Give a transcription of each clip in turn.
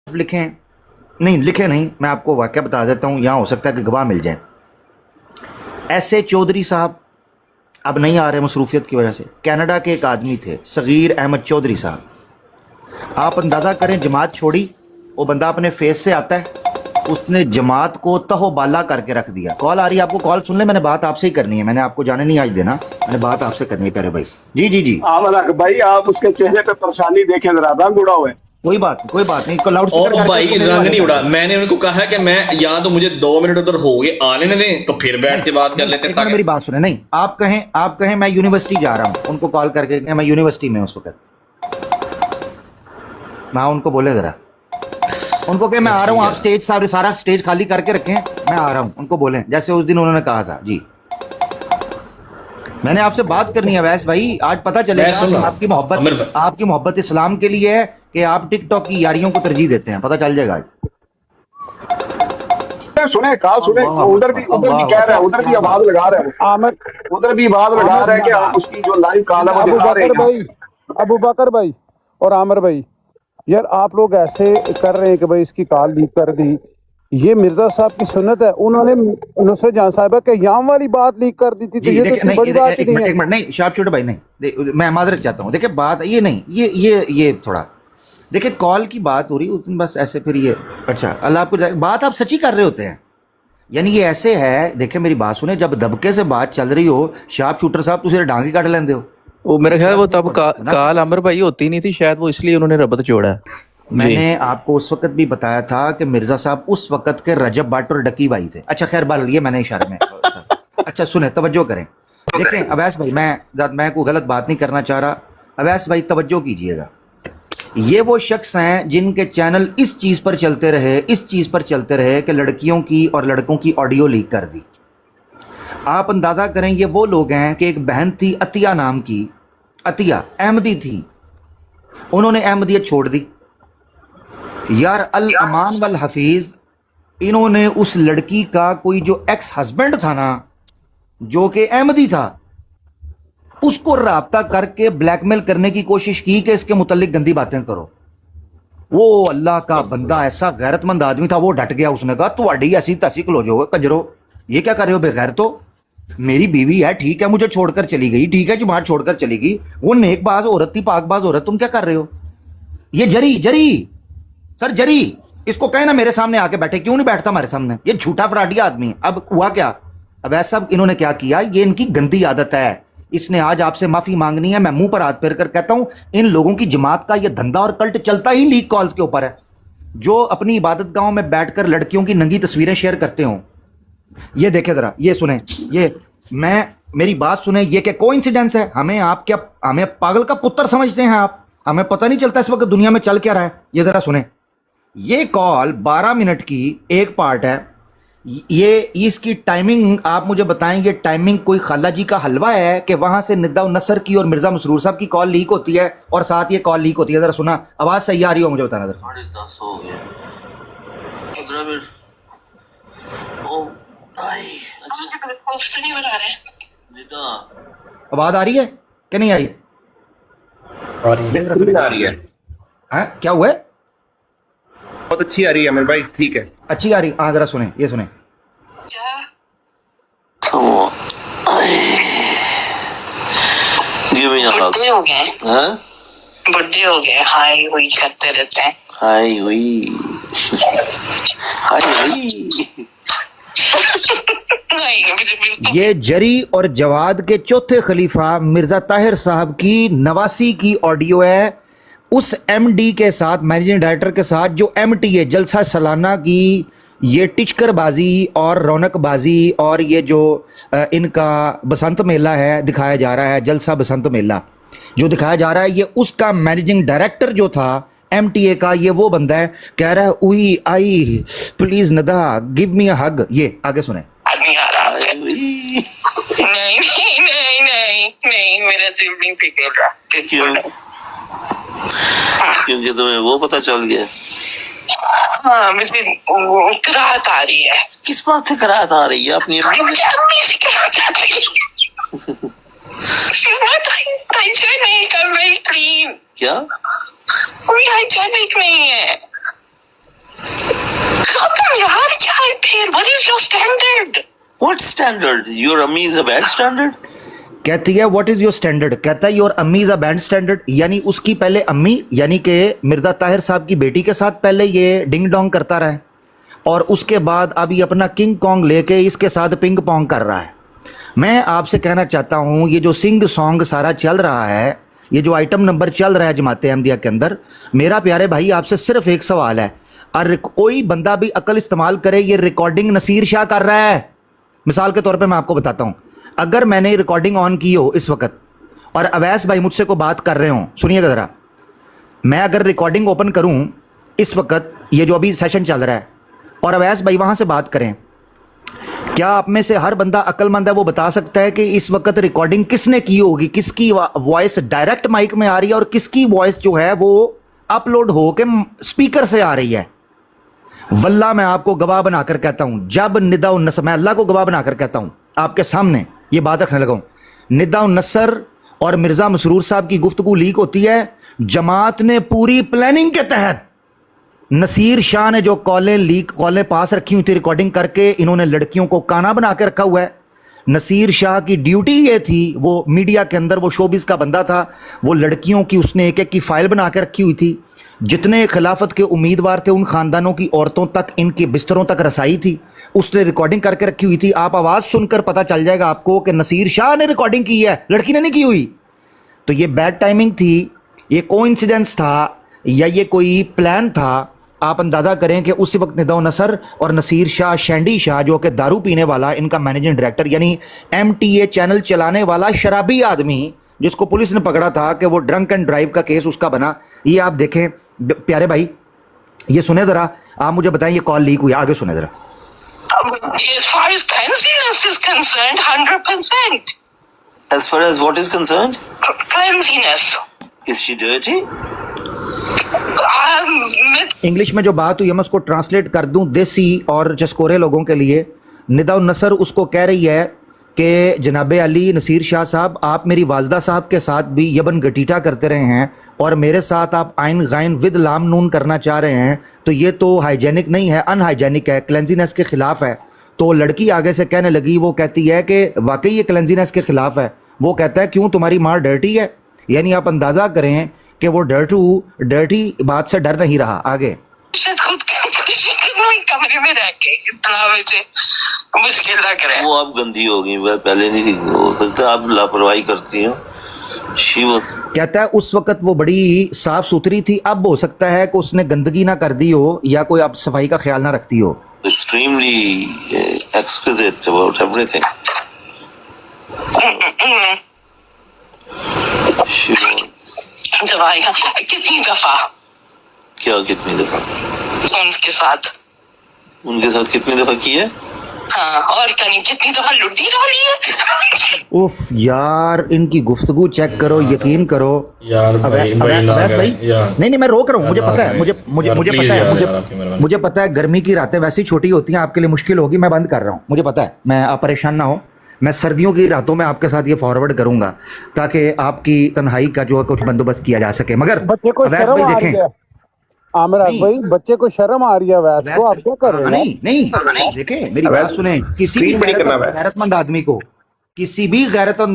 लिखें, नहीं लिखे नहीं, मैं आपको वाक़या बता देता हूँ, यहाँ हो सकता है कि गवाह मिल जाए। ऐसे चौधरी साहब अब नहीं आ रहे मसरूफियत की वजह से। कनाडा के एक आदमी थे, सगीर अहमद चौधरी साहब। आप अंदाज़ा करें, जमात छोड़ी, वो बंदा अपने फेस से आता है, उसने जमात को तहोबाला करके रख दिया। कॉल आ रही है आपको, कॉल सुन ले, मैंने बात आपसे ही करनी है, मैंने आपको जाने नहीं आज देना, मैंने बात आपसे करनी है प्यारे भाई। जी जी जी आमद भाई, आप उसके चेहरे पे परेशानी देखें जरा, रंग उड़ा हुआ है। कोई बात नहीं, कोई बात नहीं, लाउड और भाई रंग नहीं उड़ा। मैंने उनको कहा कि मैं या तो मुझे 2 मिनट उधर हो गए आ लेने दें तो फिर बैठ के बात कर लेते हैं। मेरी बात सुने, नहीं आप कहें मैं यूनिवर्सिटी जा रहा हूँ, उनको कॉल करके मैं यूनिवर्सिटी में उस वक्त, मैं उनको बोले जरा, उनको कहे मैं आ रहा हूँ, आप स्टेज सारा स्टेज खाली करके रखें, मैं आ रहा हूँ, उनको बोलें जैसे उस दिन उन्होंने कहा था। जी मैंने आपसे बात करनी है वैस भाई, आज पता चलेगा आपकी मोहब्बत इस्लाम के लिए है कि आप टिकटॉक की यारियों को तरजीह देते हैं, पता चल जाएगा आज। सुने कहा सुने, उधर भी कह रहा है, उधर भी आवाज लगा रहा है आमिर, उधर भी आवाज लगा रहा है कि आप उसकी जो लाइव कॉल है वो दिखा रहे हैं। अबू बकर भाई और आमिर भाई, यार आप लोग ऐसे कर रहे हैं कि भाई इसकी कॉल लीक कर दी, ये मिर्जा साहब की सुन्नत है। उन्होंने नुसरत जहां साहिबा के याम वाली बात लीक कर दी थी, तो ये तो बड़ी बात नहीं है। एक मिनट नहीं शार्प शूटर भाई, नहीं मैं माजरत चाहता हूँ। देखिए बात ये नहीं, ये थोड़ा देखिए, कॉल की बात हो रही उस दिन, बस ऐसे फिर ये अच्छा अल्लाह आपको बात आप सच्ची कर रहे होते हैं, यानी ये ऐसे है। देखिए मेरी बात सुने, जब दबके से बात चल रही हो शार्प शूटर साहब, तुझे डांगी काट लेंदे हो। वो मेरे ख्याल वो तब काल अमर भाई होती नहीं थी शायद, वो इसलिए उन्होंने रबत जोड़ा है। मैंने आपको उस वक्त भी बताया था कि मिर्जा साहब उस वक्त के रजब बाट और डकी भाई थे। अच्छा खैर बाल ये मैंने इशारे में अच्छा सुने, तवज्जो करें। देखें अवैस भाई, मैं कोई गलत बात नहीं करना चाह रहा, अवैस भाई तवज्जो कीजिएगा। ये वो शख्स हैं जिनके चैनल इस चीज़ पर चलते रहे कि लड़कियों की और लड़कों की ऑडियो लीक कर दी। आप अंदाज़ा करें, ये वो लोग हैं कि एक बहन थी अतिया नाम की, अतिया अहमदी थी, उन्होंने अहमदियत छोड़ दी यार। अल अमान वल हफीज़, इन्होंने उस लड़की का कोई जो एक्स हस्बैंड था ना, जो कि अहमदी था, उसको राब्ता करके ब्लैकमेल करने की कोशिश की कि इसके मुतल्लिक गंदी बातें करो। वो अल्लाह का बंदा ऐसा गैरतमंद आदमी था, वो डट गया। उसने कहा तुहाडी ऐसी तसी कलो जो कंजरो, ये क्या कर रहे हो बेगैर, तो मेरी बीवी है, ठीक है मुझे छोड़कर चली गई, ठीक है जमात छोड़कर चली गई, वो नेकबाज औरत थी, पाकबाज औरत, तुम क्या कर रहे हो? ये जरी सर जरी, इसको कहे ना मेरे सामने आके बैठे, क्यों नहीं बैठता हमारे सामने? ये झूठा फराडिया आदमी है। अब हुआ क्या, अब ऐसा इन्होंने क्या किया, ये इनकी गंदी आदत है। इसने आज आपसे माफी मांगनी है। मैं मुंह पर हाथ फेर कर कहता हूं, इन लोगों की जमात का ये धंधा और कल्ट चलता ही लीक कॉल्स के ऊपर है, जो अपनी इबादत गाहों में बैठकर लड़कियों की नंगी तस्वीरें शेयर करते हो। ये देखे जरा, ये सुने, ये मेरी बात सुने, ये क्या कोइंसिडेंस है? हमें पागल का पुत्र समझते हैं आप? हमें पता नहीं चलता इस वक्त दुनिया में चल क्या रहा है? ये जरा सुने, ये कॉल 12 मिनट की एक पार्ट है। ये इसकी टाइमिंग आप मुझे बताएं, ये टाइमिंग कोई खाला जी का हलवा है कि वहां से निदा नसर की और मिर्जा मसरूर साहब की कॉल लीक होती है और साथ ये कॉल लीक होती है? जरा सुना, आवाज सही आ रही हो मुझे बताना जरा। 10:30 हो गया, 15 मिनट। ओ भाई अच्छा पोस्ट नहीं बना रहे बेटा, आवाज आ रही है कि नहीं आई? आ रही है। हाँ क्या हुआ है? बहुत अच्छी आ रही है मेरे भाई, ठीक है अच्छी आ रही। हाँ जरा सुने, ये सुने। बर्थडे हो गए, बर्थडे हो गए, हाय हुई करते रहते हैं, हाय हुई ये जरी और जवाद के चौथे खलीफा मिर्जा ताहिर साहब की नवासी की ऑडियो है, उस एमडी के साथ, मैनेजिंग डायरेक्टर के साथ, जो एमटीए जलसा सालाना की ये टिचकरबाजी और रौनकबाजी और ये जो इनका बसंत मेला है दिखाया जा रहा है, जलसा बसंत मेला जो दिखाया जा रहा है, ये उसका मैनेजिंग डायरेक्टर जो था एमटीए का, ये वो बंदा है, कह रहा है उई आई प्लीज नदा गिव मी अ हग। ये आगे सुने। नहीं मेरा दिल नहीं पिघल रहा। क्यों? क्योंकि तुम्हें वो पता चल गया। हाँ मुझे कराहत आ रही है। किस बात से कराहत आ रही है? अपनी अम्मी से कराहत आ रही है। हाइजेनिक नहीं है। What standard? Your ammi is a bad standard? कहती है व्हाट इज योर स्टैंडर्ड, कहता है योर अम्मी इज अ बैंड स्टैंडर्ड, यानी उसकी पहले अम्मी यानी कि मिर्जा ताहिर साहब की बेटी के साथ पहले ये डिंग डोंग करता रहा है और उसके बाद अब ये अपना किंग कॉन्ग लेके इसके साथ पिंग पोंग कर रहा है। मैं आपसे कहना चाहता हूँ ये जो सिंग सॉन्ग सारा चल रहा है, ये जो आइटम नंबर चल रहा है जमात अहमदिया के अंदर, मेरा प्यारे भाई आपसे सिर्फ एक सवाल है, और कोई बंदा भी अकल इस्तेमाल करे, ये रिकॉर्डिंग नसीर शाह कर रहा है। मिसाल के तौर पे मैं आपको बताता हूँ, अगर मैंने रिकॉर्डिंग ऑन की हो इस वक्त और अवैस भाई मुझसे को बात कर रहे हो, सुनिएगा ज़रा, मैं अगर रिकॉर्डिंग ओपन करूँ इस वक्त, ये जो अभी सेशन चल रहा है, और अवैस भाई वहाँ से बात करें, क्या आप में से हर बंदा अक्लमंद है वो बता सकता है कि इस वक्त रिकॉर्डिंग किसने की होगी, किसकी वॉइस डायरेक्ट माइक में आ रही है और किसकी वॉइस जो है वो अपलोड हो के स्पीकर से आ रही है? वल्लाह मैं आपको गवाह बनाकर कहता हूं, जब निदा उन नसर, मैं अल्लाह को गवाह बनाकर कहता हूं, आपके सामने ये बात रखने लगा हूं, निदा उन नसर और मिर्ज़ा मसरूर साहब की गुफ्तगू लीक होती है, जमात ने पूरी प्लानिंग के तहत नसीर शाह ने जो कॉलें पास रखी हुई थी रिकॉर्डिंग करके, इन्होंने लड़कियों को काना बना के रखा हुआ है। नसीर शाह की ड्यूटी ये थी, वो मीडिया के अंदर वो शोबिस का बंदा था, वो लड़कियों की उसने एक एक की फाइल बना के रखी हुई थी, जितने खिलाफत के उम्मीदवार थे उन खानदानों की औरतों तक, इनके बिस्तरों तक रसाई थी, उसने रिकॉर्डिंग करके रखी हुई थी। आप आवाज़ सुनकर पता चल जाएगा आपको कि नसीर शाह ने रिकॉर्डिंग की है, लड़की ने नहीं की हुई। तो ये बैड टाइमिंग थी, ये कोइंसिडेंस था या ये कोई प्लान था? आप अंदाज़ा करें कि उसी वक्त निदा नसर और नसीर शाह, शैंडी शाह जो कि दारू पीने वाला, इनका मैनेजिंग डायरेक्टर यानी MTA चैनल चलाने वाला शराबी आदमी, जिसको पुलिस ने पकड़ा था कि वो ड्रंक एंड ड्राइव का केस उसका बना, ये आप देखें प्यारे भाई, ये सुने ज़रा, आप मुझे बताएं ये कॉल लीक हुई, आगे सुने ज़रा। As far as cleanliness is concerned, 100%. As far as what is concerned? Cleanliness. Is she dirty? English में जो बात हुई है मैं उसको ट्रांसलेट कर दूं देसी और चस्कोरे लोगों के लिए। निदा नसर उसको कह रही है कि जनाब अली नसीर शाह साहब, आप मेरी वालदा साहब के साथ भी यबन गटीटा करते रहे हैं और मेरे साथ आप आइन गाइन विद लाम नून करना चाह रहे हैं, तो ये तो हाइजेनिक नहीं है, अनहाइजेनिक है, क्लेंजीनेस के ख़िलाफ़ है। तो लड़की आगे से कहने लगी, वो कहती है कि वाकई ये क्लेंजीनेस के ख़िलाफ़ है। वो कहता है क्यों, तुम्हारी माँ डर्टी है? यानी आप अंदाज़ा करें कि वो डर्टी बात से डर नहीं रहा। आगे खुद कमरे में रह के इतना मुझे मुश्किल लग रहा है। वो आप गंदी हो गई, पहले नहीं हो सकता, आप लापरवाही करती हो। कहता है उस वक्त वो बड़ी साफ सुथरी थी, अब हो सकता है कि उसने गंदगी ना कर दी हो या कोई अब सफाई का ख्याल ना रखती हो। Extremely exquisite about everything. दवाई कितनी दफा? क्या कितनी दफा? उनके साथ कितनी दफा की है? हाँ, और कितनी दफा लुटी डाली है? उफ यार, इनकी गुफ्तगू चेक करो, यकीन करो यार भाई नहीं मैं रोक रहा हूँ, मुझे पता है, मुझे पता है गर्मी की रातें वैसी छोटी होती हैं, आपके लिए मुश्किल होगी, मैं बंद कर रहा हूँ, मुझे पता है, मैं आप परेशान ना हो, मैं सर्दियों की रातों में आपके साथ ये फॉरवर्ड करूंगा ताकि आपकी तन्हाई का जो है कुछ बंदोबस्त किया जा सके। मगर अवैस भाई देखें, आमिर भाई बच्चे को शर्म आ रही है, वैसे तो आप क्या कर रहे हैं? नहीं देखें मेरी बात सुने, किसी भी गैरतमंद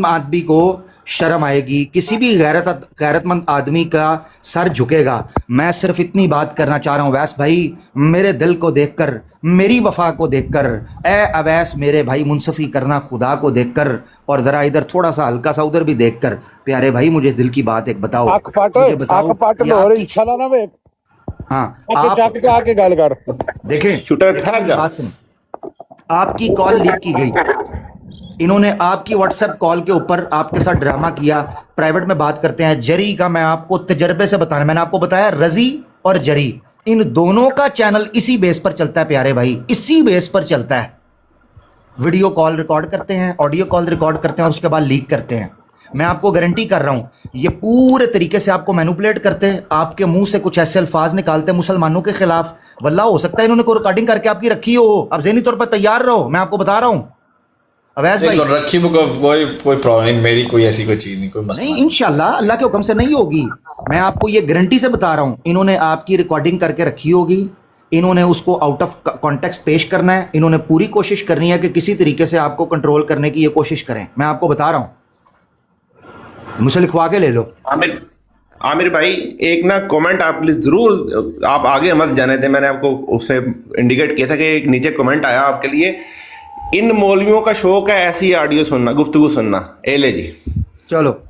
आदमी को शर्म आएगी, किसी भी गैरतमंद आदमी का सर झुकेगा। मैं सिर्फ इतनी बात करना चाह रहा हूँ अवैस भाई, मेरे दिल को देखकर, मेरी वफा को देखकर, ए अवैस मेरे भाई मुंसफी करना खुदा को देखकर, और जरा इधर थोड़ा सा हल्का सा उधर भी देखकर, प्यारे भाई मुझे दिल की बात एक बताओ। हाँ आके गाल कर देखें, आपकी कॉल लीक की गई, इन्होंने आपकी व्हाट्सएप कॉल के ऊपर आपके साथ ड्रामा किया। प्राइवेट में बात करते हैं। जरी का मैं आपको तजर्बे से बताना, मैंने आपको बताया रजी और जरी, इन दोनों का चैनल इसी बेस पर चलता है प्यारे भाई, इसी बेस पर चलता है। वीडियो कॉल रिकॉर्ड करते हैं, ऑडियो कॉल रिकॉर्ड करते हैं और उसके बाद लीक करते हैं। मैं आपको गारंटी कर रहा हूं, ये पूरे तरीके से आपको मैनिपुलेट करते हैं, आपके मुंह से कुछ ऐसे अल्फाज निकालते हैं मुसलमानों के खिलाफ। वल्लाह हो सकता है इन्होंने कोई रिकॉर्डिंग करके आपकी रखी हो, अब ज़हनी तौर पर तैयार रहो, मैं आपको बता रहा हूं अवैस भाई। रखी कोई प्रॉब्लम, मेरी कोई ऐसी कोई चीज नहीं, कोई मसला नहीं, इंशाल्लाह अल्लाह के हुक्म से नहीं होगी। मैं आपको ये गारंटी से बता रहा हूं, इन्होंने आपकी रिकॉर्डिंग करके रखी होगी, इन्होंने उसको आउट ऑफ कॉन्टेक्स्ट पेश करना है, इन्होंने पूरी कोशिश करनी है कि किसी तरीके से आपको कंट्रोल करने की ये कोशिश करें। मैं आपको बता रहा हूं, मुझसे लिखवा के ले लो। आमिर भाई एक ना कमेंट आप प्लीज जरूर, आप आगे मत जाने दें, मैंने आपको उससे इंडिकेट किया था कि एक नीचे कमेंट आया आपके लिए, इन मौलवियों का शौक है ऐसी ऑडियो सुनना, गुफ्तगू सुनना। ए ले जी, चलो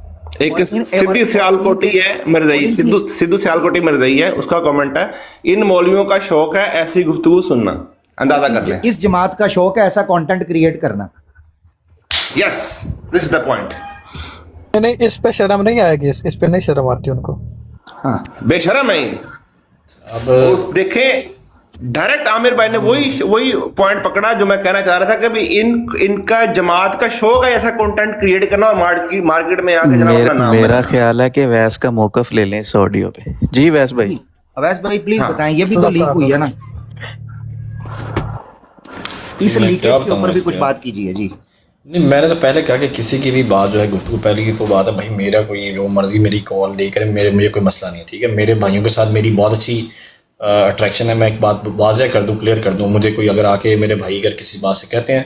एक सिद्धू सियालकोटी है मिर्जई, सिद्धू सियालकोटी मिर्जई है, उसका कमेंट है, इन मौलवियों का शौक है ऐसी गुफ्तगू सुनना। अंदाजा कर लें, इस जमात का शौक है ऐसा कंटेंट क्रिएट करना। Yes this is the point. नहीं, इस पे शर्म नहीं आएगी, इस पे नहीं शर्म आती उनको। हाँ बेशरम है। अब देखें डायरेक्ट आमिर भाई ने वही पॉइंट पकड़ा जो मैं कहना चाह रहा था कि भी इनका जमात का शौक है ऐसा कंटेंट क्रिएट करना और मार्केट में आके जनाब अपना नाम मेरा ख्याल है कि वैस का मौकफ ले लें इस ऑडियो पे। जी वैस भाई, अवैस भाई प्लीज हाँ। बताएं, ये भी तो लीक हुई है ना, इस मैं लीकेज क्या के बताऊं ऊपर भी इस कुछ पे? बात कीजिए जी। नहीं, मैंने तो पहले कहा कि किसी की भी बात जो है गुफ्तगू पहले की तो बात है भाई, मेरा कोई जो मर्जी मेरी कॉल लेकर मुझे कोई मसला नहीं है, ठीक है। मेरे भाइयों के साथ मेरी बहुत अच्छी अट्रैक्शन है। मैं एक बात वाज़ह कर दूं, क्लियर कर दूं, मुझे कोई अगर आके मेरे भाई अगर किसी बात से कहते हैं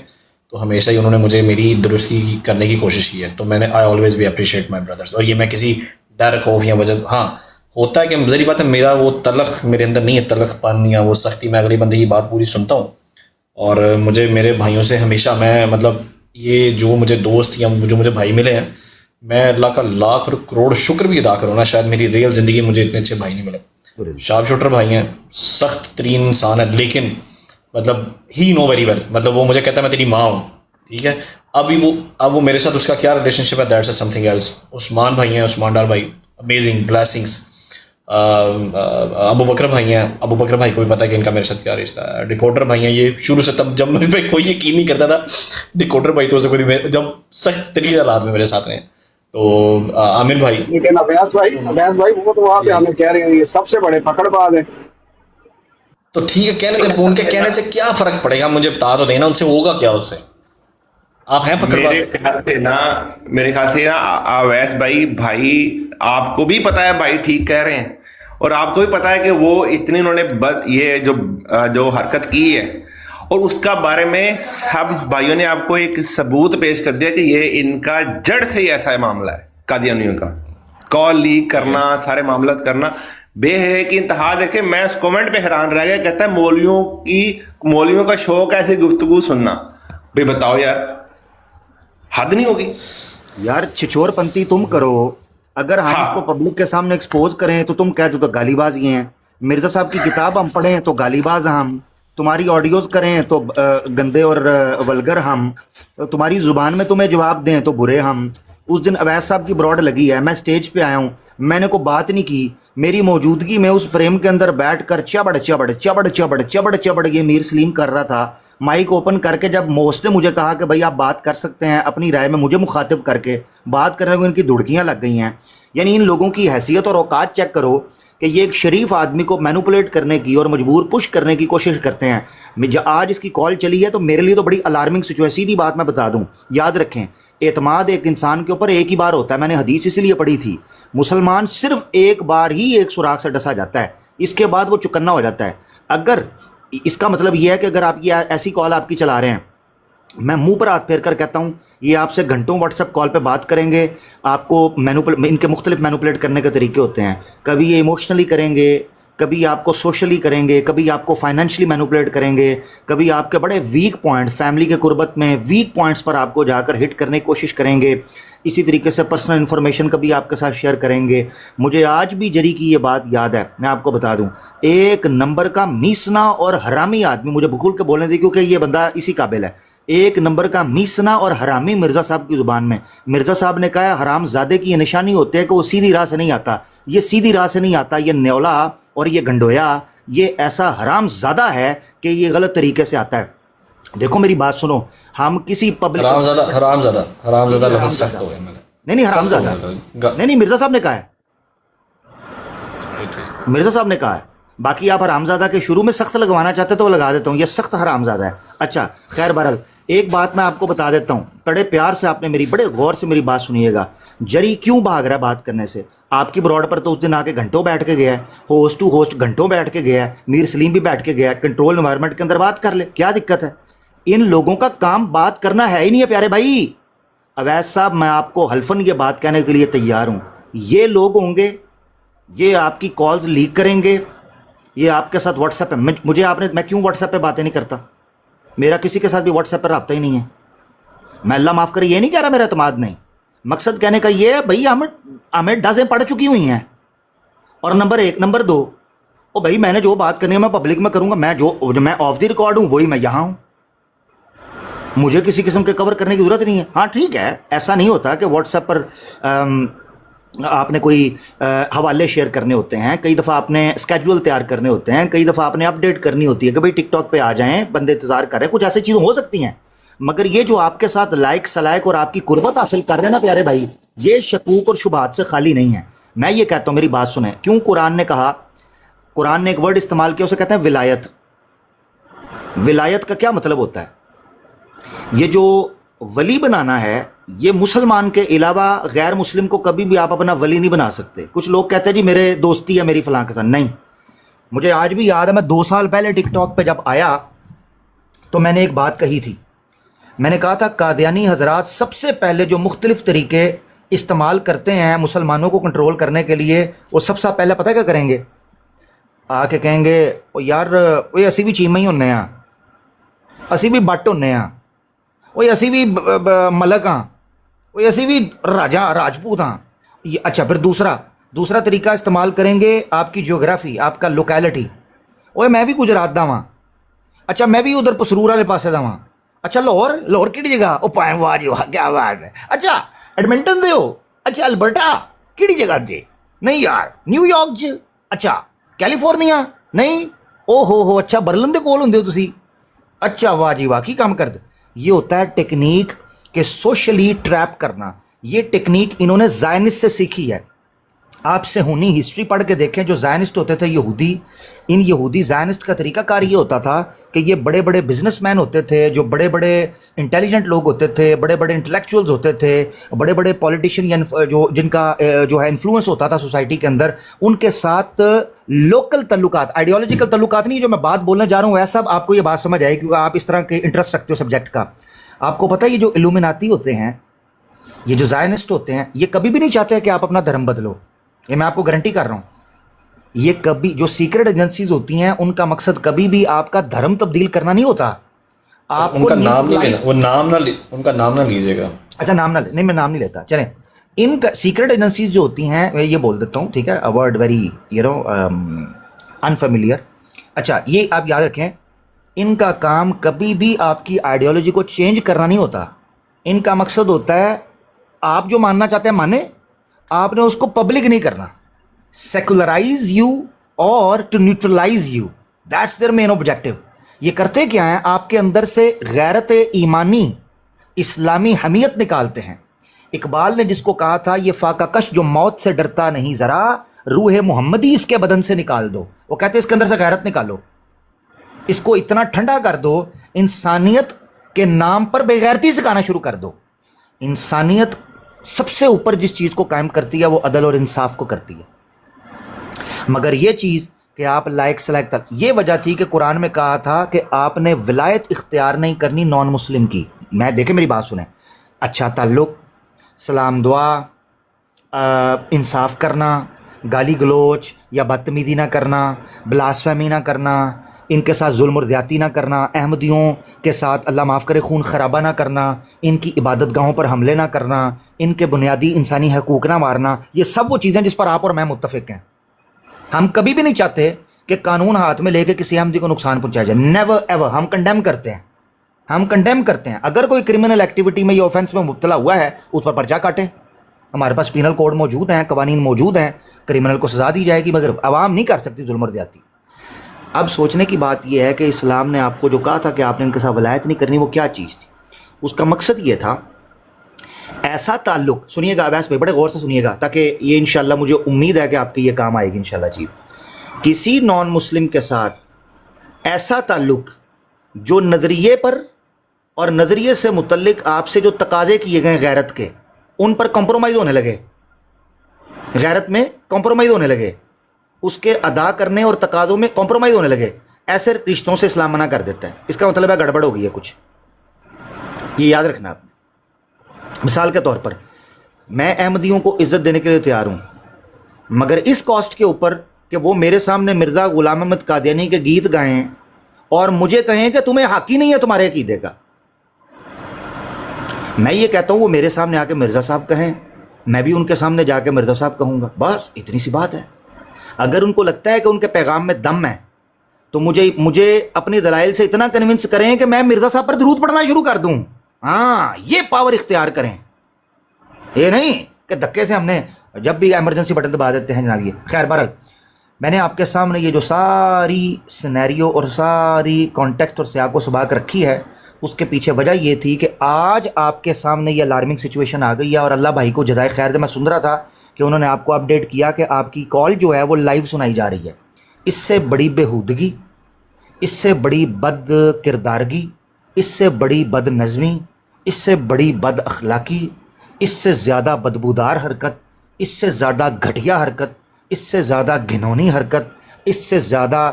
तो हमेशा ही उन्होंने मुझे मेरी दुरुस्ती करने की कोशिश की है, तो मैंने आई ऑलवेज भी अप्रिशिएट माई ब्रदर्स। और ये मैं किसी डर खौफ या वजह, हाँ होता है कि ज़री बात है, मेरा वो तलख मेरे अंदर नहीं है, तलखपन या वो सख्ती, मैं अगले बंदे की बात पूरी सुनता हूँ। और मुझे मेरे भाइयों से हमेशा मैं मतलब ये जो मुझे दोस्त या जो मुझे भाई मिले हैं, मैं अल्लाह का लाख और करोड़ शुक्र भी अदा करूँ ना, शायद मेरी रियल ज़िंदगी में मुझे इतने अच्छे भाई नहीं मिले। शार्प शूटर भाई हैं, सख्त तरीन इंसान है, लेकिन मतलब ही नो वेरी वेल, मतलब वो मुझे कहता है मैं तेरी माँ हूँ, ठीक है। अब वो मेरे साथ उसका क्या रिलेशनशिप है, दैट्स समथिंग एल्स। उस्मान भाई हैं, उस्मान डार भाई, अमेजिंग ब्लेसिंग्स। अबू बकर भाई हैं, अबू बकर भाई को भी पता है कि इनका मेरे साथ क्या रिश्ता है। डिकोडर भाई हैं, ये शुरू से तब जब मेरे पे कोई यकीन नहीं करता था, डिकोडर भाई तो कोई जब सख्त तरीन हालात में मेरे साथ रहे। तो आमिर भाई, लेकिन अवैस भाई वो तो वहां पे हमें कह रहे हैं ये सबसे बड़े पकड़बाज हैं। तो ठीक है, कहने दे, उनके कहने से क्या फर्क पड़ेगा, मुझे बता तो देना, उनसे होगा क्या, उससे आप हैं पकड़बाज। मेरे ख्याल से ना अवैस भाई आपको भी पता है भाई ठीक कह रहे हैं, और आपको भी पता है कि वो इतनी उन्होंने ये जो हरकत की है, और उसका बारे में सब भाइयों ने आपको एक सबूत पेश कर दिया कि ये इनका जड़ से ही ऐसा है मामला है, कादियानियों का कॉल लीक करना, सारे मामला करना बेहद की इंतहा। देखे मैं उस कमेंट पे हैरान रह गया, कहता है मौलवियों का शौक है ऐसी गुफ्तगू सुनना। भाई बताओ यार, हद नहीं होगी यार, छिछोरपंती तुम करो, अगर हम इसको पब्लिक के सामने एक्सपोज करें तो तुम कह दो तो गालीबाज ये हैं। मिर्जा साहब की किताब हम पढ़ें तो गालीबाज हम, तुम्हारी ऑडियोज करें तो गंदे और वल्गर हम, तुम्हारी जुबान में तुम्हें जवाब दें तो बुरे हम। उस दिन अवैस साहब की ब्रॉड लगी है, मैं स्टेज पे आया हूँ, मैंने कोई बात नहीं की, मेरी मौजूदगी में उस फ्रेम के अंदर बैठकर चबड़ चबड़ चबड़ चबड़ चबड़ चबड़ ये मीर सलीम कर रहा था, माइक ओपन करके। जब मोस्ट ने मुझे कहा कि भाई आप बात कर सकते हैं, अपनी राय में मुझे मुखातिब करके बात करने को इनकी दुड़कियां लग गई हैं। यानी इन लोगों की हैसियत और औकात चेक करो कि ये एक शरीफ आदमी को मैनिपुलेट करने की और मजबूर पुश करने की कोशिश करते हैं। आज इसकी कॉल चली है तो मेरे लिए तो बड़ी अलार्मिंग सिचुएशन। सीधी बात मैं बता दूं, याद रखें, एतमाद एक इंसान के ऊपर एक ही बार होता है। मैंने हदीस इसीलिए पढ़ी थी, मुसलमान सिर्फ एक बार ही एक सुराख से डसा जाता है, इसके बाद वो चुकन्ना हो जाता है। अगर इसका मतलब यह है कि अगर आप ये ऐसी कॉल आपकी चला रहे हैं, मैं मुंह पर हाथ फेर कर कहता हूँ ये आपसे घंटों व्हाट्सएप कॉल पे बात करेंगे, आपको इनके मुख्तलिफ मैनिपुलेट करने के तरीके होते हैं। कभी ये इमोशनली करेंगे, कभी आपको सोशली करेंगे, कभी आपको फाइनेंशियली मैनिपुलेट करेंगे, कभी आपके बड़े वीक पॉइंट, फैमिली के कुर्बत में वीक पॉइंट्स पर आपको जाकर हिट करने की कोशिश करेंगे। इसी तरीके से पर्सनल इन्फॉर्मेशन कभी आपके साथ शेयर करेंगे। मुझे आज भी जरी की ये बात याद है, मैं आपको बता दूं, एक नंबर का मीसना और हरामी आदमी, मुझे भूल के बोलने दी क्योंकि ये बंदा इसी काबिल है, एक नंबर का मीसना और हरामी मिर्ज़ा साहब की ज़ुबान में। मिर्ज़ा साहब ने कहा हराम ज़ादे की ये निशानी होती है कि वो सीधी राह से नहीं आता, ये सीधी राह से नहीं आता, ये न्योला और ये गंडोया, ये ऐसा हराम ज़्यादा है कि ये गलत तरीके से आता है। देखो मेरी बात सुनो, हम किसी पब्लिक हरामज़ादा लफ्ज़ सख्त हो गया मैंने। नहीं हरामज़ादा नहीं, मिर्ज़ा साहब ने कहा है, मिर्ज़ा साहब ने कहा है। बाकी आप हरामज़ादा के शुरू में सख्त लगवाना चाहते तो वो लगा देता हूँ, ये सख्त हरामज़ादा है। अच्छा खैर बहरहाल, ایک بات میں آپ کو بتا دیتا ہوں، بڑے پیار سے آپ نے بڑے غور سے میری بات سنیے گا. جری کیوں بھاگ رہا ہے بات کرنے سے؟ آپ کی براڈ پر تو اس دن آ کے گھنٹوں بیٹھ کے گیا ہے، ہوسٹ ٹو ہوسٹ گھنٹوں بیٹھ کے گیا ہے، میر سلیم بھی بیٹھ کے گیا ہے. کنٹرول انوائرمنٹ کے اندر بات کر لے، کیا دقت ہے؟ ان لوگوں کا کام بات کرنا ہے ہی نہیں ہے پیارے بھائی. اویس صاحب میں آپ کو حلفاً یہ بات کہنے کے لیے تیار ہوں، یہ لوگ ہوں گے، یہ آپ کی کالز لیک کریں گے، یہ آپ کے ساتھ واٹس ایپ پہ میں کیوں واٹس ایپ پہ باتیں نہیں کرتا؟ میرا کسی کے ساتھ بھی واٹس ایپ پر رابطہ ہی نہیں ہے. میں اللہ معاف کرے یہ نہیں کہہ رہا میرا اعتماد نہیں، مقصد کہنے کا یہ ہے بھائی ہمیں ڈزیں پڑ چکی ہوئی ہیں. اور نمبر 1 نمبر 2 بھائی میں نے جو بات کرنی ہے میں پبلک میں کروں گا. میں آف دی ریکارڈ ہوں، وہی میں یہاں ہوں، مجھے کسی قسم کے کور کرنے کی ضرورت نہیں ہے. ہاں ٹھیک ہے، ایسا نہیں ہوتا کہ واٹس ایپ پر آپ نے کوئی حوالے شیئر کرنے ہوتے ہیں، کئی دفعہ آپ نے اسکیجول تیار کرنے ہوتے ہیں، کئی دفعہ آپ نے اپ ڈیٹ کرنی ہوتی ہے کہ بھائی ٹک ٹاک پہ آ جائیں، بندے انتظار کر رہے ہیں، کچھ ایسی چیزیں ہو سکتی ہیں. مگر یہ جو آپ کے ساتھ لائک سلائک اور آپ کی قربت حاصل کر رہے ہیں نا پیارے بھائی، یہ شکوک اور شبہات سے خالی نہیں ہے. میں یہ کہتا ہوں، میری بات سنیں، کیوں قرآن نے کہا، قرآن نے ایک ورڈ استعمال کیا، اسے کہتے ہیں ولایت. ولایت کا کیا مطلب ہوتا ہے؟ یہ جو ولی بنانا ہے، یہ مسلمان کے علاوہ غیر مسلم کو کبھی بھی آپ اپنا ولی نہیں بنا سکتے. کچھ لوگ کہتے ہیں جی میرے دوستی ہے میری فلاں کے ساتھ. نہیں، مجھے آج بھی یاد ہے، میں 2 سال پہلے ٹک ٹاک پہ جب آیا تو میں نے ایک بات کہی تھی. میں نے کہا تھا قادیانی حضرات سب سے پہلے جو مختلف طریقے استعمال کرتے ہیں مسلمانوں کو کنٹرول کرنے کے لیے، وہ سب سے پہلے پتہ کیا کریں گے؟ آ کے کہیں گے یار وہ اسی بھی چیمہ ہی ہونے ہاں، اسی بھی بٹ ہونے ہاں، وہ اسی بھی ملک ہاں، وہ اسی بھی راجپوت ہاں. اچھا پھر دوسرا طریقہ استعمال کریں گے، آپ کی جیوگرافی، آپ کا لوکیلٹی. اوے میں بھی گجرات دا ہاں، اچھا میں بھی ادھر پسرور والے پاسے دا ہاں. اچھا لاہور کہڑی جگہ؟ او پائیں واہ جی واہ کیا بات ہے. اچھا ایڈمنٹن دے ہو؟ اچھا البرٹا کہڑی جگہ تے؟ نہیں یار نیو یارک چ. اچھا کیلیفورنیا؟ نہیں. او ہو اچھا برلن دے کول ہوندے ہو تسی؟ اچھا واہ جی واہ کی کام کرد. یہ ہوتا ہے ٹیکنیک کہ سوشلی ٹریپ کرنا. یہ ٹیکنیک انہوں نے زائنسٹ سے سیکھی ہے. آپ سے ہونی ہسٹری پڑھ کے دیکھیں، جو زائنسٹ ہوتے تھے یہودی، ان یہودی زائنسٹ کا طریقہ کار یہ ہوتا تھا کہ یہ بڑے بڑے بزنس مین ہوتے تھے، جو بڑے بڑے انٹیلیجنٹ لوگ ہوتے تھے، بڑے بڑے انٹلیکچوئلز ہوتے تھے، بڑے بڑے پولیٹیشین جن کا جو ہے انفلوئنس ہوتا تھا سوسائٹی کے اندر، ان کے ساتھ لوکل تعلقات، آئیڈیالوجیکل تعلقات نہیں. جو میں بات بولنے جا رہا ہوں ویسا آپ کو یہ بات سمجھ آئے کیونکہ آپ اس طرح کے انٹرسٹ رکھتے ہو سبجیکٹ کا. آپ کو پتہ ہے یہ جو الومناتی ہوتے ہیں، یہ جو زائنسٹ ہوتے ہیں، یہ کبھی بھی نہیں چاہتے کہ آپ اپنا دھرم بدلو. یہ میں آپ کو گارنٹی کر رہا ہوں. یہ کبھی جو سیکرٹ ایجنسیز ہوتی ہیں ان کا مقصد کبھی بھی آپ کا دھرم تبدیل کرنا نہیں ہوتا. آپ ان کا نام نہیں لینا، وہ ان کا نام نہ لیجیے گا. اچھا نام نہ نہیں، میں نام نہیں لیتا. چلیں، ان کا سیکرٹ ایجنسیز جو ہوتی ہیں، میں یہ بول دیتا ہوں ٹھیک ہے، ورڈ ویری انفیملیئر. اچھا یہ آپ یاد رکھیں، ان کا کام کبھی بھی آپ کی آئیڈیالوجی کو چینج کرنا نہیں ہوتا. ان کا مقصد ہوتا ہے آپ جو ماننا چاہتے ہیں مانیں، آپ نے اس کو پبلک نہیں کرنا. سیکولرائز یو اور to neutralize you, that's their main objective. یہ کرتے کیا ہیں؟ آپ کے اندر سے غیرت ایمانی، اسلامی حمیت نکالتے ہیں. اقبال نے جس کو کہا تھا یہ فاقہ کش جو موت سے ڈرتا نہیں ذرا، روح محمدی اس کے بدن سے نکال دو. وہ کہتے ہیں اس کے اندر سے غیرت نکالو، اس کو اتنا ٹھنڈا کر دو، انسانیت کے نام پر بے غیرتی سکھانا شروع کر دو. انسانیت سب سے اوپر جس چیز کو قائم کرتی ہے وہ عدل اور انصاف کو کرتی ہے. مگر یہ چیز کہ آپ لائک سلیکٹ تک، یہ وجہ تھی کہ قرآن میں کہا تھا کہ آپ نے ولایت اختیار نہیں کرنی نان مسلم کی. میں دیکھیں میری بات سنیں، اچھا تعلق، سلام دعا، انصاف کرنا، گالی گلوچ یا بدتمیزی نہ کرنا، بلاسفیمی نہ کرنا، ان کے ساتھ ظلم اور زیادتی نہ کرنا، احمدیوں کے ساتھ اللہ معاف کرے خون خرابہ نہ کرنا، ان کی عبادت گاہوں پر حملے نہ کرنا، ان کے بنیادی انسانی حقوق نہ مارنا. یہ سب وہ چیزیں جس پر آپ اور میں متفق ہیں. ہم کبھی بھی نہیں چاہتے کہ قانون ہاتھ میں لے کے کسی احمدی کو نقصان پہنچایا جائے. Never ever. ہم کنڈیم کرتے ہیں، ہم کنڈیم کرتے ہیں. اگر کوئی کرمنل ایکٹیویٹی میں یا آفینس میں مبتلا ہوا ہے اس پر پرچہ کاٹیں. ہمارے پاس پینل کوڈ موجود ہیں، قوانین موجود ہیں، کرمنل کو سزا دی جائے گی، مگر عوام نہیں کر سکتی ظلم اور زیادتی. اب سوچنے کی بات یہ ہے کہ اسلام نے آپ کو جو کہا تھا کہ آپ نے ان کے ساتھ ولایت نہیں کرنی، وہ کیا چیز تھی؟ اس کا مقصد یہ تھا ایسا تعلق، سنیے گا اویس بھائی بڑے غور سے سنیے گا تاکہ یہ انشاءاللہ مجھے امید ہے کہ آپ کے یہ کام آئے گی انشاءاللہ. چیز کسی نان مسلم کے ساتھ ایسا تعلق جو نظریے پر اور نظریے سے متعلق آپ سے جو تقاضے کیے گئے غیرت کے ان پر کمپرومائز ہونے لگے, غیرت میں کمپرومائز ہونے لگے, اس کے ادا کرنے اور تقاضوں میں کمپرومائز ہونے لگے, ایسے رشتوں سے اسلام منع کر دیتا ہے. اس کا مطلب ہے گڑبڑ ہو گئی ہے کچھ, یہ یاد رکھنا آپ نے. مثال کے طور پر میں احمدیوں کو عزت دینے کے لیے تیار ہوں, مگر اس کاسٹ کے اوپر کہ وہ میرے سامنے مرزا غلام احمد قادیانی کے گیت گائیں اور مجھے کہیں کہ تمہیں حق ہی نہیں ہے تمہارے عقیدے کا. میں یہ کہتا ہوں وہ میرے سامنے آ کے مرزا صاحب کہیں, میں بھی ان کے سامنے جا کے مرزا صاحب کہوں گا, بس اتنی سی بات ہے. اگر ان کو لگتا ہے کہ ان کے پیغام میں دم ہے تو مجھے اپنی دلائل سے اتنا کنونس کریں کہ میں مرزا صاحب پر درود پڑھنا شروع کر دوں. ہاں, یہ پاور اختیار کریں, یہ نہیں کہ دھکے سے ہم نے جب بھی ایمرجنسی بٹن دبا دیتے ہیں جناب. یہ خیر بہرحال میں نے آپ کے سامنے یہ جو ساری سینیریو اور ساری کانٹیکسٹ اور سیاق و سباق رکھی ہے, اس کے پیچھے وجہ یہ تھی کہ آج آپ کے سامنے یہ الارمنگ سچویشن آ گئی ہے. اور اللہ بھائی کو جزائے خیر دے, میں سن رہا تھا کہ انہوں نے آپ کو اپڈیٹ کیا کہ آپ کی کال جو ہے وہ لائیو سنائی جا رہی ہے. اس سے بڑی بےہودگی, اس سے بڑی بد کردارگی, اس سے بڑی بد نظمی, اس سے بڑی بد اخلاقی, اس سے زیادہ بدبودار حرکت, اس سے زیادہ گھٹیا حرکت, اس سے زیادہ گھنونی حرکت, اس سے زیادہ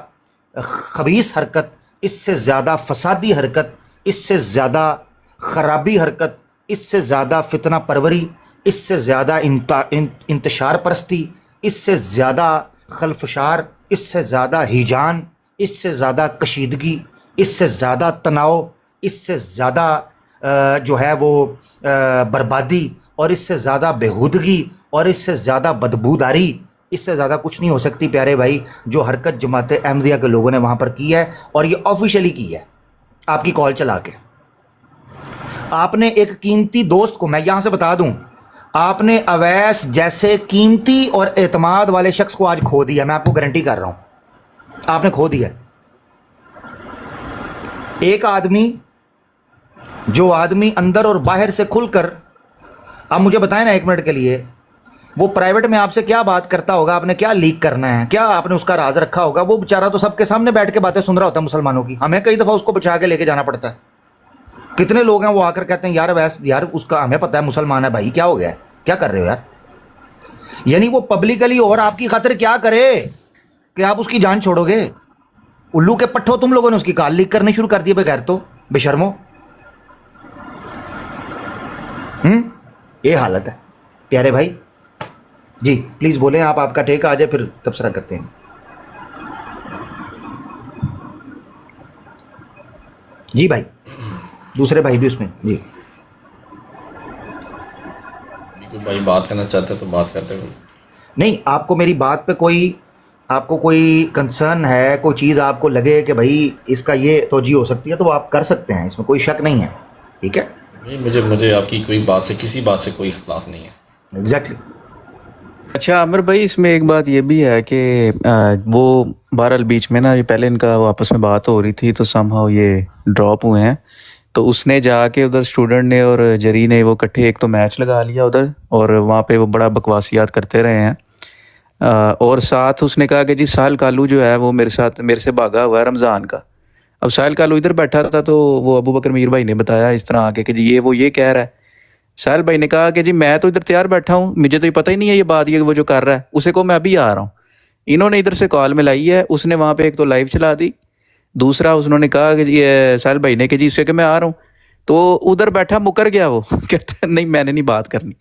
خبیث حرکت, اس سے زیادہ فسادی حرکت, اس سے زیادہ خرابی حرکت, اس سے زیادہ فتنہ پروری, اس سے زیادہ انتشار پرستی, اس سے زیادہ خلفشار, اس سے زیادہ ہیجان, اس سے زیادہ کشیدگی, اس سے زیادہ تناؤ, اس سے زیادہ جو ہے وہ بربادی, اور اس سے زیادہ بےہودگی, اور اس سے زیادہ بدبوداری, اس سے زیادہ کچھ نہیں ہو سکتی پیارے بھائی جو حرکت جماعت احمدیہ کے لوگوں نے وہاں پر کی ہے. اور یہ آفیشیلی کی ہے آپ کی کال چلا کے. آپ نے ایک قیمتی دوست کو, میں یہاں سے بتا دوں, آپ نے اویس جیسے قیمتی اور اعتماد والے شخص کو آج کھو دیا. میں آپ کو گارنٹی کر رہا ہوں آپ نے کھو دیا. ایک آدمی جو آدمی اندر اور باہر سے کھل کر, آپ مجھے بتائیں نا ایک منٹ کے لیے, وہ پرائیویٹ میں آپ سے کیا بات کرتا ہوگا, آپ نے کیا لیک کرنا ہے, کیا آپ نے اس کا راز رکھا ہوگا. وہ بیچارہ تو سب کے سامنے بیٹھ کے باتیں سن رہا ہوتا ہے مسلمانوں کی, ہمیں کئی دفعہ اس کو بچا کے لے کے جانا پڑتا ہے. کتنے لوگ ہیں وہ آ کر کہتے ہیں یار اس کا ہمیں پتہ ہے مسلمان ہے بھائی, کیا ہو گیا ہے, کیا کر رہے ہو یار. یعنی وہ پبلکلی اور آپ کی خاطر کیا کرے کہ آپ اس کی جان چھوڑو گے. الو کے پٹھوں تم لوگوں نے اس کی کال لیک کرنی شروع کر دی بغیر تو بے شرمو. یہ حالت ہے پیارے بھائی. جی پلیز بولیں آپ کا ٹیک آ جائے پھر تبصرہ کرتے ہیں. جی بھائی, دوسرے بھائی بھی اس میں. جی کوئی بھائی بات کرنا چاہتے تو بات کرتے ہیں. نہیں, آپ کو میری بات پہ آپ کو کوئی کنسرن ہے, کوئی چیز آپ کو لگے کہ بھائی اس کا یہ توجہ ہو سکتی ہے تو وہ آپ کر سکتے ہیں, اس میں کوئی شک نہیں ہے. ٹھیک ہے, نہیں مجھے آپ کی کوئی بات سے کسی بات سے کوئی اختلاف نہیں ہے. ایگزیکٹلی. اچھا عامر بھائی, اس میں ایک بات یہ بھی ہے کہ وہ بہرحال بیچ میں نا, یہ پہلے ان کا آپس میں بات ہو رہی تھی تو سم ہاؤ یہ ڈراپ ہوئے ہیں. تو اس نے جا کے ادھر اسٹوڈنٹ نے اور جری نے وہ کٹھے ایک تو میچ لگا لیا ادھر, اور وہاں پہ وہ بڑا بکواسیات کرتے رہے ہیں. اور ساتھ اس نے کہا کہ جی ساحل کالو جو ہے وہ میرے سے بھاگا ہوا ہے رمضان کا. اب ساحل کالو ادھر بیٹھا تھا تو وہ ابو بکر میر بھائی نے بتایا اس طرح آ کے کہ جی وہ یہ کہہ رہا ہے. ساحل بھائی نے کہا کہ جی میں تو ادھر تیار بیٹھا ہوں, مجھے تو یہ پتہ ہی نہیں ہے یہ بات, یہ وہ جو کر رہا ہے اسے کو میں ابھی آ رہا ہوں. انہوں نے ادھر سے کال ملائی ہے, اس نے وہاں پہ ایک تو لائیو چلا دی, دوسرا انہوں نے کہا کہ جی ساحل بھائی نے کہ جی اس سے کہ میں آ رہا ہوں. تو ادھر بیٹھا مکر گیا وہ, کہتا نہیں میں نے نہیں بات کرنی.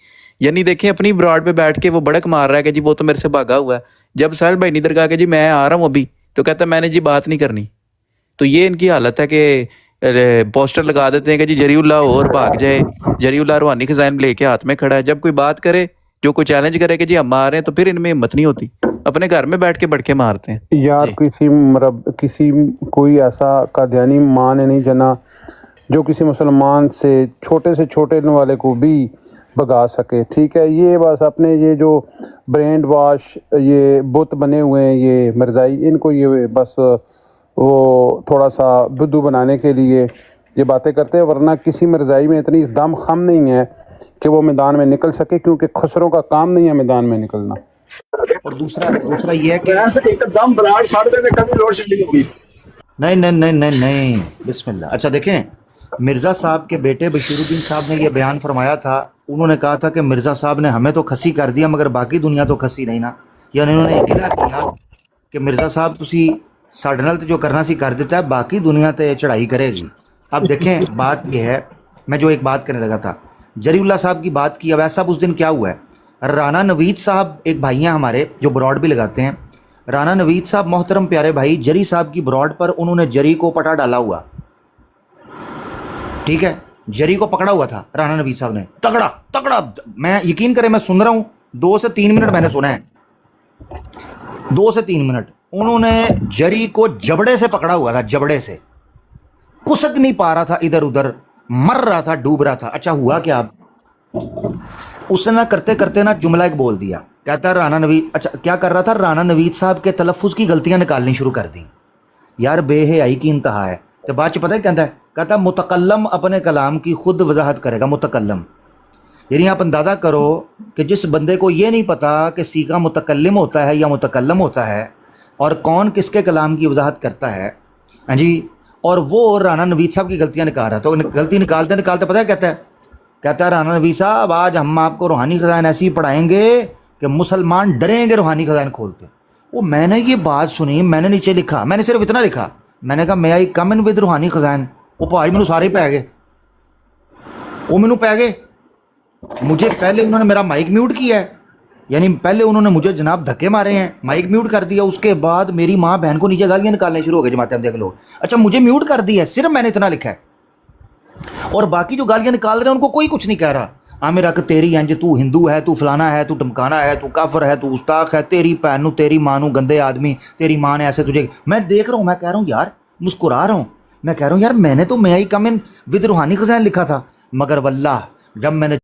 یعنی دیکھیں اپنی براڈ پہ بیٹھ کے وہ بڑک مار رہا ہے کہ جی وہ تو میرے سے بھاگا ہوا ہے. جب ساحل بھائی نے ادھر کہا کہ جی میں آ رہا ہوں ابھی, تو کہتا میں نے جی بات نہیں کرنی. تو یہ ان کی حالت ہے کہ پوسٹر لگا دیتے ہیں کہ جی جری اللہ اور بھاگ جائے, جری اللہ روحانی خزائن لے کے ہاتھ میں کھڑا ہے. جب کوئی بات کرے, جو کوئی چیلنج کرے کہ جی ہم آ رہے ہیں, تو پھر ان میں ہمت نہیں ہوتی, اپنے گھر میں بیٹھ کے بڑکے مارتے ہیں. یار کوئی ایسا قادیانی ماں نے نہیں جنا جو کسی مسلمان سے چھوٹے والے کو بھی بھگا سکے. ٹھیک ہے, یہ بس اپنے یہ جو برینڈ واش یہ بت بنے ہوئے ہیں یہ مرزائی, ان کو یہ بس وہ تھوڑا سا بدھو بنانے کے لیے یہ باتیں کرتے ہیں, ورنہ کسی مرزائی میں اتنی دم خم نہیں ہے کہ وہ میدان میں نکل سکے, کیونکہ خسروں کا کام نہیں ہے میدان میں نکلنا. اور دوسرا یہ ہے کہ ایک دم براڈ 10:30 کبھی لوڈ شیڈنگ ہوگی. نہیں بسم اللہ. اچھا دیکھیں, مرزا صاحب کے بیٹے بشیرالدین صاحب نے یہ بیان فرمایا تھا. انہوں نے کہا تھا کہ مرزا صاحب نے ہمیں تو کھسی کر دیا مگر باقی دنیا تو کھسی نہیں نا. یعنی انہوں نے یہ گلا کیا کہ مرزا صاحب تسی ساڈے نال تے جو کرنا سی کر دیتا ہے, باقی دنیا تے چڑھائی کرے گی. اب دیکھیں بات یہ ہے, میں جو ایک بات کرنے لگا تھا, جری اللہ صاحب کی بات کی. اب صاحب اس دن کیا ہوا ہے, رانا نوید صاحب ایک بھائی ہیں ہمارے جو براڈ بھی لگاتے ہیں. رانا نوید صاحب محترم پیارے بھائی, جری صاحب کی براڈ پر انہوں نے جری کو پٹا ڈالا ہوا, ٹھیک ہے, جری کو پکڑا ہوا تھا رانا نوید صاحب نے, تگڑا تگڑا. میں یقین کریں میں سن رہا ہوں 2 سے 3 منٹ میں نے سنا ہے, 2 سے 3 منٹ انہوں نے جری کو جبڑے سے پکڑا ہوا تھا, جبڑے سے کسک نہیں پا رہا تھا, ادھر ادھر مر رہا تھا, ڈوب رہا تھا. اچھا ہوا کیا, اس نے نہ کرتے کرتے نا جملہ ایک بول دیا, کہتا ہے رانا نوید, اچھا کیا کر رہا تھا, رانا نوید صاحب کے تلفظ کی غلطیاں نکالنی شروع کر دیں. یار بے حیائی کی انتہا ہے. تو بعد پتہ ہے کہتا متکلم اپنے کلام کی خود وضاحت کرے گا. متکلم یعنی آپ اندازہ کرو کہ جس بندے کو یہ نہیں پتا کہ سیغہ متکلم ہوتا ہے یا متکلم ہوتا ہے اور کون کس کے کلام کی وضاحت کرتا ہے, ہاں جی, اور وہ رانا نوید صاحب کی غلطیاں نکال رہا ہے. تو غلطی نکالتے نکالتے پتہ ہے کہتا ہے رانا نوید صاحب آج ہم آپ کو روحانی خزائن ایسی پڑھائیں گے کہ مسلمان ڈریں گے روحانی خزائن کھولتے. وہ میں نے یہ بات سنی, میں نے نیچے لکھا, میں نے صرف اتنا لکھا, میں نے کہا میں آئی کم ان ود روحانی خزائن. وہ بھائی مینوں سارے پی گئے, وہ مینوں پی گئے. مجھے پہلے انہوں نے میرا مائک میوٹ کیا ہے, یعنی پہلے انہوں نے مجھے جناب دھکے مارے ہیں, مائک میوٹ کر دیا. اس کے بعد میری ماں بہن کو نیچے گالیاں نکالنے شروع ہو گئے جماعت احمدیہ کے لوگ. اچھا مجھے میوٹ کر دیا ہے, صرف میں نے اتنا لکھا ہے, اور باقی جو گالیاں نکال رہے ہیں ان کو کوئی کچھ نہیں کہہ رہا. عامر کہ تیری انج تو ہندو ہے, تو فلانا ہے, تو ٹمکانا ہے, تو کافر ہے, تو استاق ہے, تیری بہن نو تیری ماں نو گندے آدمی, تیری ماں نے ایسے تجھے. میں دیکھ رہا ہوں, میں کہہ رہا ہوں یار, مسکرا رہا ہوں, میں کہہ رہا ہوں یار میں نے تو میں ہی کم ان ود روحانی خزائن لکھا تھا. مگر واللہ جب میں نے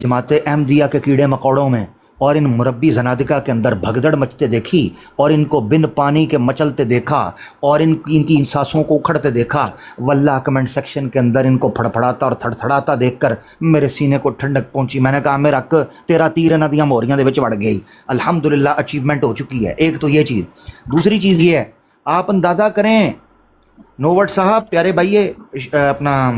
جماعت احمدیہ کے کیڑے مکوڑوں میں اور ان مربی زنادقہ کے اندر بھگدڑ مچتے دیکھی اور ان کو بن پانی کے مچلتے دیکھا اور ان کی سانسوں کو اکھڑتے دیکھا, واللہ کمنٹ سیکشن کے اندر ان کو پھڑپھڑاتا اور تھڑتھڑاتا دیکھ کر میرے سینے کو ٹھنڈک پہنچی. میں نے کہا میرا تیرا تیر انہاں دیاں موریاں دے وچ وڑ گئی. الحمدللہ اچیومنٹ ہو چکی ہے. ایک تو یہ چیز. دوسری چیز یہ ہے, آپ اندازہ کریں نووٹ صاحب پیارے بھائی, اپنا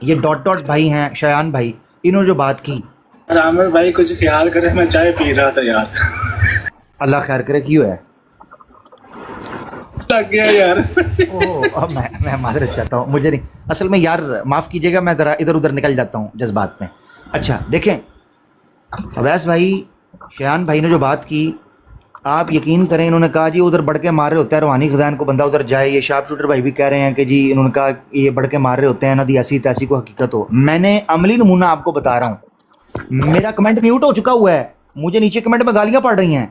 یہ ڈاٹ ڈاٹ بھائی ہیں, شایان بھائی, انہوں نے جو بات کی, عامر بھائی کچھ خیال کرے, میں چائے پی رہا تھا یار. اللہ خیر کرے, کیوں ہے لگ گیا یار. اب میں معذرت چاہتا ہوں, مجھے نہیں, اصل میں یار معاف کیجیے گا, میں ذرا ادھر ادھر نکل جاتا ہوں جذبات میں. اچھا دیکھیں اویس بھائی, شیان بھائی نے جو بات کی, آپ یقین کریں انہوں نے کہا جی ادھر بڑھ کے مار رہے ہوتا ہے روحانی خزائن کو بندہ ادھر جائے. یہ شارپ شوٹر بھائی بھی کہہ رہے ہیں کہ جی انہوں نے کہا یہ بڑھ کے مار رہے ہوتے ہیں نا دی ایسی تیسی کو حقیقت ہو. میں نے عملی نمونہ آپ کو بتا رہا ہوں. میرا کمنٹ میوٹ ہو چکا ہوا ہے, مجھے نیچے کمنٹ میں گالیاں پڑ رہی ہیں.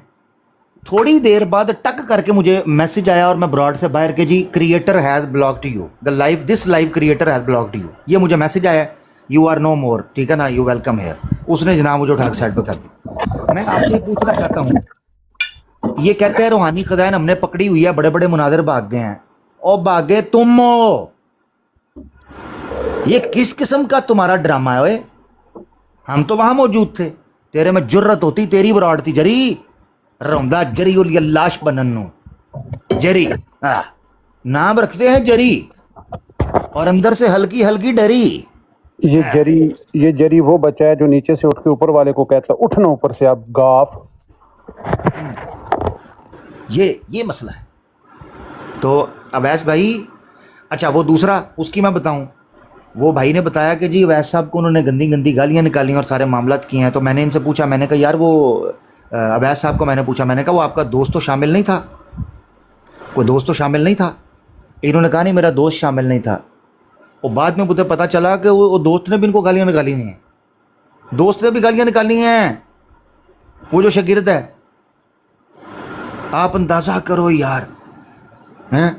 تھوڑی دیر بعد ٹک کر کے مجھے میسج آیا اور میں براڈ سے باہر کہ جی creator has blocked you, the life this life creator has blocked you. یہ مجھے میسج آیا, یو آر نو مور, ٹھیک ہے نا, یو ویلکم ہیئر. اس نے جناب مجھے اٹھا کے سائڈ پہ کر دی. میں آپ سے پوچھنا چاہتا ہوں, یہ کہتے ہیں روحانی خزائن ہم نے پکڑی ہوئی ہے, بڑے بڑے مناظر بھاگ گئے ہیں. اور بھاگے تم ہو, یہ کس قسم کا تمہارا ڈرامہ ہے؟ ہم تو وہاں موجود تھے, تیرے میں جرت ہوتی تیری براڈ تھی جری, روندا جری اور لاش بننو جری, نام رکھتے ہیں جری اور اندر سے ہلکی ہلکی ڈری. یہ جری وہ بچہ ہے جو نیچے سے اٹھ کے اوپر والے کو کہتا ہے اٹھنا اوپر سے, آپ گاف. یہ مسئلہ ہے. تو اویس بھائی, اچھا وہ دوسرا اس کی میں بتاؤں, وہ بھائی نے بتایا کہ جی اویس صاحب کو انہوں نے گندی گندی گالیاں نکالی اور سارے معاملات کیے ہیں. تو میں نے ان سے پوچھا, میں نے کہا یار وہ اویس صاحب کو میں نے پوچھا, میں نے کہا وہ آپ کا دوست تو شامل نہیں تھا, کوئی دوست تو شامل نہیں تھا؟ انہوں نے کہا نہیں میرا دوست شامل نہیں تھا. اور بعد میں مجھے پتہ چلا کہ وہ دوست نے بھی ان کو گالیاں نکالی ہیں, دوست نے بھی گالیاں نکالی ہیں, وہ جو شاگرد ہے. آپ اندازہ کرو یار, ہیں,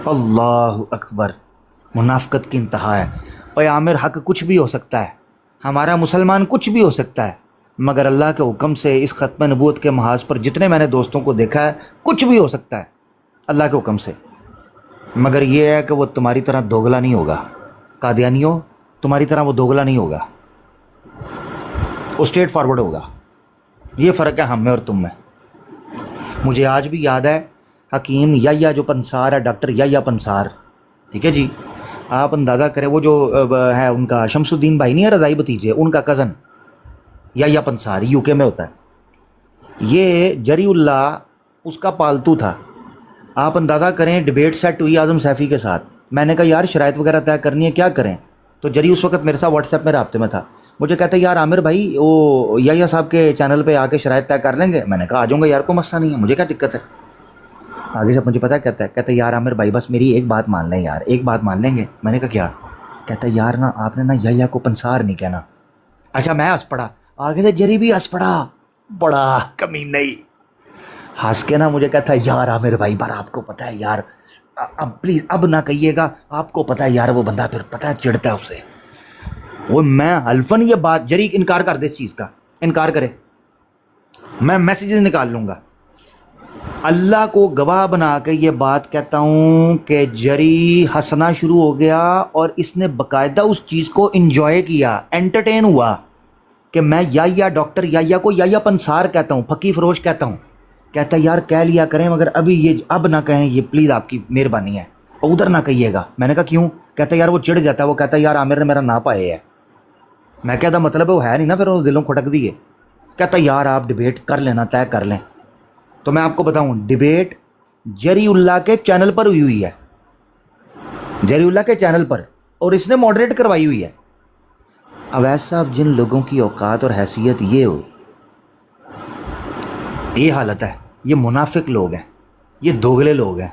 اللہ اکبر, منافقت کی انتہا ہے. اے عامر حق کچھ بھی ہو سکتا ہے, ہمارا مسلمان کچھ بھی ہو سکتا ہے, مگر اللہ کے حکم سے اس ختم نبوت کے محاذ پر جتنے میں نے دوستوں کو دیکھا ہے کچھ بھی ہو سکتا ہے اللہ کے حکم سے. مگر یہ ہے کہ وہ تمہاری طرح دوگلا نہیں ہوگا. قادیانیوں تمہاری طرح وہ دوگلا نہیں ہوگا, وہ اسٹریٹ فارورڈ ہوگا. یہ فرق ہے ہم میں اور تم میں. مجھے آج بھی یاد ہے حکیم یا جو پنسار ہے, ڈاکٹر یا پنسار, ٹھیک ہے جی. آپ اندازہ کریں وہ جو ہے ان کا شمس الدین بھائی نہیں ہے رضائی بھتیجے، ان کا کزن یا پنساری یو کے میں ہوتا ہے. یہ جری اللہ اس کا پالتو تھا. آپ اندازہ کریں ڈبیٹ سیٹ ہوئی اعظم سیفی کے ساتھ. میں نے کہا یار شرائط وغیرہ طے کرنی ہے، کیا کریں؟ تو جری اس وقت میرے ساتھ واٹس ایپ میں رابطے میں تھا. مجھے کہتا ہے یار عامر بھائی وہ یا صاحب کے چینل پہ آ کے شرائط طے کر لیں گے. میں نے کہا آ جاؤں گا یار، کوئی مسئلہ نہیں ہے، مجھے کیا دقت ہے. آگے سے مجھے پتا کہتا ہے یار عامر بھائی بس میری ایک بات مان لیں یار، ایک بات مان لیں گے. میں نے کہا کیا؟ کہتا ہے یار نا آپ نے نا یا کو پنسار نہیں کہنا. اچھا میں ہنس پڑا، آگے سے جری بھی ہنس پڑا، بڑا کمینہ ہی ہنس کے نا مجھے کہتا ہے یار عامر بھائی بار آپ کو پتہ ہے یار، اب پلیز اب نہ کہیے گا، آپ کو پتہ ہے یار وہ بندہ پھر پتہ ہے چڑھتا ہے اسے. وہ میں حلفاً یہ بات جری انکار کر دے، اس چیز کا انکار کرے میں میسیجز نکال لوں گا. اللہ کو گواہ بنا کے یہ بات کہتا ہوں کہ جری ہنسنا شروع ہو گیا اور اس نے باقاعدہ اس چیز کو انجوائے کیا، انٹرٹین ہوا کہ میں یا ڈاکٹر یا کو یا پنسار کہتا ہوں، پھکی فروش کہتا ہوں. کہتا ہے یار کہہ لیا کریں مگر ابھی یہ اب نہ کہیں، یہ پلیز آپ کی مہربانی ہے، ادھر نہ کہیے گا. میں نے کہا کیوں؟ کہتا ہے یار وہ چڑھ جاتا ہے، وہ کہتا ہے یار عامر نے میرا ناپ آئے ہے. میں کہتا مطلب وہ ہے نہیں نا، پھر وہ دلوں کھٹک دیے. کہتا یار آپ ڈبیٹ کر لینا، طے کر لیں. تو میں آپ کو بتاؤں ڈبیٹ جری اللہ کے چینل پر ہوئی ہے، جری اللہ کے چینل پر، اور اس نے ماڈریٹ کروائی ہوئی ہے. اویس صاحب جن لوگوں کی اوقات اور حیثیت یہ ہو، یہ حالت ہے، یہ منافق لوگ ہیں، یہ دوگلے لوگ ہیں.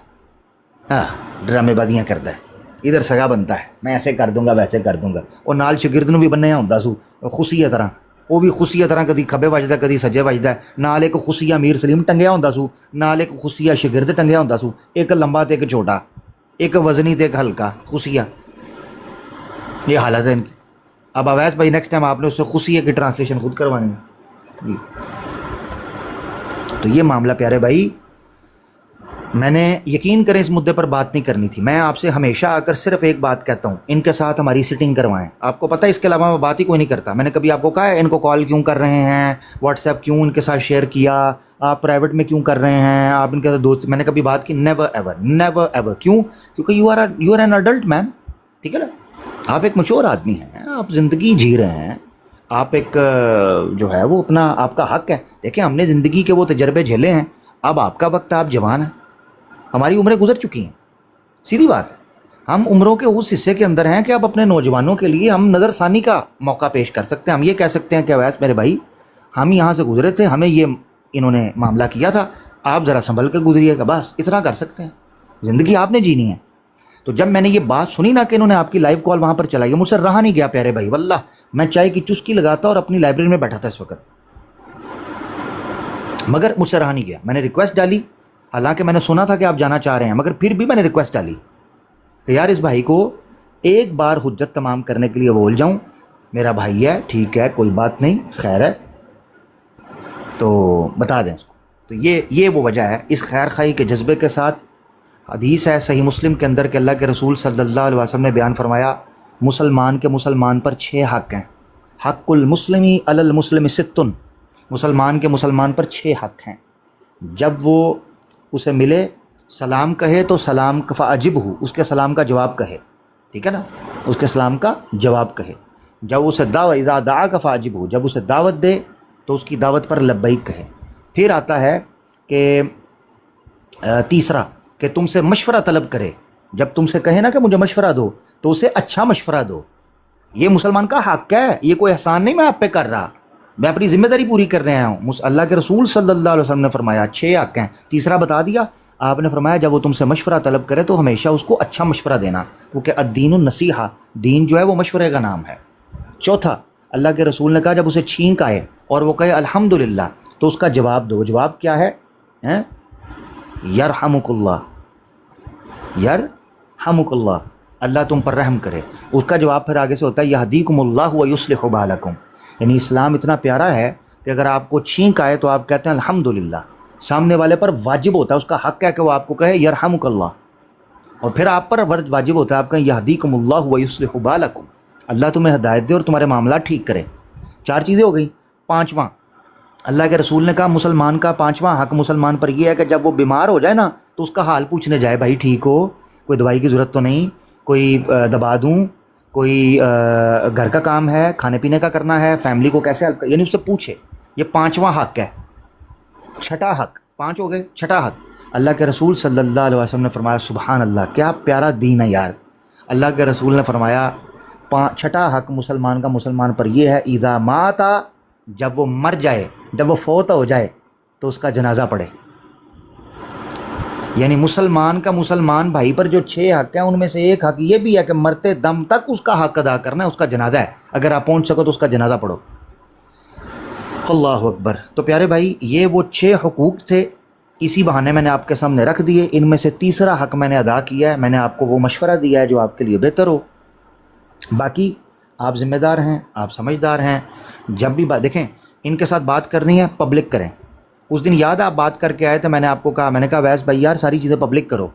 ہاں ڈرامے بازیاں کرتا ہے، ادھر سگا بنتا ہے میں ایسے کر دوں گا ویسے کر دوں گا. اور نال شگرد نو بھی بنیا ہوندا سو خوشی طرح، وہ بھی خوشی طرح کدی کھبے وجدا کدی سجے وجدا. نال ایک خوشیہ میر سلیم ٹنگیا ہوندا سو، نال ایک خوشیہ شگرد ٹنگیا ہوندا سو، ایک لمبا تے ایک چھوٹا، ایک وزنی تے ایک ہلکا خوشیہ. یہ حالت ہے ان کی. اب اویس بھائی نیکسٹ ٹائم آپ نے اس سے خوشیہ کی ٹرانسلیشن خود کروانی ہے. تو یہ معاملہ پیارے بھائی، میں نے یقین کریں اس مدعے پر بات نہیں کرنی تھی. میں آپ سے ہمیشہ آ کر صرف ایک بات کہتا ہوں، ان کے ساتھ ہماری سیٹنگ کروائیں. آپ کو پتہ ہے اس کے علاوہ میں بات ہی کوئی نہیں کرتا. میں نے کبھی آپ کو کہا ہے ان کو کال کیوں کر رہے ہیں، واٹس ایپ کیوں ان کے ساتھ شیئر کیا، آپ پرائیویٹ میں کیوں کر رہے ہیں، آپ ان کے ساتھ دوست، میں نے کبھی بات کی؟ Never ever, never ever. کیوں؟ کیونکہ یو آر این اڈلٹ مین. ٹھیک ہے نا، آپ ایک میچور آدمی ہیں، آپ زندگی جی رہے ہیں، آپ ایک جو ہے وہ اپنا آپ کا حق ہے. دیکھیں ہم نے زندگی کے وہ تجربے جھیلے ہیں، اب آپ کا وقت ہے، آپ جوان ہیں، ہماری عمریں گزر چکی ہیں. سیدھی بات ہے، ہم عمروں کے اس حصے کے اندر ہیں کہ اب اپنے نوجوانوں کے لیے ہم نظر ثانی کا موقع پیش کر سکتے ہیں. ہم یہ کہہ سکتے ہیں کہ اویس میرے بھائی ہم یہاں سے گزرے تھے، ہمیں یہ انہوں نے معاملہ کیا تھا، آپ ذرا سنبھل کے گزریے گا، بس اتنا کر سکتے ہیں. زندگی آپ نے جینی ہے. تو جب میں نے یہ بات سنی نا کہ انہوں نے آپ کی لائیو کال وہاں پر چلائی ہے، مجھ سے رہا نہیں گیا پیارے بھائی. واللہ میں چائے کی چسکی لگاتا اور اپنی لائبریری میں بیٹھا تھا اس وقت، مگر مجھ سے رہا نہیں گیا. میں نے ریکویسٹ ڈالی، حالانکہ میں نے سنا تھا کہ آپ جانا چاہ رہے ہیں، مگر پھر بھی میں نے ریکویسٹ ڈالی کہ یار اس بھائی کو ایک بار حجت تمام کرنے کے لیے بول جاؤں. میرا بھائی ہے، ٹھیک ہے، کوئی بات نہیں، خیر ہے، تو بتا دیں اس کو. تو یہ وہ وجہ ہے. اس خیر خواہی کے جذبے کے ساتھ حدیث ہے صحیح مسلم کے اندر کہ اللہ کے رسول صلی اللہ علیہ وسلم نے بیان فرمایا مسلمان کے مسلمان پر 6 حق ہیں. حق المسلمی علی المسلم 6، مسلمان کے مسلمان پر 6 حق ہیں. جب وہ اسے ملے سلام کہے تو سلام فاجب ہو، اس کے سلام کا جواب کہے. ٹھیک ہے نا، اس کے سلام کا جواب کہے. جب اسے اذا دعا فاجب ہو، جب اسے دعوت دے تو اس کی دعوت پر لبیک کہے. پھر آتا ہے کہ تیسرا کہ تم سے مشورہ طلب کرے. جب تم سے کہے نا کہ مجھے مشورہ دو تو اسے اچھا مشورہ دو. یہ مسلمان کا حق ہے، یہ کوئی احسان نہیں میں آپ پہ کر رہا، میں اپنی ذمہ داری پوری کر رہا ہوں. اللہ کے رسول صلی اللہ علیہ وسلم نے فرمایا 6 حق ہیں. تیسرا بتا دیا آپ نے، فرمایا جب وہ تم سے مشورہ طلب کرے تو ہمیشہ اس کو اچھا مشورہ دینا، کیونکہ الدین النصیحہ، دین جو ہے وہ مشورے کا نام ہے. چوتھا اللہ کے رسول نے کہا جب اسے چھینک آئے اور وہ کہے الحمدللہ تو اس کا جواب دو. جواب کیا ہے؟ یرحمک اللہ، یرحمک اللہ، اللہ تم پر رحم کرے. اس کا جواب پھر آگے سے ہوتا ہے یہدیکم اللہ ویصلح بالکم. یعنی اسلام اتنا پیارا ہے کہ اگر آپ کو چھینک آئے تو آپ کہتے ہیں الحمدللہ. سامنے والے پر واجب ہوتا ہے، اس کا حق ہے کہ وہ آپ کو کہے یرحمک اللہ، اور پھر آپ پر واجب ہوتا ہے آپ کہیں یہدیکم اللہ ویصلح بالکم، اللہ تمہیں ہدایت دے اور تمہارے معاملات ٹھیک کرے. 4 چیزیں ہو گئی. 5واں اللہ کے رسول نے کہا مسلمان کا 5واں حق مسلمان پر یہ ہے کہ جب وہ بیمار ہو جائے نا تو اس کا حال پوچھنے جائے، بھائی ٹھیک ہو، کوئی دوائی کی ضرورت تو نہیں، کوئی دبا دوں, کوئی گھر کا کام ہے, کھانے پینے کا کرنا ہے, فیملی کو کیسے ہیلپ, یعنی اس سے پوچھے. یہ 5واں حق ہے. 6ٹھا حق, 5 ہو گئے, 6ٹھا حق اللہ کے رسول صلی اللہ علیہ وسلم نے فرمایا, سبحان اللہ کیا پیارا دین ہے یار. اللہ کے رسول نے فرمایا 6ٹھا حق مسلمان کا مسلمان پر یہ ہے, اذا ماتا, جب وہ مر جائے, جب وہ فوت ہو جائے تو اس کا جنازہ پڑھے. یعنی مسلمان کا مسلمان بھائی پر جو 6 حق ہیں ان میں سے ایک حق یہ بھی ہے کہ مرتے دم تک اس کا حق ادا کرنا ہے, اس کا جنازہ ہے. اگر آپ پہنچ سکو تو اس کا جنازہ پڑھو. اللہ اکبر. تو پیارے بھائی یہ وہ 6 حقوق تھے, اسی بہانے میں نے آپ کے سامنے رکھ دیے. ان میں سے تیسرا حق میں نے ادا کیا ہے, میں نے آپ کو وہ مشورہ دیا ہے جو آپ کے لیے بہتر ہو. باقی آپ ذمہ دار ہیں, آپ سمجھدار ہیں. جب بھی دیکھیں ان کے ساتھ بات کرنی ہے پبلک کریں. اس دن یاد ہے آپ بات کر کے آئے تھے, میں نے آپ کو کہا, میں نے کہا ویس بھائی یار ساری چیزیں پبلک کرو,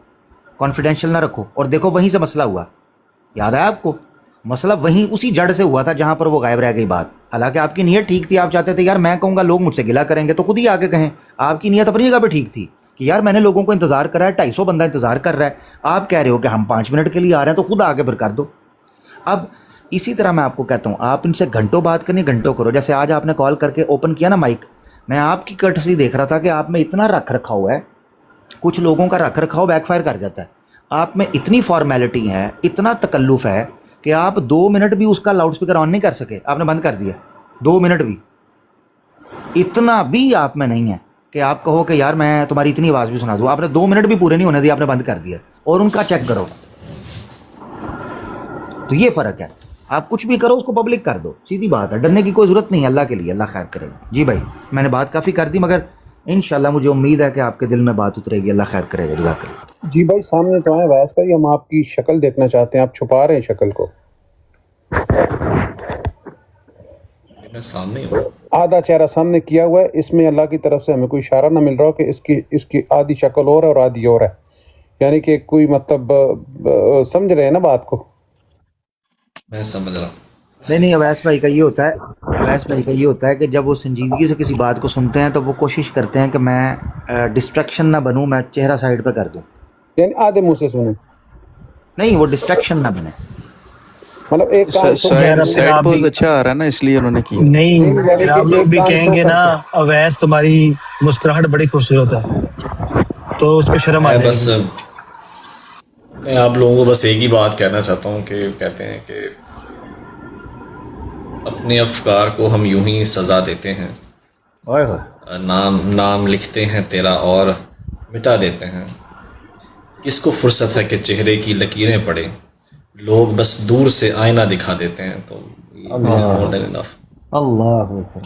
کانفیڈینشیل نہ رکھو. اور دیکھو وہیں سے مسئلہ ہوا, یاد ہے آپ کو, مسئلہ وہیں اسی جڑ سے ہوا تھا جہاں پر وہ غائب رہ گئی بات. حالانکہ آپ کی نیت ٹھیک تھی, آپ چاہتے تھے یار میں کہوں گا لوگ مجھ سے گلا کریں گے تو خود ہی آ کے کہیں. آپ کی نیت اپنی جگہ پہ ٹھیک تھی کہ یار میں نے لوگوں کو انتظار کرا ہے, 250 بندہ انتظار کر رہا ہے, آپ کہہ رہے ہو کہ ہم 5 منٹ کے لیے آ رہے ہیں تو خود آ کے پھر کر دو. اب اسی طرح میں آپ کو کہتا ہوں, آپ ان سے گھنٹوں بات کرنی, گھنٹوں کرو. جیسے آج آپ نے کال کر کے اوپن کیا نا مائک, میں آپ کی کٹسی دیکھ رہا تھا کہ آپ میں اتنا رکھ رکھا ہوا ہے. کچھ لوگوں کا رکھ رکھاؤ بیک فائر کر جاتا ہے. آپ میں اتنی فارمیلٹی ہے, اتنا تکلف ہے کہ آپ 2 منٹ بھی اس کا لاؤڈ اسپیکر آن نہیں کر سکے, آپ نے بند کر دیا. 2 منٹ بھی, اتنا بھی آپ میں نہیں ہے کہ آپ کہو کہ یار میں تمہاری اتنی آواز بھی سنا دوں. آپ نے 2 منٹ بھی پورے نہیں ہونے دیا, آپ نے بند کر دیا. اور ان کا چیک کرو. تو یہ فرق ہے. آپ کچھ بھی کرو اس کو پبلک کر دو, سیدھی بات ہے. ڈرنے کی کوئی ضرورت نہیں ہے, اللہ کے لیے اللہ خیر کرے گا. جی بھائی میں نے بات کافی کر دی, مگر انشاءاللہ مجھے امید ہے کہ آپ کے دل میں بات اترے گی. اللہ خیر کرے گا. جزاک اللہ. جی بھائی سامنے تو آئیں ویس بھائی, ہم آپ کی شکل دیکھنا چاہتے ہیں, آپ چھپا رہے ہیں شکل کو. میں سامنے ہوں. آدھا چہرہ سامنے کیا ہوا ہے, اس میں اللہ کی طرف سے ہمیں کوئی اشارہ نہ مل رہا ہو کہ اس کی آدھی شکل اور ہے اور آدھی اور ہے. یعنی کہ کوئی مطلب سمجھ رہے ہیں نا بات کو. میں سمجھ رہا ہوں. نہیں اویس بھائی کا یہ ہوتا ہے, اویس بھائی کا یہ ہوتا ہے کہ جب وہ سنجیدگی سے کسی بات کو سنتے ہیں تو وہ کوشش کرتے ہیں کہ میں ڈسٹریکشن نہ بنوں, میں چہرہ سائڈ پہ کر دوں. یعنی آدھے منہ سے سنیں, نہیں وہ ڈسٹریکشن نہ بنے. مطلب ایک کان سائڈ پوز اچھا آ رہا ہے نا, اس لیے انہوں نے کیا. نہیں پھر آپ لوگ بھی کہیں گے نا اویس تمہاری مسکراہٹ بڑی خوبصورت ہے, تو اس کو شرم آ جائے بس گی. میں آپ لوگوں کو بس ایک ہی بات کہنا چاہتا ہوں کہ کہتے ہیں کہ اپنے افکار کو ہم یوں ہی سزا دیتے ہیں, اوئے ہوئے, نام لکھتے ہیں تیرا اور مٹا دیتے ہیں. کس کو فرصت ہے کہ چہرے کی لکیریں پڑے, لوگ بس دور سے آئینہ دکھا دیتے ہیں. تو اللہ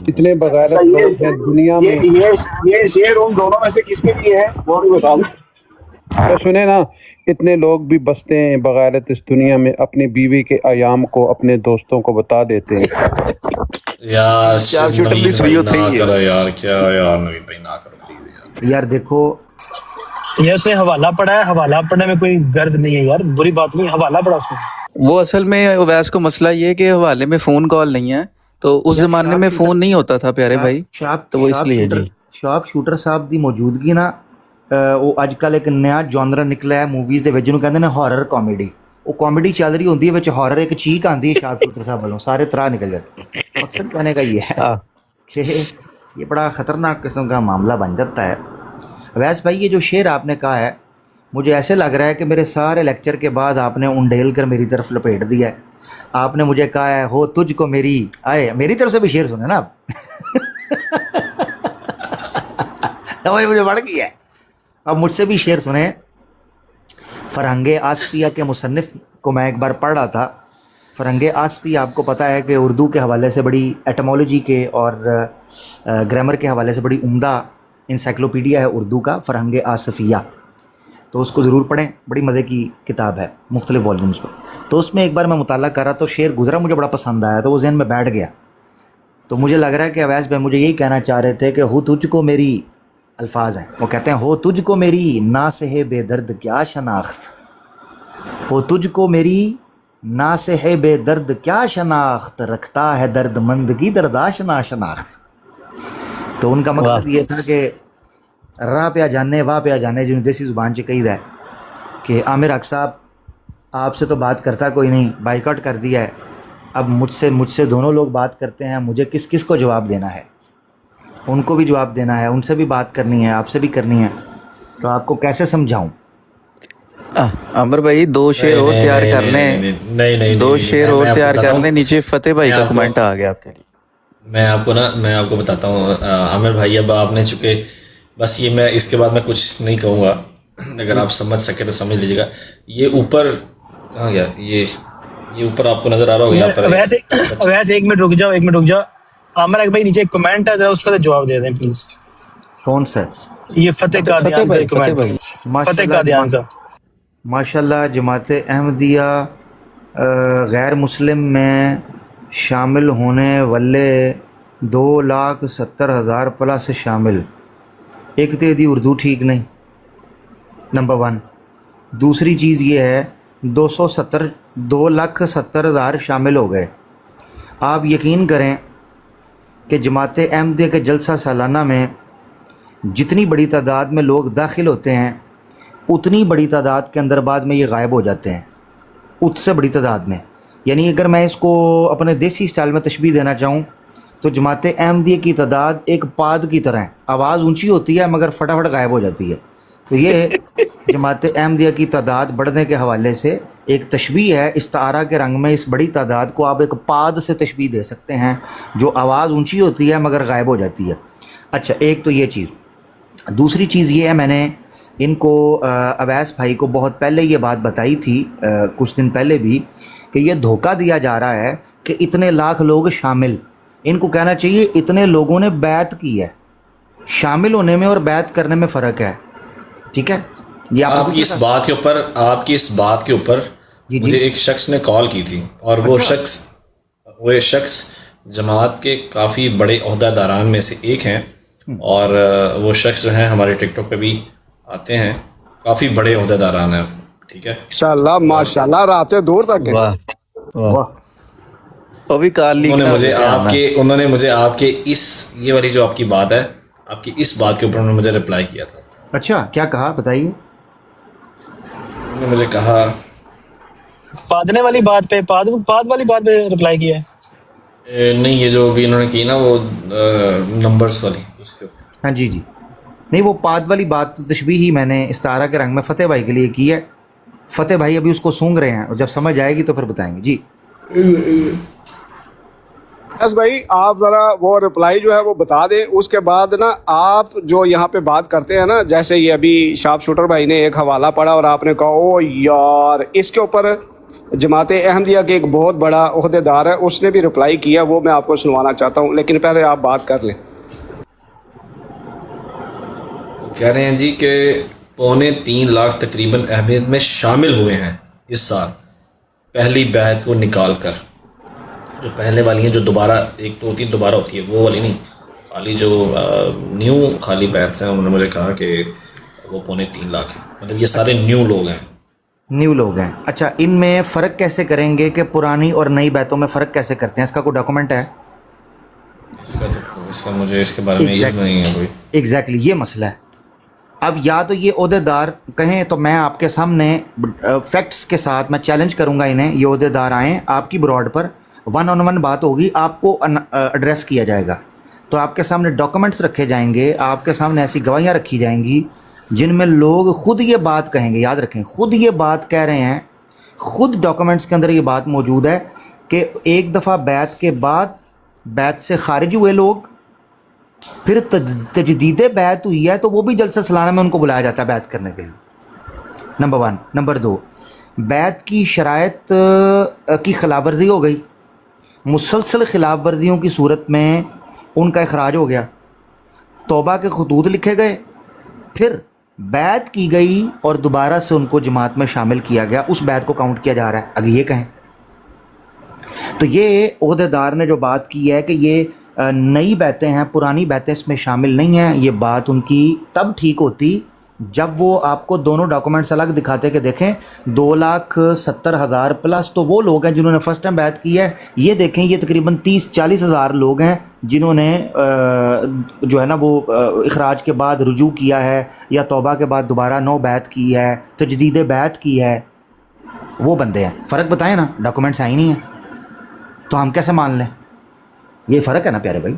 اتنے بغیرت لوگ ہیں دنیا میں. یہ شعر ان دونوں میں سے کس کے لیے ہے وہ بھی بتا دیں. تو سنیں نا, اتنے لوگ بھی بستے ہیں بغیرت اس دنیا میں, اپنی بیوی کے ایام کو اپنے دوستوں کو بتا دیتے ہیں. یار نوید بھائی نہ کرو یار, کیا یار نوید بھائی نہ کرو پلیز یار. دیکھو یہ اس نے حوالہ پڑھا ہے, حوالہ پڑھنے میں کوئی غرض نہیں ہے یار, بری بات نہیں, حوالہ پڑھا اس نے. وہ اصل میں اویس کو مسئلہ یہ کہ حوالے میں فون کال نہیں ہے, تو اس زمانے میں فون نہیں ہوتا تھا پیارے بھائی, تو وہ اس لیے. جی شاپ شوٹر صاحب دی موجودگی نا, وہ اج کل ایک نیا جانر نکلا ہے موویز دے وچ جنوں کہندے نے ہارر کامیڈی. وہ کامیڈی چل رہی ہوندی ہے, وچ ہارر ایک چیک آندی ہے شاپ شوٹر صاحب والوں, سارے طرح نکل جاتے. مقصد کہنے کا یہ ہے کہ یہ بڑا خطرناک قسم کا معاملہ بن جاتا ہے. ویس بھائی یہ جو شعر آپ نے کہا ہے, مجھے ایسے لگ رہا ہے کہ میرے سارے لیکچر کے بعد آپ نے انڈیل کر میری طرف لپیٹ دیا ہے. آپ نے مجھے کہا ہے ہو تجھ کو میری آئے, میری طرف سے بھی شعر سنے نا آپ. مجھے بڑھ گئی ہے. اب مجھ سے بھی شعر سنیں. فرہنگ آصفیہ کے مصنف کو میں ایک بار پڑھ رہا تھا. فرہنگ آصفیہ آپ کو پتہ ہے کہ اردو کے حوالے سے بڑی ایٹمالوجی کے اور گرامر کے حوالے سے بڑی عمدہ انسائکلوپیڈیا ہے اردو کا, فرہنگ آصفیہ. تو اس کو ضرور پڑھیں, بڑی مزے کی کتاب ہے, مختلف والیومز پر. تو اس میں ایک بار میں مطالعہ کر رہا تو شعر گزرا, مجھے بڑا پسند آیا, تو وہ ذہن میں بیٹھ گیا. تو مجھے لگ رہا ہے کہ اویس بھائی مجھے یہی کہنا چاہ رہے تھے کہ ہو تجھ کو میری, الفاظ ہیں وہ کہتے ہیں, ہو تجھ کو میری نا سے بے درد کیا شناخت, ہو تجھ کو میری نا سے بے درد کیا شناخت, رکھتا ہے درد مند کی درداشنا شناخت. تو ان کا مقصد یہ تھا کہ راہ پہ جانے واہ پہ جانے, جنہوں دیسی زبان چ کہی ہے کہ عامر حق صاحب آپ سے تو بات کرتا کوئی نہیں, بائیکاٹ کر دیا ہے. اب مجھ سے دونوں لوگ بات کرتے ہیں, مجھے کس کو جواب دینا ہے؟ ان کو بھی جواب دینا ہے, ان سے بھی بات کرنی ہے, آپ سے بھی کرنی ہے, تو آپ کو کیسے سمجھاؤں؟ عمر بھائی 2 شعر اور تیار کر لیں, 2 شعر اور تیار کر لیں. نیچے فتح بھائی کا کمنٹ آ گیا آپ کے لیے. میں آپ کو بتاتا ہوں عامر بھائی, اب آپ نے چونکہ بس یہ میں اس کے بعد میں کچھ نہیں کہوں گا, اگر آپ سمجھ سکے تو سمجھ لیجیے گا. یہ اوپر کہاں گیا, یہ اوپر آپ کو نظر آ رہا ہوگا یہاں پر. ویسے 1 منٹ رک جاؤ. عامر بھائی نیچے ایک کمنٹ ہے, ذرا اس کا جواب دے دیں پلیز. کون سا؟ یہ فتح قادیان کا کمنٹ, فتح قادیان کا. ماشاءاللہ جماعت احمدیہ غیر مسلم میں شامل ہونے والے 2,70,000 پلس شامل. ایک تو دی اردو ٹھیک نہیں, نمبر 1. دوسری چیز یہ ہے 2,70,000 شامل ہو گئے. آپ یقین کریں کہ جماعت احمدیہ کے جلسہ سالانہ میں جتنی بڑی تعداد میں لوگ داخل ہوتے ہیں, اتنی بڑی تعداد کے اندر بعد میں یہ غائب ہو جاتے ہیں, اس سے بڑی تعداد میں. یعنی اگر میں اس کو اپنے دیسی سٹائل میں تشبیہ دینا چاہوں تو جماعت احمدیہ کی تعداد ایک پاد کی طرح ہے, آواز اونچی ہوتی ہے مگر فٹافٹ غائب ہو جاتی ہے. تو یہ جماعت احمدیہ کی تعداد بڑھنے کے حوالے سے ایک تشبیہ ہے. استعارہ کے رنگ میں اس بڑی تعداد کو آپ ایک پاد سے تشبیہ دے سکتے ہیں جو آواز اونچی ہوتی ہے مگر غائب ہو جاتی ہے. اچھا, ایک تو یہ چیز. دوسری چیز یہ ہے, میں نے ان کو اویس بھائی کو بہت پہلے یہ بات بتائی تھی, کچھ دن پہلے بھی, کہ یہ دھوکہ دیا جا رہا ہے کہ اتنے لاکھ لوگ شامل. ان کو کہنا چاہیے اتنے لوگوں نے بیعت کی ہے. شامل ہونے میں اور بیعت کرنے میں فرق ہے, ٹھیک ہے. یہ آپ کی اس بات کے اوپر مجھے ایک شخص نے کال کی تھی, اور وہ شخص جماعت کے کافی بڑے عہدہ داران میں سے ایک ہیں, اور وہ شخص جو ہیں ہمارے ٹک ٹاک پہ بھی آتے ہیں, کافی بڑے عہدہ داران ہیں, ٹھیک ہے. انشاءاللہ ماشاءاللہ رابطے دور تک ہیں. واہ, وہ بھی کال لی. انہوں نے مجھے آپ کے یہ والی جو آپ کی بات ہے, آپ کی اس بات کے اوپر انہوں نے مجھے رپلائی کیا تھا. اچھا, کیا کہا بتائیے. انہوں نے مجھے کہا پادنے والی بات پہ, پاد والی بات پہ رپلائی کیا ہے. نہیں, یہ جو بھی انہوں نے کی نا وہ نمبرز والی, اس کے اوپر. ہاں جی, نہیں وہ پاد والی بات تشبیہ ہی میں نے استعارہ کے رنگ میں فتح بھائی کے لیے کی ہے. فتح بھائی ابھی اس کو سونگ رہے ہیں, اور جب سمجھ آئے گی تو پھر بتائیں گے. جی یس بھائی, آپ ذرا وہ رپلائی جو ہے وہ بتا دیں. اس کے بعد نا آپ جو یہاں پہ بات کرتے ہیں نا, جیسے یہ ابھی شاپ شوٹر بھائی نے ایک حوالہ پڑھا اور آپ نے کہا او یار, اس کے اوپر جماعت احمدیہ کے ایک بہت بڑا عہدے دار ہے, اس نے بھی رپلائی کیا, وہ میں آپ کو سنوانا چاہتا ہوں, لیکن پہلے آپ بات کر لیں. کہہ رہے ہیں جی کہ 3.25 لاکھ تقریباً احمدیت میں شامل ہوئے ہیں اس سال, پہلی بیعت کو نکال کر. جو پہلے والی ہیں, جو دوبارہ ایک تو ہوتی ہے دوبارہ ہوتی ہے, وہ والی نہیں, خالی جو نیو خالی بیعتس ہیں. انہوں نے مجھے کہا کہ وہ 3.25 لاکھ ہیں, مطلب یہ سارے نیو لوگ ہیں. اچھا, ان میں فرق کیسے کریں گے کہ پرانی اور نئی بیعتوں میں فرق کیسے کرتے ہیں؟ اس کا کوئی ڈاکومنٹ ہے؟ اس کا مجھے اس کے بارے میں علم نہیں ہے کوئی. ایگزیکٹلی یہ مسئلہ ہے. اب یا تو یہ عہدے دار کہیں تو میں آپ کے سامنے فیکٹس کے ساتھ میں چیلنج کروں گا انہیں, یہ عہدے دار آئیں آپ کی براڈ پر, 1-on-1 بات ہوگی, آپ کو ایڈریس کیا جائے گا, تو آپ کے سامنے ڈاکومنٹس رکھے جائیں گے, آپ کے سامنے ایسی گواہیاں رکھی جائیں گی جن میں لوگ خود یہ بات کہیں گے. یاد رکھیں, خود یہ بات کہہ رہے ہیں, خود ڈاکومنٹس کے اندر یہ بات موجود ہے کہ ایک دفعہ بیعت کے بعد بیعت سے خارج ہوئے لوگ, پھر تجدید بیعت ہوئی ہے تو وہ بھی جلسہ سالانہ میں ان کو بلایا جاتا ہے بیعت کرنے کے لیے. نمبر 1. نمبر 2, بیعت کی شرائط کی خلاف ورزی ہو گئی, مسلسل خلاف ورزیوں کی صورت میں ان کا اخراج ہو گیا, توبہ کے خطوط لکھے گئے, پھر بیعت کی گئی اور دوبارہ سے ان کو جماعت میں شامل کیا گیا, اس بیعت کو کاؤنٹ کیا جا رہا ہے. اگر یہ کہیں تو یہ عہدے دار نے جو بات کی ہے کہ یہ نئی بیعتیں ہیں, پرانی بیعتیں اس میں شامل نہیں ہیں, یہ بات ان کی تب ٹھیک ہوتی جب وہ آپ کو دونوں ڈاکومنٹس الگ دکھاتے کہ دیکھیں 2,70,000 پلس تو وہ لوگ ہیں جنہوں نے فرسٹ ٹائم بیعت کی ہے, یہ دیکھیں یہ تقریباً 30-40 ہزار لوگ ہیں جنہوں نے جو ہے نا وہ اخراج کے بعد رجوع کیا ہے یا توبہ کے بعد دوبارہ نو بیعت کی ہے, تجدید بیعت کی ہے. वो बंदे हैं, फ़र्क बताएं ना, डॉक्यूमेंट्स आई नहीं है तो हम कैसे मान लें? ये फ़र्क है ना प्यारे भाई।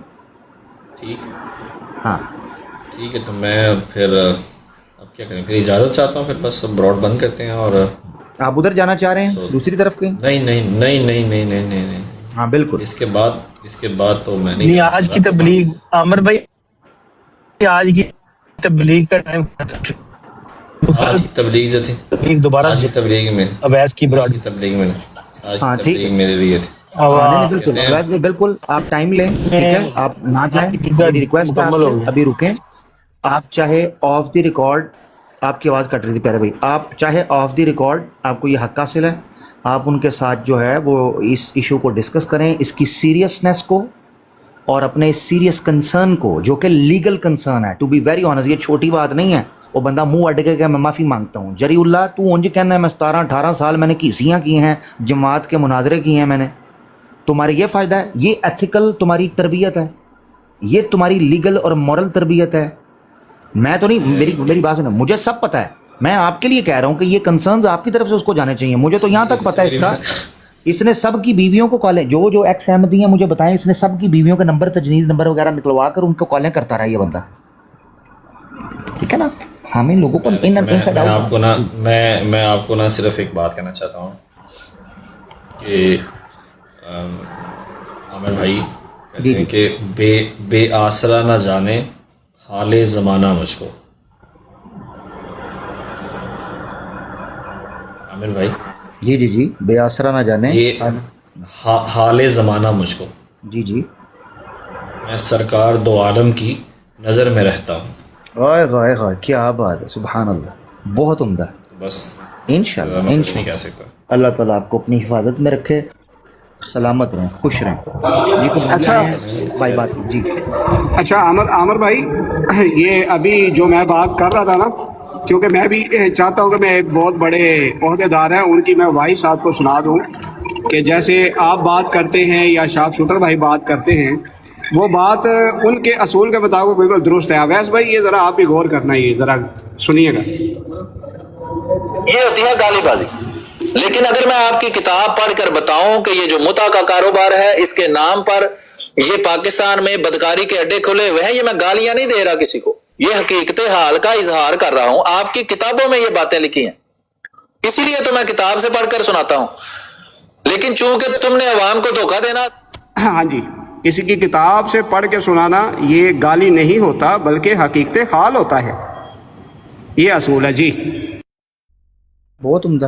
ठीक हाँ ठीक है, तो मैं फिर अब क्या करें, फिर इजाज़त चाहता हूँ, फिर बस ब्रॉड बंद करते हैं। और आप उधर जाना चाह रहे हैं दूसरी तरफ कहीं? नहीं नहीं नहीं नहीं नहीं नहीं नहीं नहीं, हाँ बिल्कुल। इसके बाद तो मैं नहीं, आज की तबलीग आमिर भाई, आज की तबलीग का टाइम, आज की तबलीग जो थी, तबलीग दोबारा आज की तबलीग में, अवैस की आज ब्रॉड की तबलीग में, आज हाँ, की ठीक तबलीग मेरे लिए थी। नहीं, बिल्कुल अवैध भाई, बिल्कुल आप टाइम लें, ठीक है, आप ना जाएं, मेरी रिक्वेस्ट है मुकम्मल हो आपसे, गया। अभी रुकें। आप चाहे ऑफ द रिकॉर्ड, आपकी आवाज़ कट रही थी प्यारे भाई, आप चाहे ऑफ द रिकॉर्ड, आपको ये हक हासिल है, आप उनके साथ जो है वो इस इशू को डिस्कस करें, इसकी सीरियसनेस को और अपने सीरियस कंसर्न को, जो कि लीगल कंसर्न है। टू बी वेरी ऑनेस्ट, ये छोटी बात नहीं है। वो बंदा मुंह अड़ के मैं माफ़ी मांगता हूँ, जरीउल्लाह तू उंज कहना है, मैं 17-18 साल मैंने कीसियाँ की हैं, जमात के मुनाजरे किए हैं मैंने, तुम्हारे ये फ़ायदा है, ये एथिकल तुम्हारी तरबियत है, ये तुम्हारी लीगल और मॉरल तरबियत है। मैं तो नहीं, मेरी बात सुनो, मुझे सब पता है, मैं आपके लिए कह रहा हूँ कि ये कंसर्न्स आपकी तरफ से उसको जाने चाहिए। मुझे तो यहाँ तक पता है इसका, इसने सब की बीवियों को कॉलें, जो एक्स अहमदी हैं मुझे बताएं, इसने सब की बीवियों के नंबर, तजनीज़ नंबर वगैरह निकलवा कर उनको कॉलें करता रहा ये बंदा, ठीक है ना। हमें लोगों को मैं आपको ना सिर्फ एक बात कहना चाहता हूँ कि आमिर भाई कहते हैं कि बेआसरा ना जाने हाले ज़माना मुझको। आमिर भाई जी, बेआसरा ना जाने ये हाले ज़माना मुझको। जी, मैं सरकार दो आलम की नज़र में रहता हूँ। ओए क्या बात है, सुभान अल्लाह, बहुत उम्दा। बस इंशाल्लाह मैं कुछ नहीं कह सकता। अल्लाह ताला आपको अपनी हिफाजत में रखे, सलामत रहें, खुश रहें। जी को अच्छा भाई बात जी। अच्छा आमिर भाई, ये अभी जो मैं बात कर रहा था ना, क्योंकि मैं भी चाहता हूँ कि मैं एक बहुत बड़े ओहदेदार हैं उनकी मैं वॉइस आपको सुना दूँ, कि जैसे आप बात करते हैं या शार्प शूटर भाई बात करते हैं, वो बात उनके असूल के मुताबिक बिल्कुल दुरुस्त है। अवैस भाई ये ज़रा आप भी गौर करना, ये ज़रा सुनिएगा। ये होती है गालीबाजी। लेकिन अगर मैं आपकी किताब पढ़कर बताऊं कि ये जो मुता का कारोबार है, इसके नाम पर ये पाकिस्तान में बदकारी के अड्डे खुले हुए हैं, ये मैं गालियां नहीं दे रहा किसी को, ये हकीकत हाल का इजहार कर रहा हूं। आपकी किताबों में ये बातें लिखी हैं, इसीलिए तो मैं किताब से पढ़कर सुनाता हूं। लेकिन चूंकि तुमने अवाम को धोखा देना, हाँ जी, किसी की किताब से पढ़ के सुनाना ये गाली नहीं होता, बल्कि हकीकत हाल होता है, ये असूल है जी। बहुत उम्दा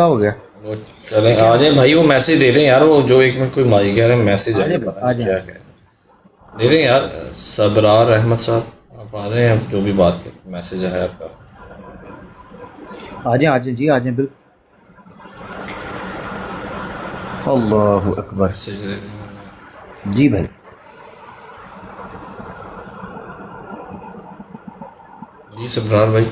हो गया। वो चलें, आ जाए भाई, वो मैसेज दे दें यार, वो जो एक मिनट कोई माई कह रहे हैं, मैसेज है, पता नहीं क्या कह रहे हैं, दे दें यार। सबरार अहमद साहब, आप आ जाएं, जो भी बात है, मैसेज है आपका, आ जाए जी, आ जाए बिल्कुल। अल्लाहु अकबर। मैसेज दे दें जी भाई, जी सबरार भाई।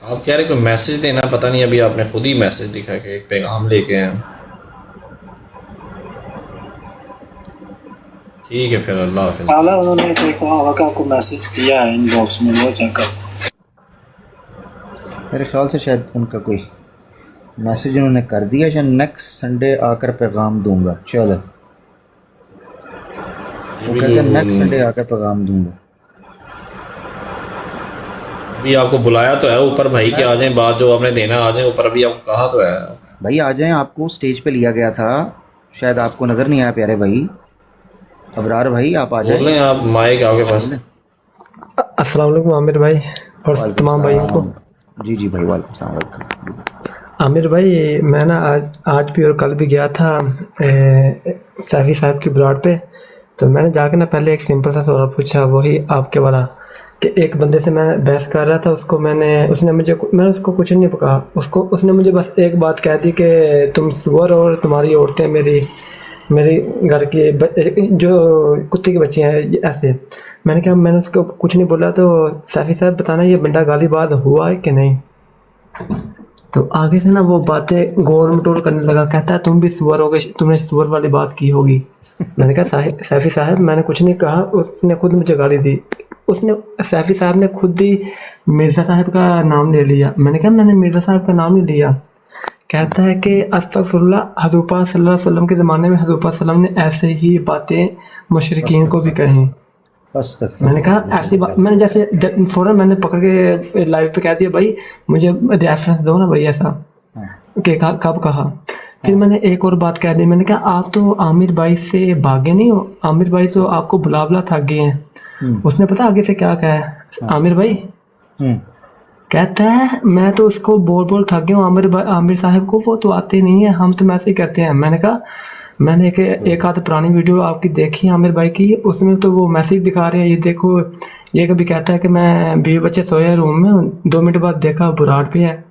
आप कह रहे कोई मैसेज देना, पता नहीं, अभी आपने खुद ही मैसेज दिखा कि एक पैगाम लेके आए। ठीक है फिर, अल्लाह हाफिज़। उन्होंने आपको मैसेज किया है इनबॉक्स में, वो चेक कर। मेरे ख्याल से शायद उनका कोई मैसेज उन्होंने कर दिया, शायद नेक्स्ट संडे आकर पैगाम दूंगा। चलो, वो कहते हैं नेक्स्ट संडे आकर पैगाम दूंगा। अभी आपको बुलाया तो है ऊपर भाई कि आ जाएं, बात जो आपने देना आ जाएं ऊपर, अभी आपको कहा तो है भाई आ जाएं, आपको स्टेज पे लिया गया था, शायद आपको नज़र नहीं आया प्यारे भाई। अबरार भाई आप आ जाएं, बोलें, आप माइक आपके पास। अस्सलाम वालेकुम आमिर भाई और तमाम भाइयों को। जी भाई, वालेकुम सलाम। आमिर भाई, मैं ना आज भी और कल भी गया था सैफी साहब की ब्रॉड पे, तो मैंने जाकर ना पहले एक सिंपल सा सवाल पूछा, वही आपके वाला, कि एक बंदे से मैं बहस कर रहा था, मैंने उसको कुछ नहीं कहा, उसने मुझे बस एक बात कह दी कि तुम सुअर और तुम्हारी औरतें मेरी घर की जो कुत्ते की बच्चियाँ हैं, ऐसे। मैंने उसको कुछ नहीं बोला। तो सैफी साहब बताना, ये बंदा गालीबाज हुआ है कि नहीं? तो आगे से ना वो बातें गोल मटोल करने लगा, कहता है तुम भी सुअर हो गए, तुमने सुअर वाली बात की होगी। मैंने कहा सैफी साहब मैंने कुछ नहीं कहा, उसने खुद मुझे गाली दी। उसने सैफी साहब ने खुद ही मिर्ज़ा साहब का नाम ले लिया। मैंने कहा मैंने मिर्ज़ा साहब का नाम नहीं लिया। कहता है कि अस्तगफिरुल्लाह, हज़रत पाक सल्लल्लाहु अलैहि वसल्लम के ज़माने में हज़रत पाक सल्लम ने ऐसे ही बातें मुशरिकीन को भी कहीं। मैंने कहा ऐसी बात, मैंने जैसे फ़ौरन मैंने पकड़ के लाइव पे कह दिया भाई मुझे रेफरेंस दो ना भाई ऐसा कि कब कहा। फिर मैंने एक और बात कह दी, मैंने कहा आप तो आमिर भाई से भागे नहीं हो, आमिर भाई तो आपको बुला बुला थक गए हैं। उसने पता आगे से क्या कहा है आमिर भाई, कहता है मैं तो उसको बोल बोल थक गया हूँ आमिर साहब को, वो तो आते नहीं है, हम तो मैसेज करते हैं। मैंने कहा मैंने एक आध पुरानी वीडियो आपकी देखी आमिर भाई की, उसमें तो वो मैसेज दिखा रहे हैं, ये देखो ये कभी कहता है कि मैं 20 बच्चे सोए रूम में, 2 मिनट बाद देखा बुराड़ पे है।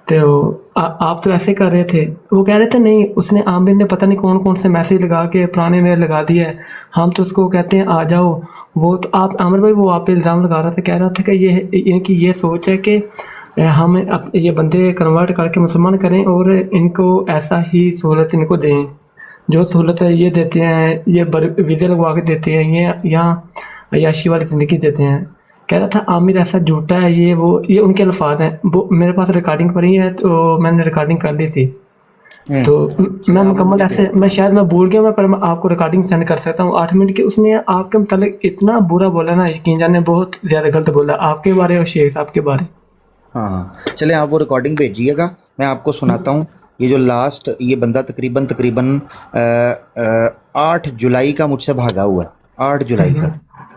तो आप तो ऐसे कर रहे थे। वो कह रहे थे नहीं, उसने आमिर ने पता नहीं कौन कौन से मैसेज लगा के पुराने में लगा दिए है, हम तो उसको कहते हैं आ जाओ। वो तो आप आमिर भाई वो आप पे इल्ज़ाम लगा रहा था, कह रहा था कि ये इनकी ये सोच है कि हम ये बंदे कन्वर्ट करके मुसलमान करें और इनको ऐसा ही सहूलत इनको दें, जो सहूलत है ये देते हैं, ये वीज़े लगवा के देते हैं, ये यहाँ अय्याशी वाली ज़िंदगी देते हैं। कह रहा था आमिर ऐसा झूठा है, ये उनके अल्फाज हैं। वो मेरे पास रिकॉर्डिंग पड़ी है तो मैंने रिकॉर्डिंग कर ली थी। तो मैं मुकम्मल ऐसे मैं भूल गया, पर मैं आपको रिकॉर्डिंग सेंड कर सकता हूँ 8 मिनट की। उसने आपके मतलब इतना बुरा बोला ना, यकीन जाने बहुत ज़्यादा गलत बोला आपके बारे और शेख साहब के बारे। हाँ चले आप वो रिकॉर्डिंग भेजिएगा, मैं आपको सुनाता हूँ। ये जो लास्ट ये बंदा तकरीबन 8 जुलाई का मुझसे भागा हुआ है, 8 जुलाई का,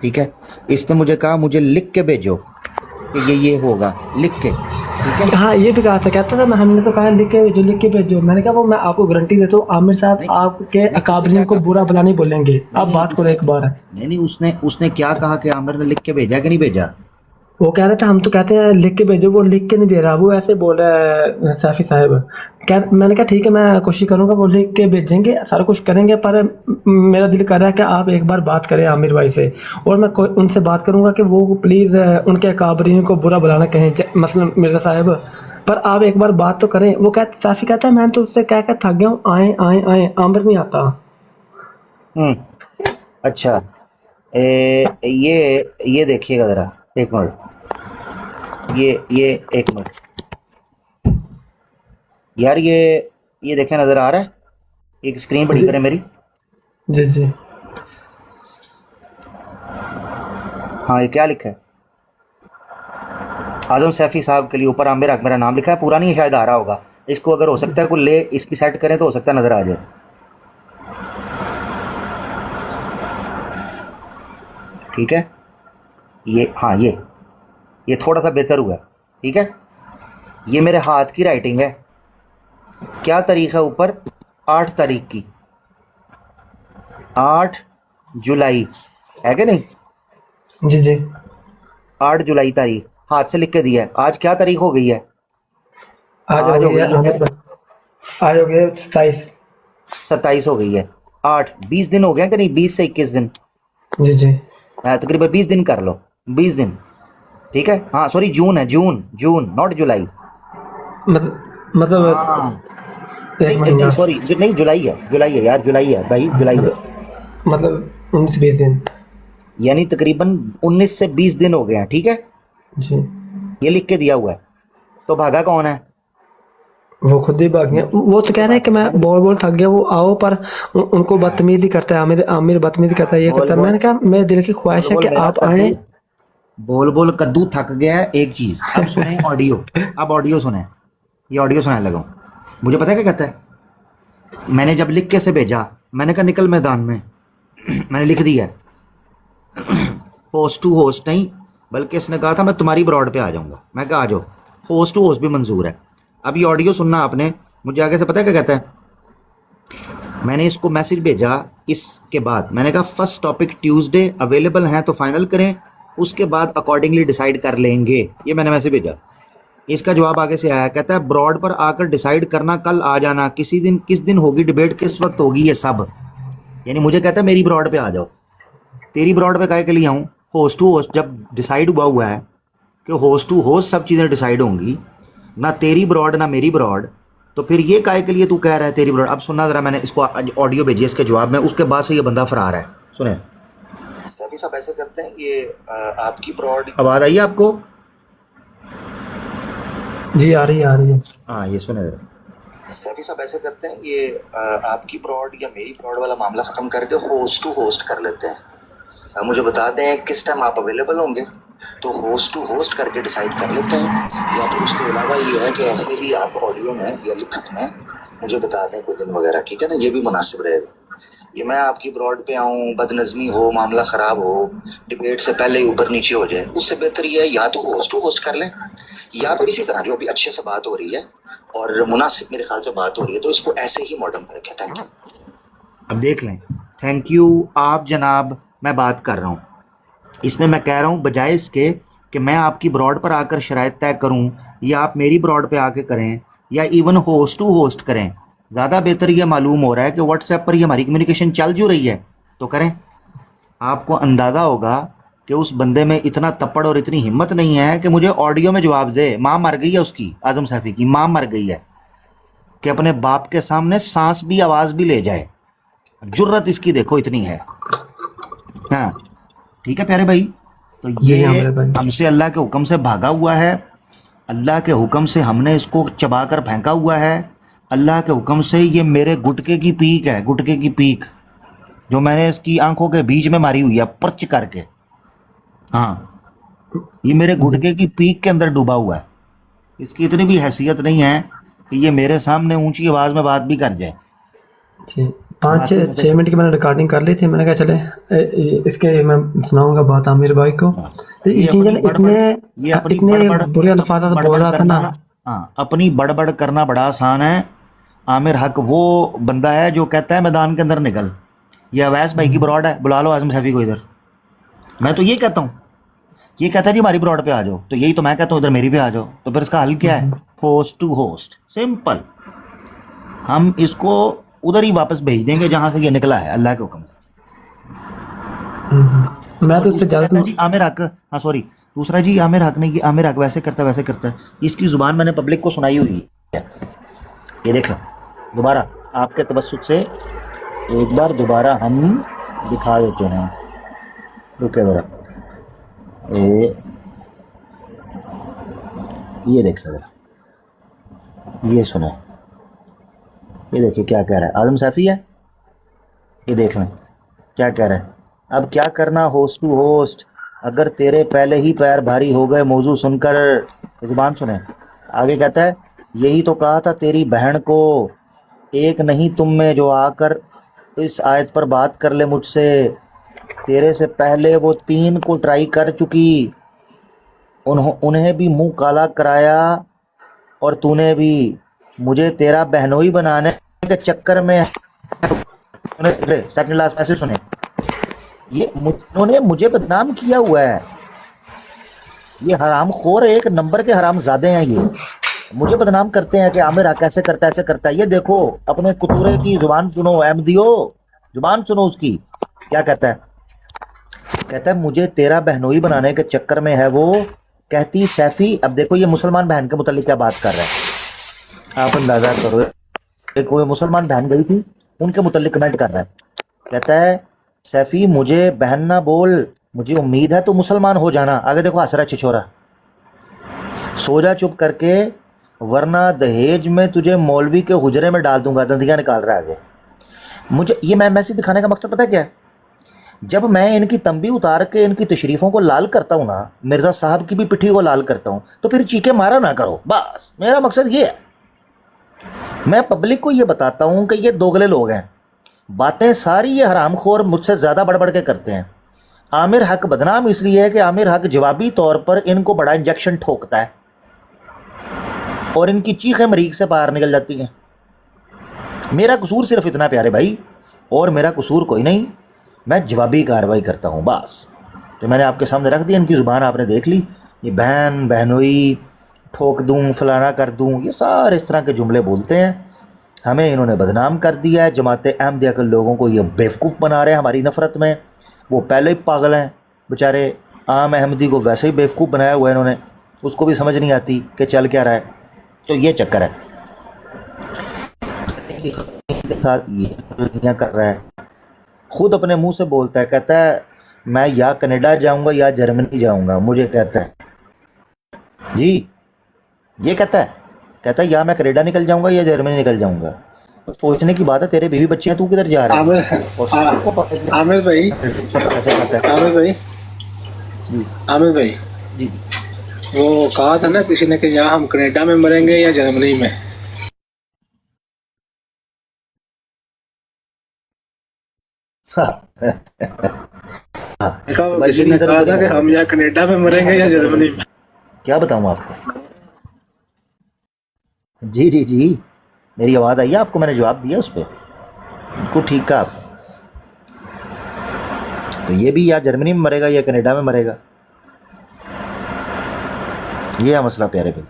ठीक है। इसने मुझे कहा मुझे लिख के भेजो कि ये होगा, लिख के, ठीक है। हाँ ये भी कहा था, कहता था हमने तो कहा लिख के भेजो। मैंने कहा वो मैं आपको गारंटी देता हूँ आमिर साहब आपके अकाबरीन को बुरा भला नहीं बोलेंगे, आप बात करो एक बार। नहीं उसने क्या कहा कि आमिर ने लिख के भेजा कि नहीं भेजा? वो कह रहा था हम तो कहते हैं लिख के भेजो, वो लिख के नहीं दे रहा, वो ऐसे बोल रहा है सैफी साहब। मैंने कहा ठीक है मैं कोशिश करूंगा, वो लिख के भेजेंगे, सारा कुछ करेंगे, पर मेरा दिल कर रहा है कि आप एक बार बात करें आमिर भाई से, और मैं उनसे बात करूंगा कि वो प्लीज़ उनके अकाबरीन को बुरा भला ना कहें, मसलन मिर्ज़ा साहब, पर आप एक बार बात तो करें। वो सैफी कहता है मैं तो उससे कह कर थक गया हूँ, आए आमिर नहीं आता। अच्छा ये देखिएगा ज़रा एक मिनट, ये एक मिनट यार, ये देखें नजर आ रहा है, एक स्क्रीन बड़ी करें मेरी। जी जी हाँ, ये क्या लिखा है? आजम सैफी साहब के लिए ऊपर आमिर मेरा नाम लिखा है, पूरा नहीं शायद आ रहा होगा। इसको अगर हो सकता है कोई ले इसकी सेट करें तो हो सकता है नजर आ जाए। ठीक है, ये हाँ ये थोड़ा सा बेहतर हुआ, ठीक है। ये मेरे हाथ की राइटिंग है, क्या तारीख है ऊपर? 8 तारीख की, 8 जुलाई है कि नहीं? जी जी 8 जुलाई तारीख हाथ से लिख के दिया है। आज क्या तारीख हो गई है? आज हो गई 27 हो गई है। 20 दिन हो गए कि नहीं? 20 से 21 दिन। जी जी तकरीबन 20 दिन कर लो, 20 दिन, ठीक है। हाँ सॉरी, जून है, जून नॉट जुलाई, मतलब सॉरी नहीं जुलाई है यार, जुलाई है भाई, जुलाई है, मतलब 19-20 दिन, यानी तकरीबन 19 से 20 दिन हो गए हैं, ठीक है जी। ये लिख के दिया हुआ है। तो भागा कौन है? वो खुद ही भाग गया। वो तो कह रहे हैं कि मैं बोल थक गया, वो आओ, पर उनको बदतमीजी करता है, आमिर बदतमीजी करता है, ये करता है। मैंने कहा मेरे दिल की ख्वाहिश है कि आप आए। बोल कद्दू थक गया है। एक चीज अब सुने ऑडियो, अब ऑडियो सुने, ये ऑडियो सुनाने लगा हूँ। मुझे पता है क्या कहता है? मैंने जब लिख के से भेजा, मैंने कहा निकल मैदान में, मैंने लिख दिया होस्ट टू होस्ट नहीं, बल्कि इसने कहा था मैं तुम्हारी ब्रॉड पे आ जाऊंगा। मैं कहा आ जाओ, होस्ट टू होस्ट भी मंजूर है। अब ये ऑडियो सुनना आपने, मुझे आगे से पता है क्या कहता है? मैंने इसको मैसेज भेजा इसके बाद, मैंने कहा फर्स्ट टॉपिक ट्यूसडे अवेलेबल हैं तो फाइनल करें, उसके बाद अकॉर्डिंगली डिसाइड कर लेंगे। ये मैंने मैसेज भेजा। इसका जवाब आगे से आया, कहता है ब्रॉड पर आकर डिसाइड करना, कल आ जाना, किस दिन होगी डिबेट, किस वक्त होगी, ये सब। यानी मुझे कहता है मेरी ब्रॉड पे आ जाओ। तेरी ब्रॉड पे काहे के लिए आऊँ? होस्ट टू होस्ट जब डिसाइड हुआ है कि होस्ट टू होस्ट सब चीज़ें डिसाइड होंगी, ना तेरी ब्रॉड ना मेरी ब्रॉड, तो फिर ये काय के लिए तू कह रहा है तेरी ब्रॉड? अब सुनना ज़रा, मैंने इसको ऑडियो भेजी है इसके जवाब में, उसके बाद से ये बंदा फरार है। सुने। सभी सब ऐसे करते हैं, ये आपकी ब्रॉड। आवाज़ आई है आपको? जी आ रही है। हाँ, ये सुने ज़रा। सभी सब ऐसे करते हैं, ये आपकी ब्रॉड या मेरी ब्रॉड वाला मामला ख़त्म करके होस्ट टू होस्ट कर लेते हैं। मुझे बता दें किस टाइम आप अवेलेबल होंगे, तो होस्ट टू होस्ट करके डिसाइड कर लेते हैं। या फिर उसके अलावा ये है कि ऐसे ही आप ऑडियो में या लिखत में मुझे बता दें कोई दिन वगैरह, ठीक है ना? ये भी मुनासिब रहेगा। ये मैं आपकी ब्रॉड पे आऊँ, बदनज़मी हो, मामला ख़राब हो, डिबेट से पहले ही ऊपर नीचे हो जाए, उससे बेहतर ये है या तो होस्ट टू होस्ट कर लें, या फिर इसी तरह जो अभी अच्छे से बात हो रही है और मुनासिब मेरे ख्याल से बात हो रही है, तो इसको ऐसे ही मॉडर्न पर रखें। Thank you. अब देख लें। थैंक यू आप जनाब, मैं बात कर रहा हूँ इसमें, मैं कह रहा हूँ बजाय इसके कि मैं आपकी ब्रॉड पर आकर शराइत तय करूँ या आप मेरी ब्रॉड पे आके करें या इवन होस्ट टू होस्ट करें, ज़्यादा बेहतर ये मालूम हो रहा है कि व्हाट्सएप पर ही हमारी कम्युनिकेशन चल जो रही है तो करें। आपको अंदाज़ा होगा कि उस बंदे में इतना तपड़ और इतनी हिम्मत नहीं है कि मुझे ऑडियो में जवाब दे। माँ मर गई है उसकी, आज़म सैफी की माँ मर गई है, कि अपने बाप के सामने सांस भी आवाज़ भी ले जाए। जुर्रत इसकी देखो इतनी है। हाँ ठीक है प्यारे भाई, तो ये हमसे अल्लाह के हुक्म से भागा हुआ है, अल्लाह के हुक्म से हमने इसको चबा कर फेंका हुआ है, अल्लाह के हुक्म से ये मेरे गुटके की पीक है, गुटके की पीक जो मैंने इसकी आंखों के बीच में मारी हुई है पर्च करके। हाँ, ये मेरे गुटके की पीक के अंदर डूबा हुआ है। इसकी इतनी भी हैसियत नहीं है कि ये मेरे सामने ऊंची आवाज़ में बात भी कर जाए। 5-6 मिनट की मैंने रिकॉर्डिंग कर ली थी, मैंने कहा चले इसके मैं सुनाऊंगा बात आमिर भाई को। तो इतने बुरे अल्फाज बोल रहा था ना। हाँ, अपनी बड़बड़ करना बड़ा आसान है। आमिर हक वो बंदा है जो कहता है मैदान के अंदर निकल। ये अवैस भाई की ब्रॉड है, बुला लो आज़म सैफी को इधर। मैं तो ये कहता हूँ, ये कहता है जी हमारी ब्रॉड पे आ जाओ, तो यही तो मैं कहता हूँ इधर मेरी पे आ जाओ। तो फिर इसका हल क्या है? Host to host, simple. हम इसको उधर ही वापस भेज देंगे जहां से ये निकला है, अल्लाह के हुक्म से। मैं तो उससे ज्यादा जी आमिर हक, हाँ सॉरी, दूसरा जी आमिर हक नहीं, आमिर हक वैसे करता है। इसकी जुबान मैंने पब्लिक को सुनाई हुई है। ये देख लो दोबारा आपके तबस्सुत से एक बार दोबारा हम दिखा देते हैं। रुके जरा, ये देख लो, ये सुनो, ये देखिए क्या कह रहा है। आज़म सैफी है, ये देख लें क्या कह रहा है। अब क्या करना होस्ट टू होस्ट, अगर तेरे पहले ही पैर भारी हो गए मौजू सुनकर। जुबान सुने, आगे कहता है यही तो कहा था तेरी बहन को, एक नहीं तुम में जो आकर इस आयत पर बात कर ले मुझसे। तेरे से पहले वो 3 को ट्राई कर चुकी, उन्हें भी मुंह काला कराया, और तूने भी मुझे तेरा बहनोई बनाने के चक्कर में। सेकंड लास्ट मैसेज सुने, ये उन्होंने मुझे बदनाम किया हुआ है। ये हराम खोर, एक नंबर के हराम ज़ादे हैं। ये मुझे बदनाम करते हैं कि आमिर हक ऐसे करता है, ऐसे करता है। ये देखो अपने कुतूरे की जुबान सुनो, अहमदियो जुबान सुनो उसकी। क्या कहता है? कहता है मुझे तेरा बहनोई बनाने के चक्कर में है वो। कहती सैफी, अब देखो ये मुसलमान बहन के मुतालिक क्या बात कर रहा है, आप अंदाजा करो। एक कोई मुसलमान बहन गई थी, उनके मुतालिक कमेंट कर रहा है। कहता है सैफी मुझे बहन ना बोल, मुझे उम्मीद है तो मुसलमान हो जाना। आगे देखो हंस रहा छिछोरा, सो जा चुप करके वरना दहेज में तुझे मौलवी के हुजरे में डाल दूंगा। दंदियाँ निकाल रहा है आगे। मुझे ये मैं मैसेज दिखाने का मकसद पता है क्या है? जब मैं इनकी तंबी उतार के इनकी तशरीफ़ों को लाल करता हूँ ना, मिर्ज़ा साहब की भी पिट्ठी को लाल करता हूँ, तो फिर चीखे मारा ना करो। बस मेरा मकसद ये है। मैं पब्लिक को ये बताता हूँ कि ये दोगले लोग हैं। बातें सारी ये हरामखोर मुझसे ज़्यादा बढ़ बढ़ के करते हैं। आमिर हक बदनाम इसलिए है कि आमिर हक जवाबी तौर पर इनको बड़ा इंजेक्शन ठोकता है और इनकी चीखें मरीक से बाहर निकल जाती हैं। मेरा कसूर सिर्फ इतना प्यारे भाई, और मेरा कसूर कोई नहीं। मैं जवाबी कार्रवाई करता हूँ बस। तो मैंने आपके सामने रख दिया, इनकी ज़ुबान आपने देख ली। ये बहन बहनोई, ठोक दूँ, फलाना कर दूँ, ये सारे इस तरह के जुमले बोलते हैं। हमें इन्होंने बदनाम कर दिया है। जमात अहमदिया के लोगों को ये बेवकूफ़ बना रहे हैं हमारी नफ़रत में। वो पहले ही पागल हैं बेचारे। आम अहमदी को वैसे ही बेवकूफ़ बनाया हुआ है इन्होंने, उसको भी समझ नहीं आती कि चल क्या रहा है। तो ये चक्कर है साथ ये कर रहा है, खुद अपने मुंह से बोलता है, कहता है मैं या कनाडा जाऊंगा या जर्मनी जाऊंगा, मुझे कहता है जी, ये कहता है या मैं कनाडा निकल जाऊंगा या जर्मनी निकल जाऊंगा। तो सोचने की बात है, तेरे बीवी बच्चे हैं, तू किधर जा रहा है? आमिर भाई, आमिर भाई जी, वो कहा था ना किसी ने कि या हम कनाडा में मरेंगे या जर्मनी में। किसी ने कहा था कि हम या कनाडा में मरेंगे या जर्मनी में। क्या बताऊं आपको? जी जी जी, मेरी आवाज़ आई है आपको? मैंने जवाब दिया उस पर, बिल्कुल ठीक कहा आप। तो ये भी या जर्मनी में मरेगा या कनाडा में मरेगा, ये है मसला प्यारे भाई।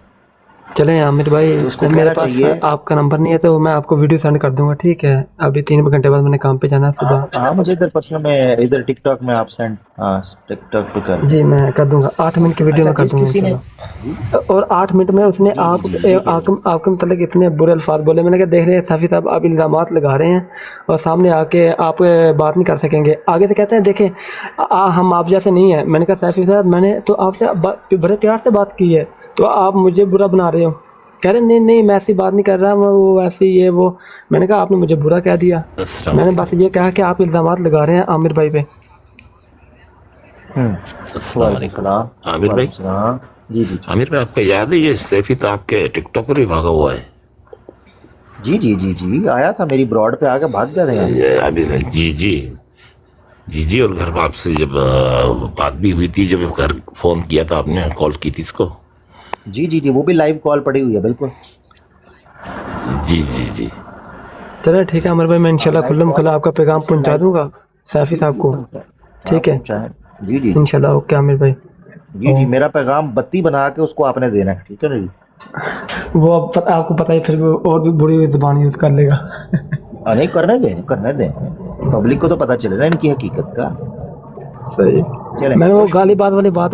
चलें आमिर भाई, तो उसको मेरे कहना पास चाहिए, आपका नंबर नहीं है तो मैं आपको वीडियो सेंड कर दूंगा, ठीक है? अभी 3 घंटे बाद मैंने काम पे जाना है सुबह। हाँ मुझे इधर पर्सनल में, इधर टिकटॉक में आप सेंड, हाँ टिकटॉक पे कर। जी मैं कर दूंगा, 8 मिनट की वीडियो में कर दूंगा किसी ने इंशाल्लाह। और 8 मिनट में उसने आपके मतलब इतने बुरे अल्फाज बोले, मैंने कहा देख रहे साफी साहब आप इल्ज़ामात लगा रहे हैं और सामने आके आप बात नहीं कर सकेंगे। आगे से कहते हैं देखें हम आप जैसे नहीं हैं। मैंने कहा साफी साहब मैंने तो आपसे बड़े प्यार से बात की है, तो आप मुझे बुरा बना रहे हो। कह रहे नहीं मैं ऐसी बात नहीं कर रहा, वो ऐसी ये वो। मैंने कहा आपने मुझे बुरा कह दिया। मैंने बस ये कहा कि आप इल्ज़ामात लगा रहे हैं आमिर भाई पे। आमिर भाई, जी जी आमिर भाई आपको याद है ये सैफी तो आपके टिकटॉक पर भी भागा हुआ है? जी जी जी जी, आया था मेरी ब्रॉड पे, आके भाग गया था यहाँ। ये आमिर भाई, जी जी जी जी। और घर में आपसे जब बात भी हुई थी, जब घर फोन किया था आपने, कॉल की थी इसको? जी जी जी, वो भी लाइव कॉल पड़ी हुई है, बिल्कुल। जी जी जी, चलो ठीक है आमिर भाई, मैं इंशाल्लाह खुल्लम खुला आपका पैगाम पहुंचा दूंगा सैफी साहब को, ठीक है? जी जी इंशाल्लाह। ओके आमिर भाई। जी जी, मेरा पैगाम बत्ती बना के उसको आपने देना है, ठीक है ना जी? वो आपको पता ही, फिर वो और भी बुरी जुबान यूज़ कर लेगा। नहीं, करने दें, पब्लिक को तो पता चले ना इनकी हकीकत का। सही। मैंने वो गाली बात वाली बात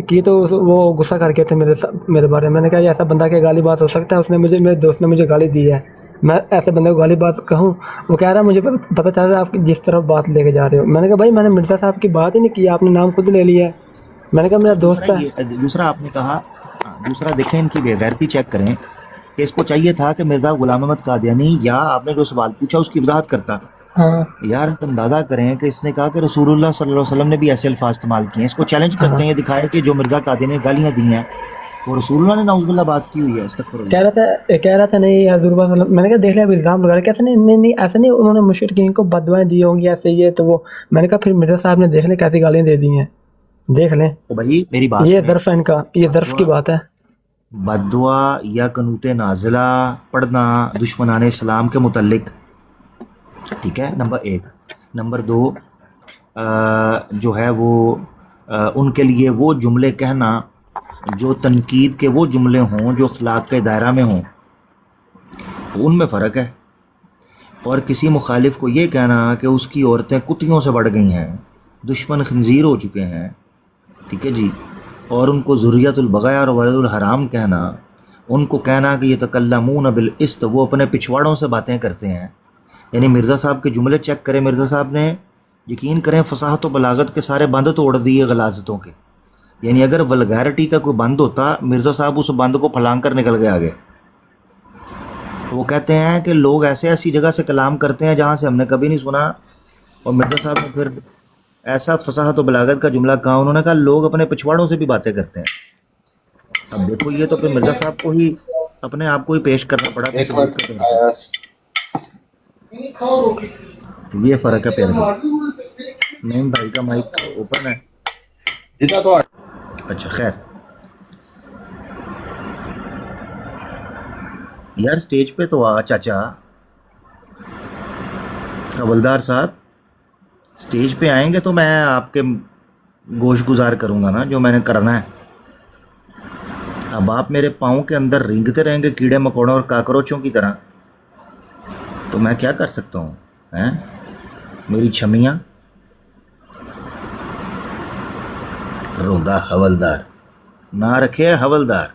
की तो वो गुस्सा कर गए थे मेरे बारे में। मैंने कहा ऐसा बंदा क्या गाली बात हो सकता है? उसने मुझे, मेरे दोस्त ने मुझे गाली दी है, मैं ऐसे बंदे को गाली बात कहूँ? वो कह रहा है मुझे पता चल रहा है आप जिस तरफ बात लेके जा रहे हो। मैंने कहा भाई मैंने मिर्ज़ा साहब की बात ही नहीं की, आपने नाम खुद ले लिया है। मैंने कहा मेरा दोस्त है। दूसरा आपने कहा, दूसरा देखें इनकी बेगैरती चेक करें कि इसको चाहिए था कि मिर्ज़ा गुलाम अहमद कादियानी या आपने जो सवाल पूछा उसकी वजाहत करता। हाँ यार तुम अंदाजा करें कि इसने कहा कि रसूलुल्लाह सल्लल्लाहु अलैहि वसल्लम ने भी ऐसे अल्फाज इस्तेमाल किए हैं। इसको चैलेंज करते हैं, ये दिखाए कि जो मिर्ज़ा कादियानी ने गालियाँ दी हैं वो रसूलुल्लाह ने नाउज़ुबिल्लाह बात की हुई है। अस्तगफिरुल्लाह। कह रहा था नहीं हज़ूर सल्लल्लाहु। मैंने कहा देख लिया इल्ज़ाम लगा रहे। कैसे नहीं ऐसे नहीं, उन्होंने मुशरिकीन को बददुआएं दी होंगी ऐसे ये तो वो। मैंने कहा फिर मिर्ज़ा साहब ने देख ले कैसी गालियाँ दे दी हैं, देख लें। तो भाई मेरी बात, ये ज़र्फ़ है इनका, ये ज़र्फ़ की बात है। बद्दुआ या कनूते नाजिला पढ़ना दुश्मनान इस्लाम के मुतल्लिक, ठीक है, नंबर 1। नंबर 2 जो है वो उनके लिए वो जुमले कहना जो तनकीद के वो जुमले हों जो अखलाक के दायरा में हों, उनमें फ़र्क है। और किसी मुखालिफ को ये कहना कि उसकी औरतें कुत्तियों से बढ़ गई हैं, दुश्मन खंजीर हो चुके हैं, ठीक है जी, और उनको ज़ुर्रियतुल बग़या और वलदुल हराम कहना, उनको कहना कि ये तकल्लमून बिल इस्त, वो अपने पिछवाड़ों से बातें करते हैं। यानी मिर्ज़ा साहब के जुमले चेक करें, मिर्ज़ा साहब ने यकीन करें फसाहत व बलागत के सारे बंद तोड़ दिए गलाजतों के। यानी अगर वल्गैरिटी का कोई बंद होता, मिर्ज़ा साहब उस बंद को फलांग कर निकल गए आगे। तो वो कहते हैं कि लोग ऐसी जगह से कलाम करते हैं जहाँ से हमने कभी नहीं सुना, और मिर्ज़ा साहब ने फिर ऐसा फसाहत व बलागत का जुमला कहा, उन्होंने कहा लोग अपने पिछवाड़ों से भी बातें करते हैं। अब देखो ये तो फिर मिर्ज़ा साहब को ही अपने आप को ही पेश करना पड़ा। ये फ़र्क है प्यारे भाई। नईम भाई का माइक ओपन है जितना तो। अच्छा खैर, यार स्टेज पे तो आ चाचा, हवलदार साहब स्टेज पे आएंगे तो मैं आपके गोश गुजार करूँगा ना, जो मैंने करना है। अब आप मेरे पाँव के अंदर रेंगते रहेंगे कीड़े मकोड़ों और काकरोचों की तरह, तो मैं क्या कर सकता हूँ? हैं मेरी छमियाँ। रोंदा हवलदार ना रखे हवलदार।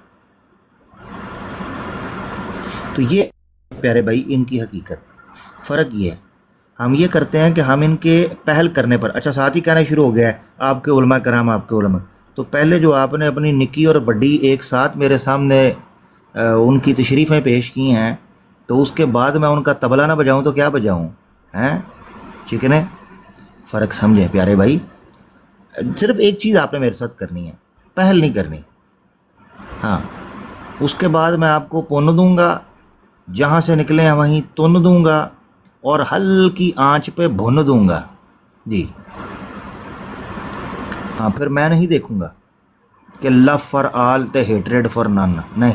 تو یہ پیارے بھائی ان کی حقیقت فرق یہ ہے، ہم یہ کرتے ہیں کہ ہم ان کے پہل کرنے پر اچھا ساتھ ہی کہنا شروع ہو گیا ہے آپ کے علماء کرام آپ کے علماء، تو پہلے جو آپ نے اپنی نکی اور بڑی ایک ساتھ میرے سامنے ان کی تشریفیں پیش کی ہیں، تو اس کے بعد میں ان کا طبلہ نہ بجاؤں تو کیا بجاؤں ہیں؟ چکنے فرق سمجھیں پیارے بھائی، صرف ایک چیز آپ نے میرے ساتھ کرنی ہے، پہل نہیں کرنی، ہاں اس کے بعد میں آپ کو پن دوں گا، جہاں سے نکلے ہیں وہیں تن دوں گا اور ہلکی آنچ پہ بھن دوں گا جی ہاں، پھر میں نہیں دیکھوں گا کہ لو فار آل تے ہیٹریڈ فار نن، نہیں،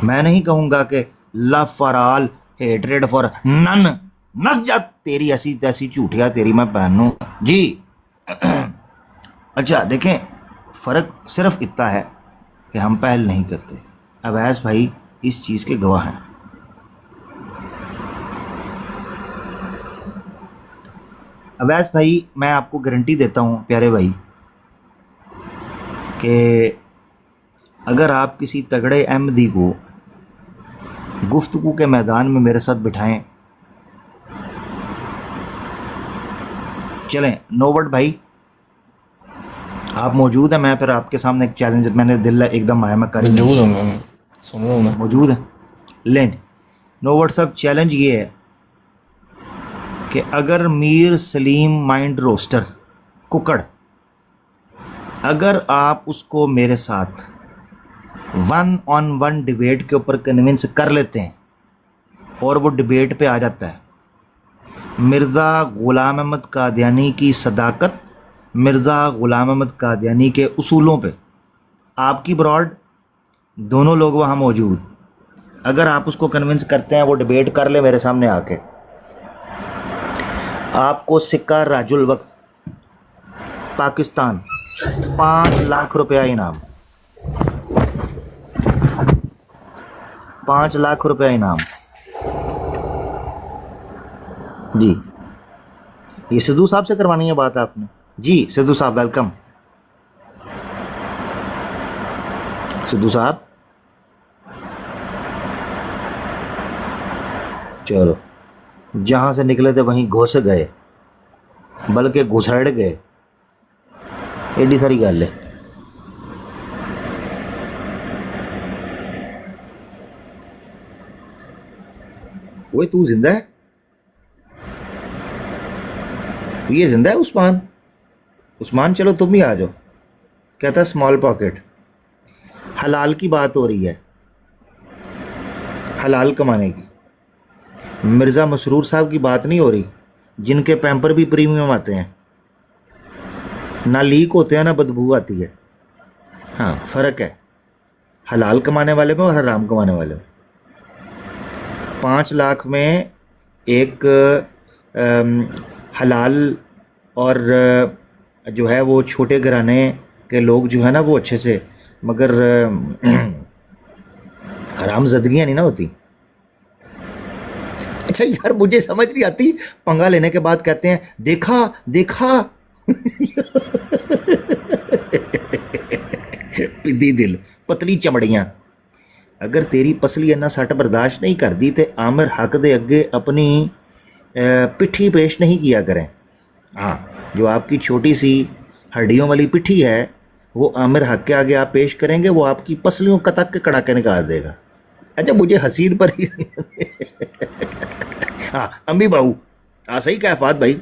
میں نہیں کہوں گا کہ love for all hatred for none, نس جا تیری ایسی تیسی جھوٹیا تیری میں پہنوں جی اچھا دیکھیں فرق صرف اتنا ہے کہ ہم پہل نہیں کرتے، اویس بھائی اس چیز کے گواہ ہیں۔ اویس بھائی میں آپ کو گارنٹی دیتا ہوں پیارے بھائی کہ اگر آپ کسی تگڑے احمدی کو گفتگو کے میدان میں میرے ساتھ بٹھائیں، چلیں نوبٹ بھائی آپ موجود ہیں، میں پھر آپ کے سامنے ایک چیلنج میں نے دل ایک دم آیا، میں کر موجود ہوں میں سن رہا ہوں میں موجود ہیں لیں نوبٹ صاحب، چیلنج یہ ہے کہ اگر میر سلیم مائنڈ روسٹر ککڑ اگر آپ اس کو میرے ساتھ 1-on-1 ڈیبیٹ کے اوپر کنونس کر لیتے ہیں اور وہ ڈیبیٹ پہ آ جاتا ہے، مرزا غلام احمد قادیانی کی صداقت، مرزا غلام احمد قادیانی کے اصولوں پہ، آپ کی براڈ دونوں لوگ وہاں موجود، اگر آپ اس کو کنونس کرتے ہیں وہ ڈیبیٹ کر لے میرے سامنے آ کے، آپ کو سکہ راج الوقت پاکستان 5 لاکھ روپیہ انعام، 5 لاکھ روپیہ انعام جی۔ یہ سدھو صاحب سے کروانی ہے بات آپ نے جی؟ سدھو صاحب ویلکم، سدھو صاحب چلو جہاں سے نکلے تھے وہیں گھس گئے، بلکہ گھسڑ گئے، ایڈی ساری گل ہے۔ وہ تو زندہ ہے، یہ زندہ ہے عثمان؟ عثمان چلو تم ہی آ جاؤ، کہتا ہے اسمال پاکٹ، حلال کی بات ہو رہی ہے، حلال کمانے کی، مرزا مسرور صاحب کی بات نہیں ہو رہی جن کے پیمپر بھی پریمیم آتے ہیں، نہ لیک ہوتے ہیں نہ بدبو آتی ہے، ہاں فرق ہے حلال کمانے والے میں اور حرام کمانے والے میں۔ 5 لاکھ میں ایک حلال اور جو ہے وہ چھوٹے گھرانے کے لوگ جو ہے نا وہ اچھے سے، مگر حرام زدگیاں نہیں نا ہوتی۔ اچھا یار مجھے سمجھ نہیں آتی، پنگا لینے کے بعد کہتے ہیں دیکھا دیکھا پدی دل پتلی چمڑیاں، اگر تیری پسلی انہ سٹ برداشت نہیں کر دی تے عامر حق دے اگے اپنی پٹھی پیش نہیں کیا کریں، ہاں جو آپ کی چھوٹی سی ہڈیوں والی پٹھی ہے وہ عامر حق کے آگے آپ پیش کریں گے، وہ آپ کی پسلیوں کا تک کے کڑا کے نکال دے گا۔ اچھا مجھے حسین پر ہی ہاں امی باؤ ہاں صحیح کہا فات بھائی،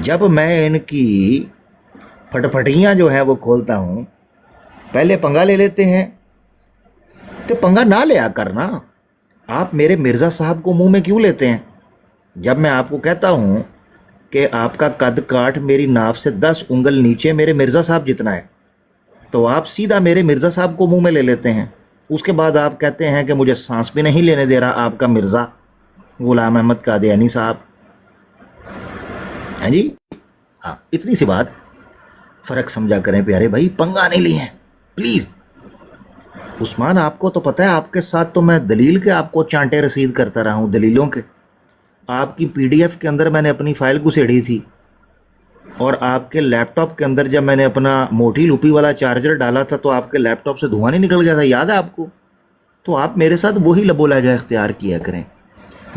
جب میں ان کی پھٹپھٹیاں جو ہیں وہ کھولتا ہوں پہلے پنگا لے لیتے ہیں، تو پنگا نہ لیا کرنا، آپ میرے مرزا صاحب کو منہ میں کیوں لیتے ہیں؟ جب میں آپ کو کہتا ہوں کہ آپ کا قد کاٹ میری ناف سے 10 انگل نیچے میرے مرزا صاحب جتنا ہے، تو آپ سیدھا میرے مرزا صاحب کو منہ میں لے لیتے ہیں، اس کے بعد آپ کہتے ہیں کہ مجھے سانس بھی نہیں لینے دے رہا آپ کا مرزا غلام احمد قادیانی صاحب، ہاں جی ہاں اتنی سی بات، فرق سمجھا کریں پیارے بھائی، پنگا نہیں لیے ہیں پلیز۔ عثمان آپ کو تو پتہ ہے آپ کے ساتھ تو میں دلیل کے آپ کو چانٹے رسید کرتا رہا ہوں، دلیلوں کے، آپ کی پی ڈی ایف کے اندر میں نے اپنی فائل گھسیڑی تھی، اور آپ کے لیپ ٹاپ کے اندر جب میں نے اپنا موٹی لوپی والا چارجر ڈالا تھا تو آپ کے لیپ ٹاپ سے دھواں نہیں نکل گیا تھا، یاد ہے آپ کو؟ तो आप मेरे साथ वही लबो लहजा इख्तियार किया करें।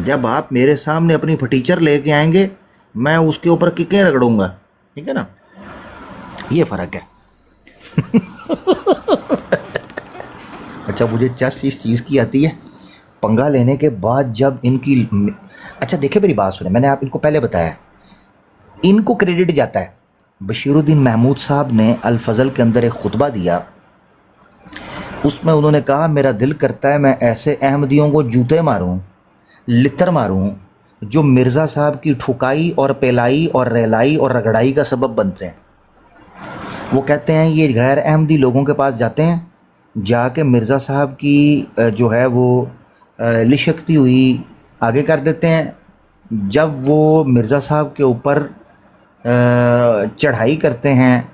जब आप मेरे सामने अपनी फटीचर लेके आएंगे मैं उसके ऊपर किकें रगड़ूंगा, ठीक है ना, ये फ़र्क है। अच्छा मुझे चस इस चीज़ की आती है, पंगा लेने के बाद जब इनकी, अच्छा देखिए मेरी बात सुने, मैंने आप इनको पहले बताया, इनको क्रेडिट जाता है। बशीरुद्दीन महमूद साहब ने अल फजल के अंदर एक खुतबा दिया, उसमें उन्होंने कहा मेरा दिल करता है मैं ऐसे अहमदियों को जूते मारूं, लितर मारूं जो मिर्ज़ा साहब की ठुकाई और पेलाई और रेलाई और रगड़ाई का सबब बनते हैं। वो कहते हैं ये गैर अहमदी लोगों के पास जाते हैं, जाके मिर्ज़ा साहब की जो है वो लिशकती हुई आगे कर देते हैं। जब वो मिर्ज़ा साहब के ऊपर चढ़ाई करते हैं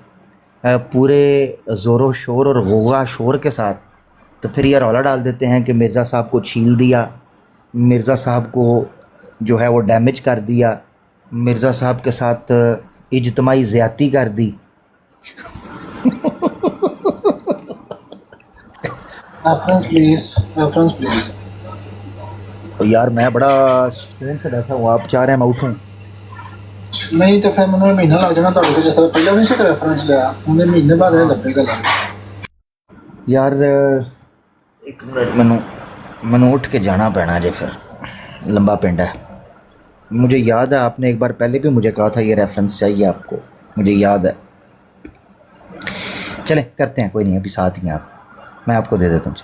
पूरे ज़ोरो शोर और गोगा शोर के साथ, तो फिर ये रौला डाल देते हैं कि मिर्ज़ा साहब को छील दिया, मिर्ज़ा साहब को जो है वो डैमेज कर दिया, मिर्ज़ा साहब के साथ इज्तमाई ज़्यादती कर दी। Reference please. तो यार मैं बड़ा सुकून से बैठा हूँ, आप चाह रहे हैं मैं उठूँ? नहीं तो फिर मैंने महीना लग जाना तो जिस तरह पहले नहीं से रेफरेंस लिया, उन्हें महीने बाद लगेगा। यार एक मिनट मैनू उठ के जाना पैना जे, फिर लंबा पिंड है। मुझे याद है आपने एक बार पहले भी मुझे कहा था ये रेफरेंस चाहिए आपको, मुझे याद है। चलें करते हैं, कोई नहीं, अभी साथ ही हैं आप, मैं आपको दे देता हूँ।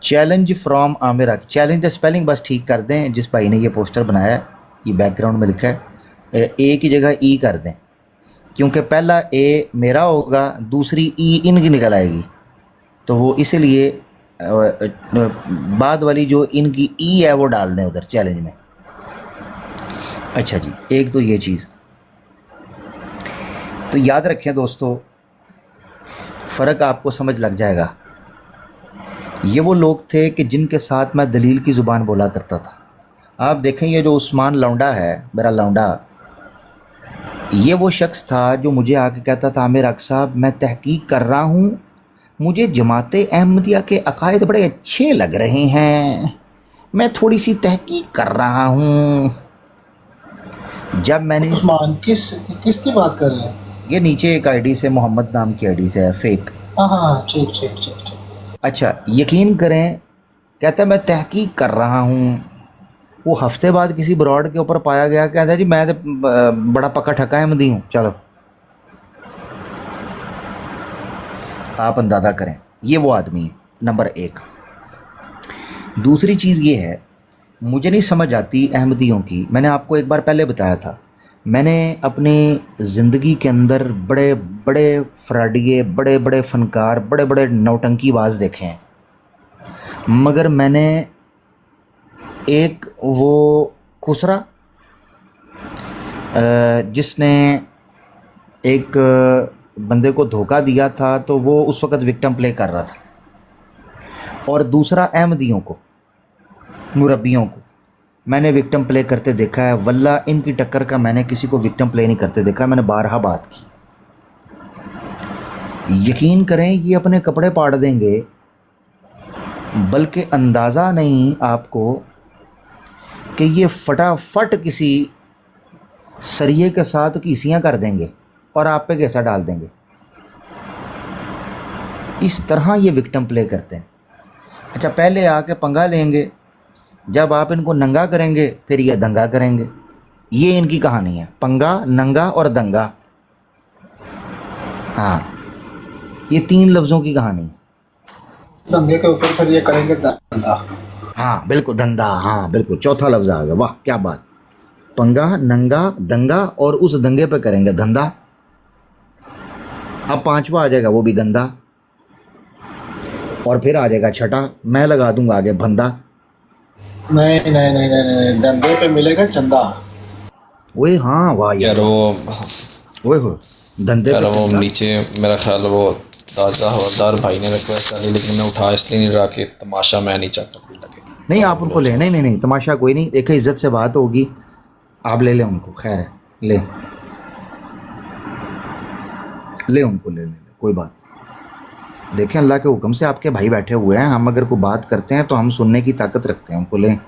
Challenge from Aamir. Challenge the spelling बस ठीक कर दें, जिस भाई ने ये पोस्टर बनाया है, ये बैकग्राउंड में लिखा है, ए की जगह ई कर दें, क्योंकि पहला ए मेरा होगा, दूसरी ई इनकी निकल आएगी, तो वो इसलिए बाद वाली जो इनकी ई है वो डाल दें उधर चैलेंज में। अच्छा जी, एक तो ये चीज़ तो याद रखें दोस्तों, फ़र्क आपको समझ लग जाएगा। ये वो लोग थे कि जिनके साथ मैं दलील की ज़ुबान बोला करता था। आप देखें ये जो उस्मान लौंडा है, मेरा लौंडा, ये वो शख्स था जो मुझे आके कहता था आमिर हक साहब मैं तहकीक कर रहा हूँ, मुझे जमाते अहमदिया के अकायद बड़े अच्छे लग रहे हैं, मैं थोड़ी सी तहकीक कर रहा हूँ। जब मैंने उस्मान किसकी बात कर रहे हैं? ये नीचे एक आईडी से, मोहम्मद नाम की आईडी से है, फेक। हाँ ठीक। अच्छा यकीन करें, कहता है मैं तहकीक कर रहा हूँ। वो हफ्ते बाद किसी ब्रॉड के ऊपर पाया गया, कहता है जी मैं तो बड़ा पक्का ठका अहमदी हूँ। चलो आप अंदाज़ा करें, ये वो आदमी है नंबर एक। दूसरी चीज़ ये है, मुझे नहीं समझ आती अहमदियों की। मैंने आपको एक बार पहले बताया था, मैंने अपनी ज़िंदगी के अंदर बड़े बड़े फ्राडिये, बड़े बड़े फ़नकार, बड़े बड़े नौटंकीबाज देखे हैं, मगर मैंने एक वो खुसरा जिसने एक बंदे को धोखा दिया था, तो वो उस वक़्त विक्टिम प्ले कर रहा था, और दूसरा अहमदियों को, मुरब्बियों को मैंने विक्टिम प्ले करते देखा है। वल्ला इनकी टक्कर का मैंने किसी को विक्टिम प्ले नहीं करते देखा, मैंने बारहा बात की। यकीन करें ये अपने कपड़े पाड़ देंगे, बल्कि अंदाज़ा नहीं आपको कि ये फटाफट किसी सरिये के साथ कीसियाँ कर देंगे और आप पे कैसा डाल देंगे। इस तरह ये विक्टिम प्ले करते हैं। अच्छा पहले आके पंगा लेंगे, जब आप इनको नंगा करेंगे फिर ये दंगा करेंगे। ये इनकी कहानी है, पंगा, नंगा और दंगा। हाँ, ये 3 लफ्ज़ों की कहानी है। दंगे के ऊपर फिर ये करेंगे धंधा। हाँ बिल्कुल, धंधा, हाँ बिल्कुल, चौथा लफ्ज़ आ गया, वाह क्या बात। पंगा, नंगा, दंगा, और उस दंगे पे करेंगे धंधा। अब 5वां आ जाएगा, वो भी गंदा, और फिर आ जाएगा छठा, मैं लगा दूंगा आगे बंदा। नहीं, धंधे पे मिलेगा चंदा। ओए हाँ, वाह यार, ओए हो धंधे यार पे वो चंदा। नीचे मेरा ख्याल वो ताज़ा हवलदार भाई ने रिक्वेस्ट डाली, लेकिन मैं उठा इसलिए नहीं रहा कि तमाशा मैं नहीं चाहता कोई लगे। नहीं आप उनको ले, नहीं तमाशा कोई नहीं, देखिए इज्जत से बात होगी, आप ले लें उनको, खैर है, ले उनको, ले कोई बात नहीं। देखें अल्लाह के हुक्म से आपके भाई बैठे हुए हैं, हम अगर कोई बात करते हैं तो हम सुनने की ताकत रखते हैं, उनको लें।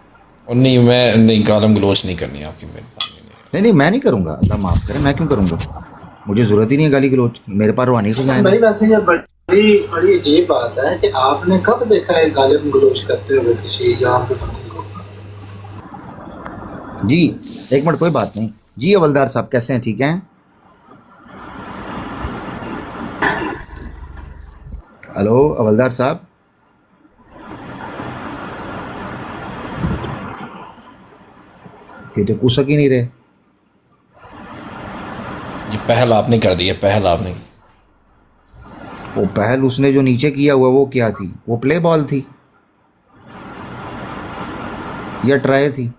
और नहीं, मैं नहीं, गालम गलोच नहीं करनी आपकी मेहरबानी। नहीं मैं नहीं करूँगा, अल्लाह माफ़ करे, मैं क्यों करूँगा, मुझे ज़रूरत ही नहीं है गाली गलोच की, मेरे पास रूहानी खजाना भाई है। वैसे ये बड़ी बड़ी अजीब बात है कि आपने कब देखा है गालिब गलोच करते हुए किसी यहाँ पे बंदे को? जी एक मिनट, कोई बात नहीं जी। हवलदार साहब कैसे हैं, ठीक हैं? हेलो हवलदार साहब, ये तो कुसक ही नहीं रहे। ये पहल आपने कर दी है, पहल आपने। वो पहल उसने जो नीचे किया हुआ वो क्या थी? वो प्ले बॉल थी या ट्राई थी?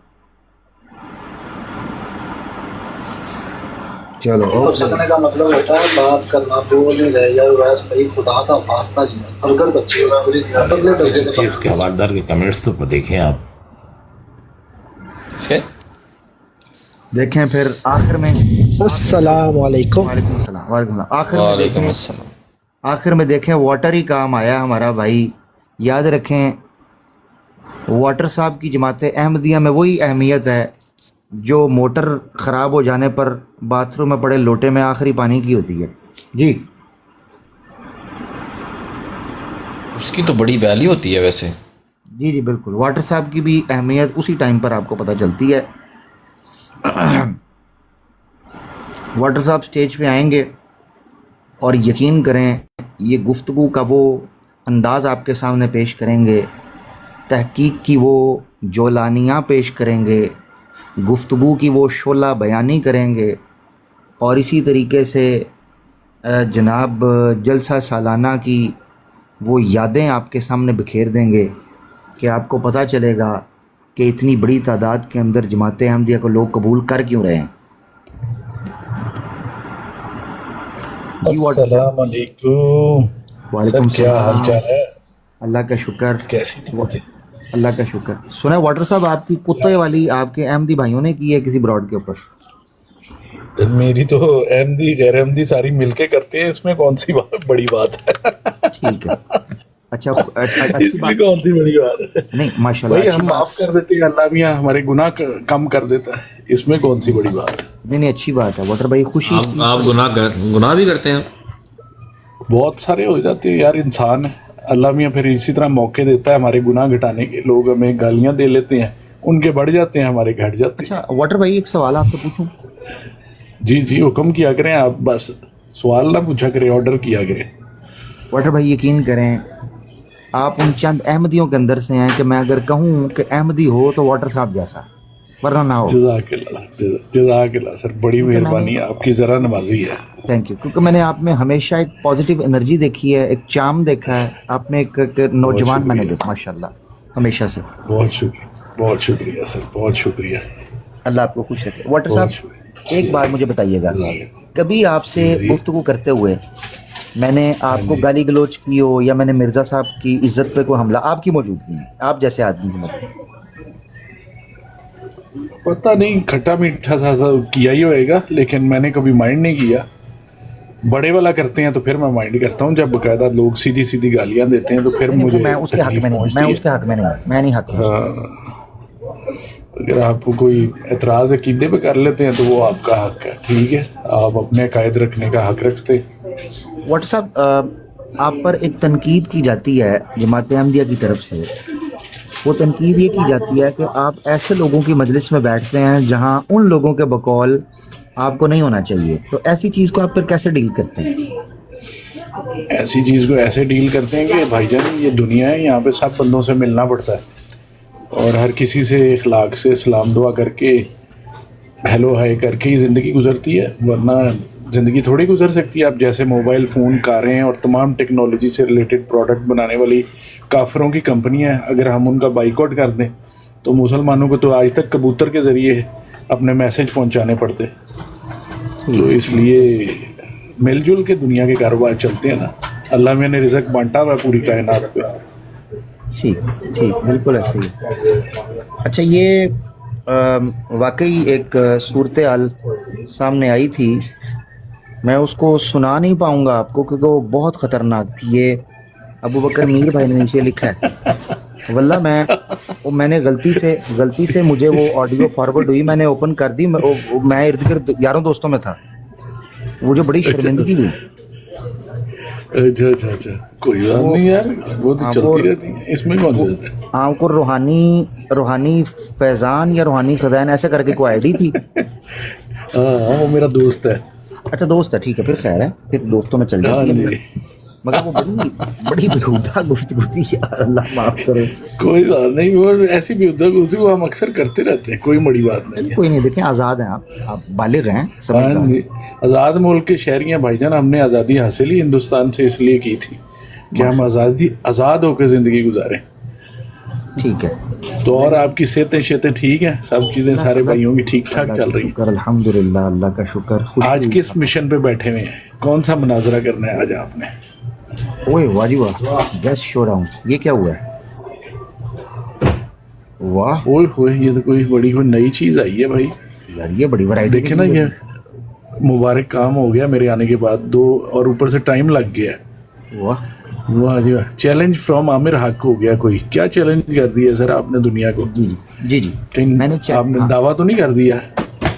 चलो तो सकने का मतलब होता है बात करना, बोल नहीं रहे यार, वैसे भाई खुदा का वास्ता जी, अगर बच्चे अगले दर्जे अच्छे इसके हवालदार के कमेंट्स तो देखें आप। देखें फिर आखिर में, अस्सलाम वालेकुम। वालेकुम अस्सलाम, वालेकुम अस्सलाम। आखिर में वालेकुम देखें, अस्सलाम। आखिर में देखें वाटर ही काम आया हमारा भाई। याद रखें वाटर साहब की जमात अहमदिया में वही अहमियत है जो मोटर ख़राब हो जाने पर बाथरूम में पड़े लोटे में आखिरी पानी की होती है। जी उसकी तो बड़ी वैल्यू होती है वैसे। जी जी बिल्कुल, वाटर साहब की भी अहमियत उसी टाइम पर आपको पता चलती है। वाटर साहब स्टेज पे आएंगे और यकीन करें ये गुफ्तगू का वो अंदाज़ आपके सामने पेश करेंगे, तहकीक की वो जोलानियाँ पेश करेंगे, गुफ्तगू की वो शोला बयानी करेंगे और इसी तरीके से जनाब जलसा सालाना की वो यादें आपके सामने बिखेर देंगे कि आपको पता चलेगा कि इतनी बड़ी तादाद के अंदर जमात अहमदिया को लोग कबूल कर क्यों रहे हैं। अस्सलाम वालेकुम। वालेकुम सर, क्या हाल चाल है? अल्लाह का शुक्र। कैसी तबीयत है? अल्लाह का शुक्र। सुना वाटर साहब आपकी कुत्ते वाली आपके अहमदी भाइयों ने की है किसी ब्रॉड के ऊपर? मेरी तो अहमदी गैर अहमदी सारी मिलके करते हैं, इसमें कौन सी बड़ी बात है? ठीक है, अच्छा अच्छी इसमें बात कौन सी बड़ी बात है? नहीं माशाल्लाह भाई अच्छी हम बात। माफ कर देते हैं, अल्लाह मियां हमारे गुनाह कम कर देता है, इसमें कौन सी बड़ी बात है? नहीं अच्छी बात है वाटर भाई, खुशी। आप गुनाह भी करते हैं? बहुत सारे हो जाते हैं यार, इंसान है। अल्लाह मियां फिर इसी तरह मौके देता है हमारे गुनाह घटाने के। लोग हमें गालियां दे लेते हैं, उनके बढ़ जाते हैं, हमारे घट जाते हैं। अच्छा वाटर भाई एक सवाल आपसे पूछूं? जी जी हुक्म किया करें आप, बस सवाल ना पूछा करें, ऑर्डर किया करें। वाटर भाई यकीन करें आप उन चंद अहमदियों के अंदर से हैं कि मैं अगर कहूँ कि अहमदी हो तो वाटर साहब जैसा, वरना ना हो। जज़ाकल्लाह सर, बड़ी मेहरबानी है आपकी, ज़रा नवाजी है। थैंक यू, क्योंकि मैंने आप में हमेशा एक पॉजिटिव एनर्जी देखी है, एक चार्म देखा है आप में, एक नौजवान मैंने देखा माशाल्लाह हमेशा से। बहुत शुक्रिया सर, बहुत शुक्रिया। अल्लाह आपको खुश रखे। वाटर साहब एक बात मुझे बताइएगा, कभी आपसे गुफ्तगू करते हुए मैंने आपको गाली गलोच की हो या मैंने मिर्ज़ा साहब की इज्जत पे कोई हमला आपकी मौजूदगी में, आप जैसे आदमी की मदद? पता नहीं, खट्टा मीठा सा किया ही होएगा, लेकिन मैंने कभी माइंड नहीं किया। बड़े वाला करते हैं तो फिर मैं माइंड करता हूँ, जब बकायदा लोग सीधी सीधी गालियां देते हैं तो फिर मुझे मैं उसके हक में नहीं, मैं उसके हक में नहीं, मैं नहीं हक में। अगर आपको कोई एतराज अकीदे पे कर लेते हैं तो वो आपका हक है, ठीक है, आप अपने कायद रखने का हक रखते। वाटर साहब आप पर एक तनकीद की जाती है जमात अहमदिया की तरफ से, वो तनकीद ये की जाती है कि आप ऐसे लोगों की मजलिस में बैठते हैं जहां उन लोगों के बकौल आपको नहीं होना चाहिए, तो ऐसी चीज़ को आप फिर कैसे डील करते हैं? ऐसी चीज़ को ऐसे डील करते हैं कि भाईजान ये दुनिया है, यहाँ पे सब बंदों से मिलना पड़ता है और हर किसी से इखलाक से सलाम दुआ करके हेलो हाय करके ही ज़िंदगी गुजरती है, वरना ज़िंदगी थोड़ी गुजर सकती है। आप जैसे मोबाइल फ़ोन, कारें और तमाम टेक्नोलॉजी से रिलेटेड प्रोडक्ट बनाने वाली काफरों की कंपनियां, अगर हम उनका बाइकआउट कर दें तो मुसलमानों को तो आज तक कबूतर के ज़रिए अपने मैसेज पहुंचाने पड़ते। तो इसलिए मिलजुल के दुनिया के कारोबार चलते हैं ना, अल्लाह मैंने रिज़्क बांटा हुआ पूरी कायनात पे। ठीक ठीक, बिल्कुल ऐसे ही। अच्छा ये वाकई एक सूरत हाल सामने आई थी, मैं उसको सुना नहीं पाऊँगा आपको क्योंकि वो बहुत ख़तरनाक थी। ये अबू बकर मीर भाई ने नीचे लिखा है, वल्ला मैंने गलती से मुझे वो ऑडियो फॉरवर्ड हुई, मैंने ओपन कर दी, मैं इर्द गिर्द यारों दोस्तों में था, मुझे बड़ी शर्मिंदगी हुई। अच्छा, कोई बात नहीं यार, वो तो चलती रहती है, इसमें कौन सी बात है। हाँ, को रूहानी फैजान या रूहानी खजान ऐसे करके कोई आईडी थी। हाँ, वो मेरा दोस्त है। अच्छा, दोस्त है, ठीक है, फिर खैर है, फिर दोस्तों में चल जाती है। मगर वो बड़ी बेहुदा गुफ्तगू थी यार, अल्लाह माफ करे। कोई बात नहीं, वो ऐसी बेहुदा गुफ्तगू हम अक्सर करते रहते हैं, कोई बड़ी बात नहीं है। कोई नहीं, देखें आज़ाद हैं आप बालिग हैं, समझदार। आज़ाद मुल्क के शहरी हैं भाईजान, हमने आज़ादी हासिल ही हिंदुस्तान से इसलिए की थी कि हम आज़ाद होकर ज़िंदगी गुजारें। ठीक है, तो और आपकी सेहतें ठीक हैं, सब चीज़ें सारे भाइयों की ठीक ठाक चल रही हैं? अल्हम्दुलिल्लाह, अल्लाह का शुक्र। आज किस मिशन पे बैठे हुए हैं, कौन सा मुनाजरा करना है आज आपने? ओए वाह जी वाह, गेस्ट शो डाउन, ये क्या हुआ है? वाह, ओए होए, ये तो कोई नई चीज़ आई है भाई यार, ये बड़ी वैरायटी। देखे ना, ये मुबारक काम हो गया मेरे आने के बाद 2, और ऊपर से टाइम लग गया। वाह जी वाह, चैलेंज फ्रॉम आमिर हक हो गया। कोई क्या चैलेंज कर दिया सर आपने दुनिया को? जी, मैंने आपने दावा तो नहीं कर दिया?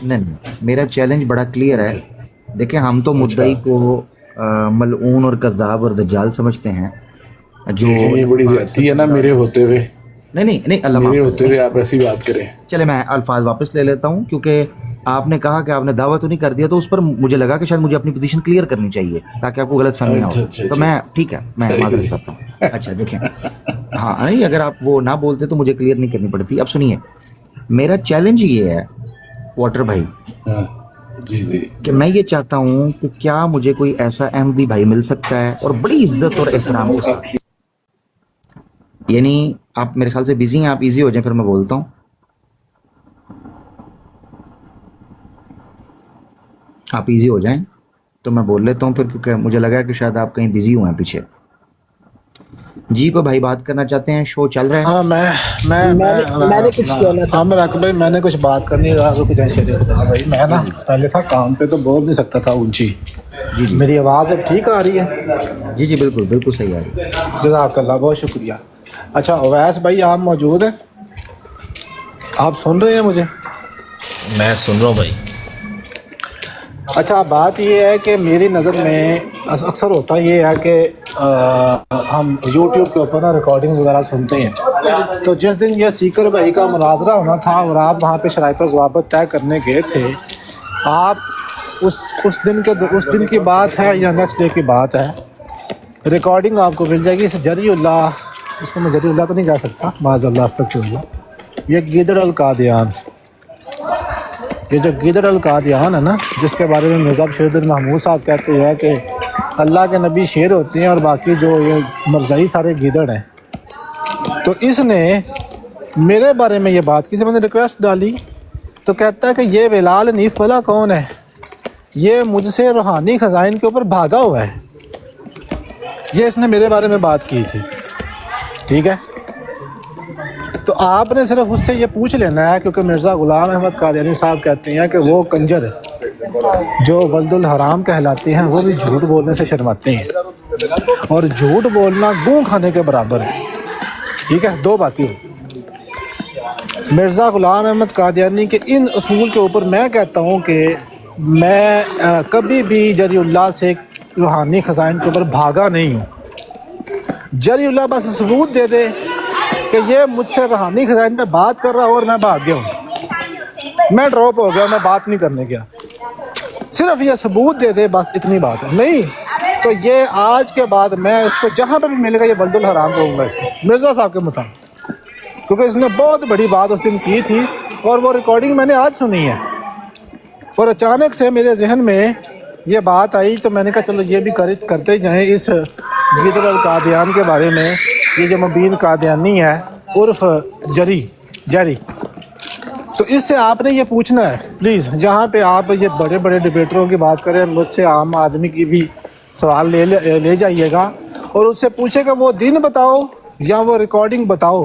नहीं, मेरा चैलेंज बड़ा क्लियर है। देखें, हम तो मुद्दई को मलऊन और कज़्ज़ाब और दज्जाल समझते हैं, जो ये बड़ी ज़्यादती है ना मेरे होते हुए। नहीं, अल्लाह मेरे होते हुए आप ऐसी बात करें। चले, मैं अल्फाज वापस ले लेता हूँ, क्योंकि आपने कहा कि आपने दावा तो नहीं कर दिया, तो उस पर मुझे लगा कि शायद मुझे अपनी पोजीशन क्लियर करनी चाहिए ताकि आपको गलत फहमी ना हो। तो मैं, ठीक है, मैं माजरत करता हूँ। अच्छा देखें, हाँ नहीं, अगर आप वो ना बोलते तो मुझे क्लियर नहीं करनी पड़ती। अब सुनिए, मेरा चैलेंज ये है वाटर भाई, जी, कि मैं ये चाहता हूँ कि क्या मुझे कोई ऐसा अहमदी भाई मिल सकता है, और बड़ी इज्जत और एहतराम के साथ, यानी आप मेरे ख्याल से बिजी हैं, आप इजी हो जाएं, फिर मैं बोलता हूँ। आप इजी हो जाएं तो मैं बोल लेता हूँ फिर, क्योंकि मुझे लगा कि शायद आप कहीं बिजी हुए हैं पीछे। जी, को भाई बात करना चाहते हैं, शो चल रहा है। हाँ, मैंने कुछ कहना था। मैं भाई, मैंने कुछ बात करनी है कुछ ऐसे भाई। मैं ना पहले था काम पे, तो बोल नहीं सकता था ऊंची। जी, मेरी आवाज़ अब ठीक आ रही है? जी, बिल्कुल सही आ रही है। जज़ाकल्लाह, बहुत शुक्रिया। अच्छा अवैस भाई, आप मौजूद हैं? आप सुन रहे हैं मुझे? मैं सुन रहा हूँ भाई। अच्छा, बात ये है कि मेरी नज़र में अक्सर होता ये है कि हम YouTube के ऊपर ना रिकॉर्डिंग्स वगैरह सुनते हैं। तो जिस दिन ये सीकर भाई का मुनाजरा होना था और आप वहाँ पे शराइत व ज़वाबित तय करने गए थे, आप उस दिन की बात है या नेक्स्ट डे की बात है, रिकॉर्डिंग आपको मिल जाएगी। इस जरीउल्लाह, इसको मैं जरीउल्लाह तो नहीं कह सकता, माज़अल्लाह अस्तग़फिरुल्लाह, ये गिदड़ अल कादियान, ये जो गिदड़ अल कादियान है ना, जिसके बारे में मिर्ज़ा बशीरुद्दीन महमूद साहब कहते हैं कि अल्लाह के नबी शेर होते हैं और बाकी जो ये मरज़ई सारे गिदड़ हैं। तो इसने मेरे बारे में ये बात की, जब मैंने रिक्वेस्ट डाली तो कहता है कि ये बिलाल हनीफ वाला कौन है, ये मुझसे रूहानी ख़ज़ाइन के ऊपर भागा हुआ है। ये इसने मेरे बारे में बात की थी, ठीक है। तो आपने सिर्फ उससे ये पूछ लेना है, क्योंकि मिर्ज़ा ग़ुलाम अहमद कादियानी साहब कहते हैं कि वो कंजर जो वल्दुल हराम कहलाते हैं, वो भी झूठ बोलने से शर्माते हैं, और झूठ बोलना गूं खाने के बराबर है, ठीक है। दो बातें, मिर्ज़ा ग़ुलाम अहमद कादियानी के इन उसूल के ऊपर मैं कहता हूँ कि मैं कभी भी जरीउल्लाह से रूहानी ख़ज़ाइन के ऊपर भागा नहीं हूँ। जरीउल्लाह बस सबूत दे दे कि ये मुझसे रूहानी ख़ज़ाइन पे बात कर रहा और मैं भाग गया हूँ, मैं ड्रॉप हो गया, मैं बात नहीं करने गया, सिर्फ ये सबूत दे दे, बस इतनी बात है। नहीं तो ये आज के बाद मैं इसको जहाँ पर भी मिलेगा ये वल्दुल हराम कहूँगा इसको, मिर्ज़ा साहब के मुताबिक, क्योंकि इसने बहुत बड़ी बात उस दिन की थी और वो रिकॉर्डिंग मैंने आज सुनी है। और अचानक से मेरे जहन में ये बात आई तो मैंने कहा चलो ये भी करते ही जाएँ इस गिदड़ अल कादियान के बारे में। ये जो मुबीन कादियानी है उर्फ जरी, तो इससे आपने ये पूछना है प्लीज़, जहाँ पे आप ये बड़े बड़े डिबेटरों की बात करें, मुझसे आम आदमी की भी सवाल ले जाइएगा और उससे पूछेगा वो दिन बताओ या वो रिकॉर्डिंग बताओ,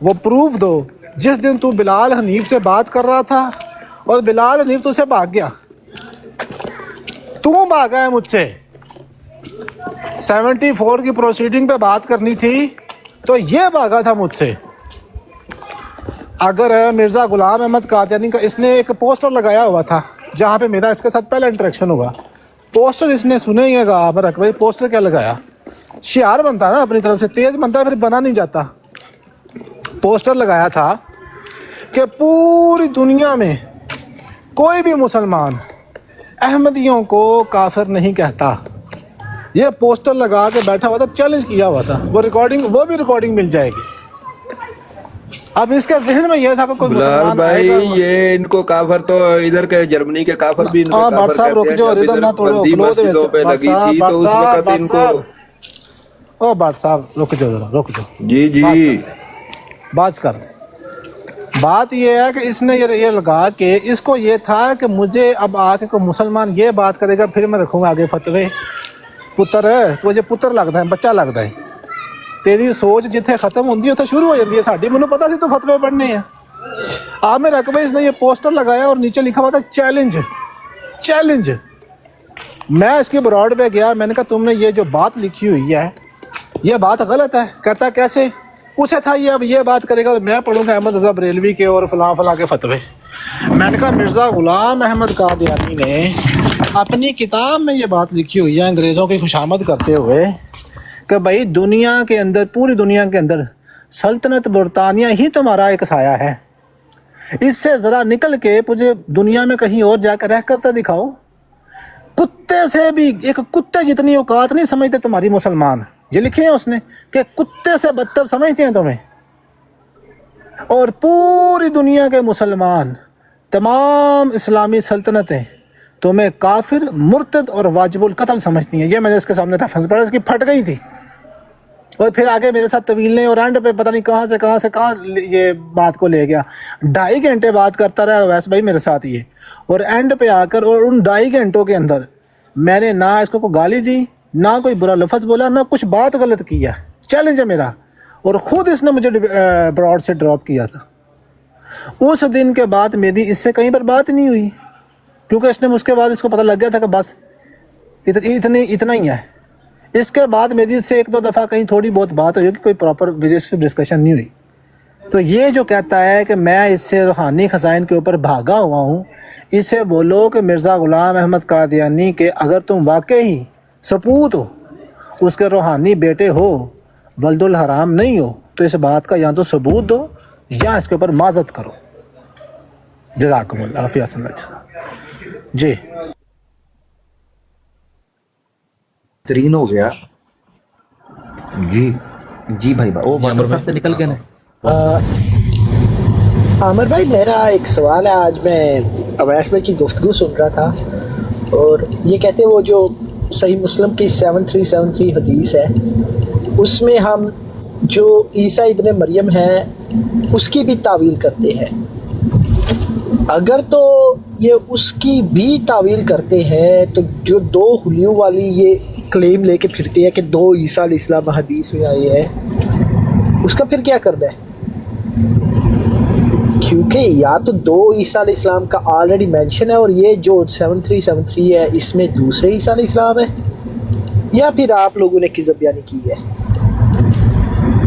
वो प्रूफ दो जिस दिन तू बिलाल हनीफ से बात कर रहा था और बिलाल हनीफ तुझसे भाग गया, तू भागा है मुझसे, 74 की प्रोसीडिंग पे बात करनी थी तो ये भागा था मुझसे। अगर मिर्ज़ा गुलाम अहमद कादियानी का, इसने एक पोस्टर लगाया हुआ था जहाँ पे मेरा इसके साथ पहला इंटरेक्शन हुआ। पोस्टर इसने सुने ही होगा आप रख भाई, पोस्टर क्या लगाया, शियार बनता है ना अपनी तरफ से, तेज़ बनता है फिर बना नहीं जाता। पोस्टर लगाया था कि पूरी दुनिया में कोई भी मुसलमान अहमदियों को काफिर नहीं कहता। ये पोस्टर लगा के बैठा हुआ था, चैलेंज किया हुआ था। वो भी रिकॉर्डिंग मिल जाएगी। अब इसके जहन में यह था कि कोई मुसलमान भाई आएगा। ये इनको काफर तो इधर के जर्मनी के काफर भी इनको काफर बादशाह रुक कहते जाओ, हैं। जब रिदम इधर ना तोड़ो, बंदी फ्लो दे मस्जिदों पे लगी थी तो उस वक्त इनको। ओ बादशाह रुक जाओ जरा, रुक जाओ जी जी बात कर दे। बात ये है कि इसने ये लगा के, इसको ये था कि मुझे अब आके कोई मुसलमान ये बात करेगा फिर मैं रखूँगा आगे फतवे। पुत्र है तुझे, पुत्र लगता है, बच्चा लगता है। तेरी सोच जिथे खत्म होती है उथे शुरू हो जाती है साड़ी। मैंने पता सी तो फतवे पढ़ने हैं। आप में रकबे इसने ये पोस्टर लगाया और नीचे लिखा हुआ था चैलेंज चैलेंज। मैं इसके ब्रॉड पे गया, मैंने कहा तुमने ये जो बात लिखी हुई है ये बात गलत है। कहता कैसे, उसे था ये अब ये बात करेगा तो मैं पढ़ूंगा अहमद रज़ा बरेलवी के और फलां के फतवे। मैंने कहा मिर्ज़ा गुलाम अहमद कादियानी ने अपनी किताब में ये बात लिखी हुई है अंग्रेज़ों की खुशामद करते हुए कि भाई दुनिया के अंदर, पूरी दुनिया के अंदर सल्तनत बरतानिया ही तुम्हारा एक साया है। इससे ज़रा निकल के मुझे दुनिया में कहीं और जाकर रह करता दिखाओ। कुत्ते से भी, एक कुत्ते जितनी औकात नहीं समझते तुम्हारी मुसलमान। ये लिखे हैं उसने कि कुत्ते से बदतर समझते हैं तुम्हें। और पूरी दुनिया के मुसलमान, तमाम इस्लामी सल्तनतें तुम्हें काफिर, मुर्तद और वाजिबुल कत्ल समझती हैं। ये मैंने इसके सामने रेफरेंस पढ़ा, इसकी फट गई थी। और फिर आगे मेरे साथ तवीलने और एंड पे पता नहीं कहाँ से कहाँ ये बात को ले गया। 2.5 घंटे बात करता रहा वैसे भाई मेरे साथ ये, और एंड पे आकर, और उन 2.5 घंटों के अंदर मैंने ना इसको कोई गाली दी, ना कोई बुरा लफ्ज़ बोला, ना कुछ बात गलत किया। चैलेंज है मेरा। और ख़ुद इसने मुझे ब्रॉड से ड्रॉप किया था। उस दिन के बाद मेरी इससे कहीं पर बात नहीं हुई, क्योंकि इसने उसके बाद इसको पता लग गया था कि बस इतना ही है। इसके बाद मेरी इससे 1-2 दफ़ा कहीं थोड़ी बहुत बात हुई कि कोई प्रॉपर डिस्कशन नहीं हुई। तो ये जो कहता है कि मैं इससे रूहानी खजाइन के ऊपर भागा हुआ हूँ, इससे बोलो कि मिर्ज़ा गुलाम अहमद कादियानी के अगर तुम वाकई सपूत हो, उसके रूहानी बेटे हो, वल्दुल हराम नहीं हो, तो इस बात का या तो सबूत दो या इसके ऊपर माजत करो। जज़ाकुमुल्लाह जी। तरीन हो गया जी भाई ओ वाटर से निकल के ना। आमिर भाई मेरा एक सवाल है। आज मैं अवैस भाई की गुफ्तगू सुन रहा था और ये कहते हैं वो जो सही मुस्लिम की 7373 हदीस है उसमें हम जो ईसा इब्ने मरियम है उसकी भी तावील करते हैं। अगर तो ये उसकी भी तावील करते हैं तो जो 2 हुलियों वाली ये क्लेम लेके फिरते हैं कि 2 ईसा अलैहिस्सलाम हदीस में आई है, उसका फिर क्या करना है? क्योंकि या तो 2 ईसा अलैहिस्सलाम का ऑलरेडी मेंशन है और ये जो 7373 है इसमें दूसरे ईसा अलैहिस्सलाम है, या फिर आप लोगों ने किज़्ब बयानी की है।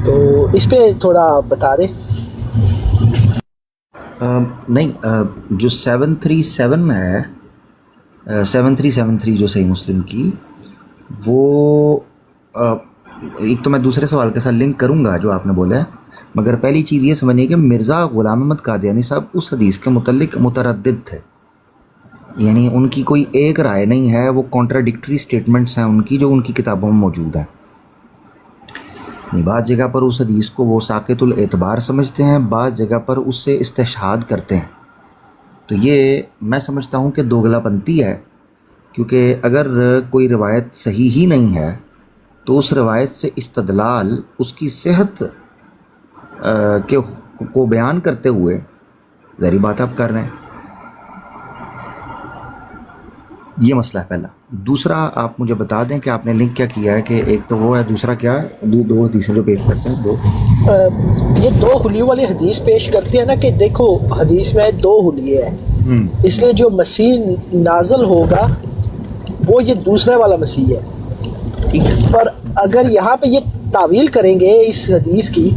तो इस पे थोड़ा बता दें। नहीं, जो 737 है, 7373 जो सही मुस्लिम की, वो एक तो मैं दूसरे सवाल के साथ लिंक करूंगा जो आपने बोला है, मगर पहली चीज़ ये समझिए कि मिर्ज़ा ग़ुलाम अहमद कादियानी साहब उस हदीस के मुतल्लिक मुतरद्दिद थे, यानी उनकी कोई एक राय नहीं है। वो कॉन्ट्राडिक्टरी स्टेटमेंट्स हैं उनकी जो उनकी किताबों में मौजूद हैं। बाज़ जगह पर उस हदीस को वो साक़ितुल एतबार समझते हैं, बाज़ जगह पर उससे इस्तिशहाद करते हैं। तो ये मैं समझता हूँ कि दोगलापंती है, क्योंकि अगर कोई रिवायत सही ही नहीं है तो उस रिवायत से इस्तदलाल उसकी सेहत को बयान करते हुए ज़ाहिर बात आप कर रहे हैं। ये मसला है पहला। दूसरा, आप मुझे बता दें कि आपने लिंक क्या किया है, कि एक तो वो है, दूसरा क्या है, 2 हदीसें जो पेश करते हैं। 2 ये 2 हुलियों वाली हदीस पेश करते हैं ना कि देखो हदीस में 2 हुलिये हैं, इसलिए जो मसीह नाज़िल होगा वो ये दूसरा वाला मसीह है। ठीक है। पर अगर यहाँ पे ये तावील करेंगे इस हदीस की,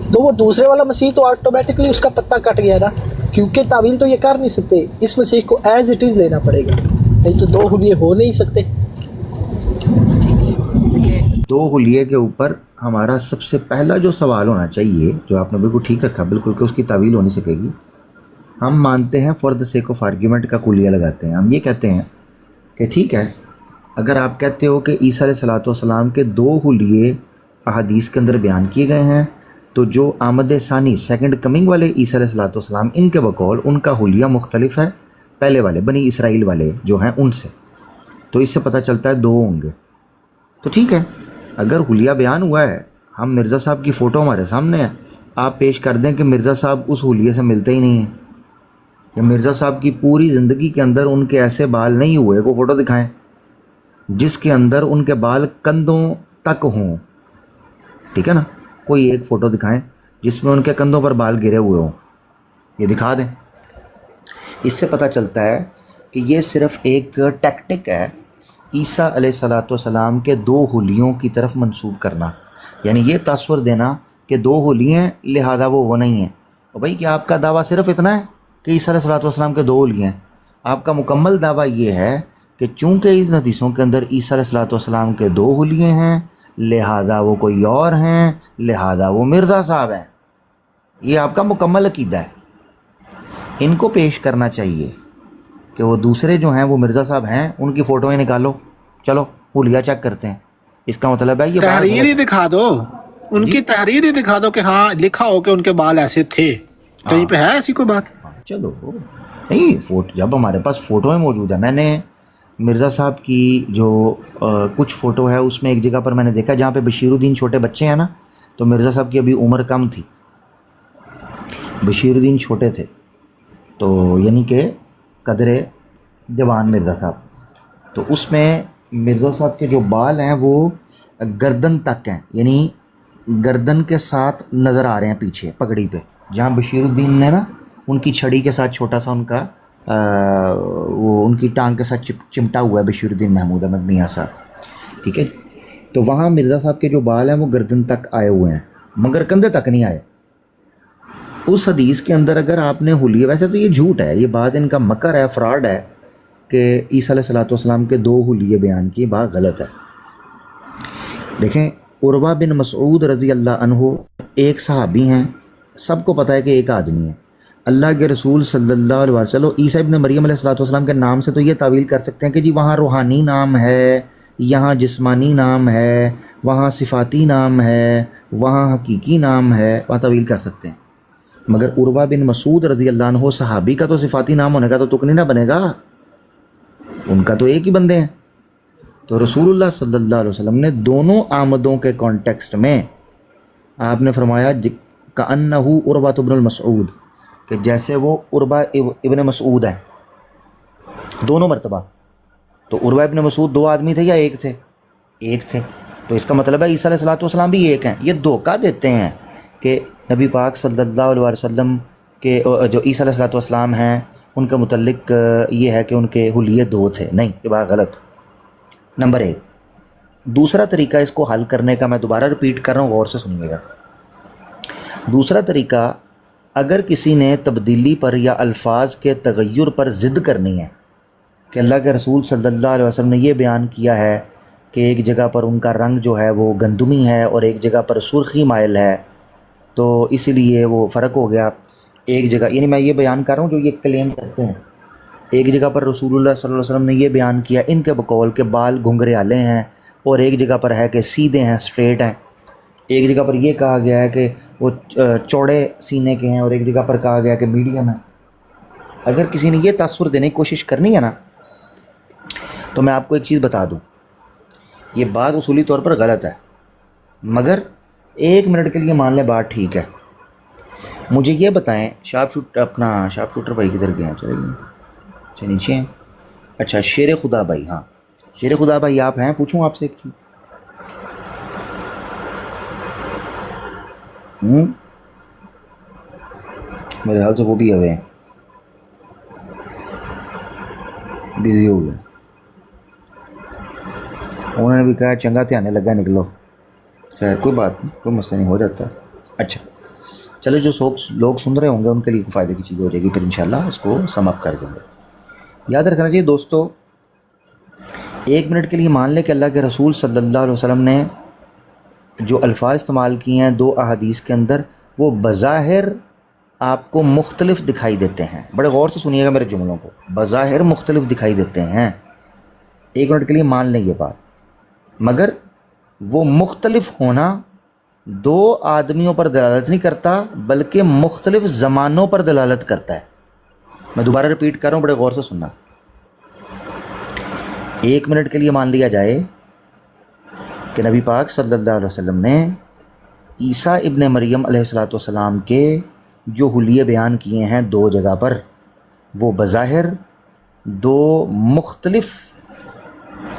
तो वो दूसरे वाला मसीह तो ऑटोमेटिकली उसका पत्ता कट गया ना, क्योंकि तावील तो ये कर नहीं सकते, इस मसीह को एज इट इज़ लेना पड़ेगा, नहीं तो दो हुलिये हो नहीं सकते। दो हुलिये के ऊपर हमारा सबसे पहला जो सवाल होना चाहिए, जो आपने बिल्कुल ठीक रखा बिल्कुल, कि उसकी तावील हो नहीं सकेगी। हम मानते हैं for the sake of argument का कुलिया लगाते हैं। हम ये कहते हैं कि ठीक है, अगर आप कहते हो कि ईसा अलैहिस्सलाम के दो हुलिये अहादीस के अंदर बयान किए गए हैं, तो जो आमद सानी सेकंड कमिंग वाले ईसा अलैहिस्सलाम, इनके बकौल उनका हुलिया मुख्तलिफ है पहले वाले बनी इसराइल वाले जो हैं उनसे, तो इससे पता चलता है दो होंगे। तो ठीक है, अगर हुलिया बयान हुआ है, हम मिर्ज़ा साहब की फ़ोटो हमारे सामने है, आप पेश कर दें कि मिर्ज़ा साहब उस हुलिये से मिलते ही नहीं हैं, या मिर्ज़ा साहब की पूरी ज़िंदगी के अंदर उनके ऐसे बाल नहीं हुए, को फ़ोटो दिखाएं जिसके अंदर उनके बाल कंधों तक हों, ठीक है ना, कोई एक फ़ोटो दिखाएं जिसमें उनके कंधों पर बाल गिरे हुए हों, ये दिखा दें। इससे पता चलता है कि ये सिर्फ़ एक टैक्टिक है ईसा अलैहिस्सलाम के दो हुलियों की तरफ मंसूब करना, यानी ये तस्वर देना कि दो हुलिये हैं लिहाजा वो नहीं हैं। और भाई क्या आपका दावा सिर्फ़ इतना है कि ईसा अलैहिस्सलाम के दो हुलिये हैं? आपका मुकम्मल दावा ये है कि चूँकि इस हदीसों के अंदर ईसा अलैहिस्सलाम के दो हुलिये हैं, लिहाजा वो कोई और हैं, लिहाजा वो मिर्ज़ा साहब हैं। ये आपका मुकम्मल अकीदा है। इनको पेश करना चाहिए कि वो दूसरे जो हैं वो मिर्ज़ा साहब हैं, उनकी फ़ोटोएँ निकालो, चलो हुलिया चेक करते हैं। इसका मतलब है ये तहरीर ही दिखा दो, उनकी तहरीर ही दिखा दो कि हाँ लिखा हो कि उनके बाल ऐसे थे, कहीं पे है ऐसी कोई बात? चलो नहीं, जब हमारे पास फ़ोटोएँ मौजूद है, मैंने मिर्ज़ा साहब की जो कुछ फ़ोटो है उसमें एक जगह पर मैंने देखा जहाँ पे बशीरुद्दीन छोटे बच्चे हैं ना, तो मिर्ज़ा साहब की अभी उम्र कम थी, बशीरुद्दीन छोटे थे, तो यानी कि कदरे जवान मिर्ज़ा साहब, तो उसमें मिर्ज़ा साहब के जो बाल हैं वो गर्दन तक हैं, यानी गर्दन के साथ नज़र आ रहे हैं पीछे पगड़ी पे, जहाँ बशीरुद्दीन ने ना उनकी छड़ी के साथ छोटा सा उनका वो उनकी टांग के साथ चिमटा हुआ है बशीरुद्दीन महमूद अहमद मियाँ साहब, ठीक है। तो वहाँ मिर्ज़ा साहब के जो बाल हैं वो गर्दन तक आए हुए हैं, मगर कंधे तक नहीं आए। उस हदीस के अंदर अगर आपने हुलिया, वैसे तो ये झूठ है, ये बात इनका मकर है, फ्रॉड है कि ईसा अलैहिस्सलाम के दो हुलिये बयान की बात गलत है। देखें, उर्वा बिन मसऊद रज़ी अल्लाह अन्हु एक सहाबी हैं, सबको पता है कि एक आदमी है, अल्लाह के रसूल सल्लल्लाहु अलैहि वसल्लम ईसा इब्न मरियम अलैहिस्सलाम के नाम से तो ये तावील कर सकते हैं कि जी वहाँ रूहानी नाम है, यहाँ जिस्मानी नाम है, वहाँ सिफाती नाम है, वहाँ हकीकी नाम है, वहाँ तावील कर सकते हैं। मगर उर्वा बिन मसूद रज़ी अल्लाह अन्हु सहाबी का तो सिफाती नाम होने का तो तुक नहीं ना बनेगा, उनका तो एक ही बंदे हैं। तो रसूलुल्लाह सल्लल्लाहु अलैहि वसल्लम ने दोनों आमदों के कॉन्टेक्स्ट में आपने फरमाया का अन्नहु उर्वा इब्न मसूद, कि जैसे वो उर्वा इब्न मसूद है, दोनों मरतबा। तो उर्वा इब्न मसूद दो आदमी थे या एक थे? एक थे। तो इसका मतलब है ईसा अलैहिस्सलाम भी एक हैं। ये धोखा देते हैं कि नबी पाक सल्लल्लाहु अलैहि वसल्लम के जो ईसा अलैहिस्सलाम हैं उनके मुतल्लिक ये है कि उनके हुलिये दो थे। नहीं, ये बात गलत। नंबर एक। दूसरा तरीका इसको हल करने का मैं दोबारा रिपीट कर रहा हूँ, गौर से सुनिएगा। दूसरा तरीका, अगर किसी ने तब्दीली पर या अल्फाज के तगय्युर पर ज़िद करनी है कि अल्लाह के रसूल सल्लल्लाहु अलैहि वसल्लम ने ये बयान किया है कि एक जगह पर उनका रंग जो है वो गंदमी है और एक जगह पर सुर्खी माइल है, तो इसीलिए वो फ़र्क हो गया। एक जगह, यानी मैं ये बयान कर रहा हूँ जो ये क्लेम करते हैं, एक जगह पर रसूलुल्लाह सल्लल्लाहु अलैहि वसल्लम ने ये बयान किया इनके बकौल के बाल घुंघराले हैं, और एक जगह पर है कि सीधे हैं, स्ट्रेट हैं। एक जगह पर यह कहा गया है कि वो चौड़े सीने के हैं, और एक जगह पर कहा गया कि मीडियम है। अगर किसी ने ये तासुर देने की कोशिश करनी है ना, तो मैं आपको एक चीज़ बता दूं, ये बात उसूली तौर पर गलत है, मगर एक मिनट के लिए मान लें बात ठीक है। मुझे ये बताएं, शार्प शूटर भाई किधर गए हैं? चले गए, अच्छा नीचे हैं। अच्छा, शेर खुदा भाई, हाँ शेर खुदा भाई आप हैं? पूछूं आपसे एक चीज़? मेरे ख्याल से वो भी अवे हैं, बिजी हो गए। उन्होंने भी कहा चंगा ध्यान लगा निकलो। खैर कोई बात नहीं, कोई मसला नहीं, हो जाता। अच्छा चलो, जो लोग सुन रहे होंगे उनके लिए फ़ायदे की चीज़ हो जाएगी, फिर इंशाल्लाह इसको सम अप कर देंगे। याद रखना चाहिए दोस्तों, 1 मिनट के लिए मान लें कि अल्लाह के रसूल सल्लल्लाहु अलैहि वसल्लम ने जो अल्फाज इस्तेमाल किए हैं 2 अहादीस के अंदर, वो बज़ाहिर आपको मुख्तलिफ दिखाई देते हैं। बड़े गौर से सुनिएगा मेरे जुमलों को, बज़ाहिर मुख्तलिफ दिखाई देते हैं। 1 मिनट के लिए मान लें ये बात, मगर वो मुख्तलिफ होना 2 आदमियों पर दलालत नहीं करता, बल्कि मुख्तलिफ ज़मानों पर दलालत करता है। मैं दोबारा रिपीट कर रहा हूँ, बड़े गौर से सुनना। 1 मिनट के लिए मान लिया जाए कि नबी पाक सल्लल्लाहु अलैहि वसल्लम ने ईसा इब्न मरियम अलैहिस्सलातु वस्सलाम के जो हुलिये बयान किए हैं 2 जगह पर, वो बज़ाहिर 2 मुख्तलिफ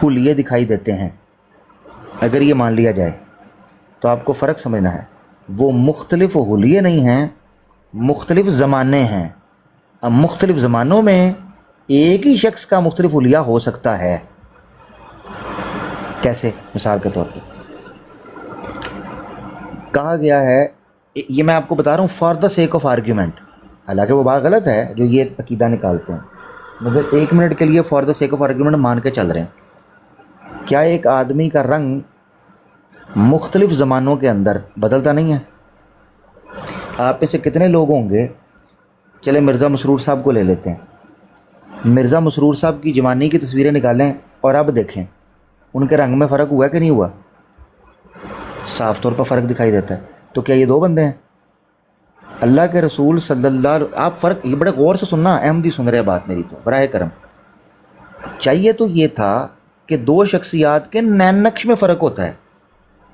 हुलिये दिखाई देते हैं। अगर ये मान लिया जाए तो आपको फ़र्क समझना है, वो मुख्तलिफ हुलिये नहीं हैं, मुख्तलिफ ज़माने हैं। अब मुख्तलिफ ज़मानों में एक ही शख्स का मुख्तलिफ हुलिया हो सकता है। कैसे? मिसाल के तौर पे कहा गया है, ये मैं आपको बता रहा हूँ for the sake of argument, हालांकि वो बात गलत है जो ये अकीदा निकालते हैं, मगर 1 मिनट के लिए for the sake of argument मान के चल रहे हैं। क्या एक आदमी का रंग मुख्तलिफ ज़मानों के अंदर बदलता नहीं है? आप में से कितने लोग होंगे, चले मिर्ज़ा मसरूर साहब को ले लेते हैं, मिर्ज़ा मसरूर साहब की जवानी की तस्वीरें निकालें और अब देखें उनके रंग में फ़र्क हुआ कि नहीं हुआ? साफ़ तौर पर फ़र्क दिखाई देता है। तो क्या ये 2 बंदे हैं? अल्लाह के रसूल सल्लल्लाहु, आप फ़र्क, ये बड़े गौर से सुनना, अहमदी सुन रहे बात मेरी, तो बराए करम। चाहिए तो ये था कि 2 शख्सियात के नैन नक्श में फ़र्क होता है,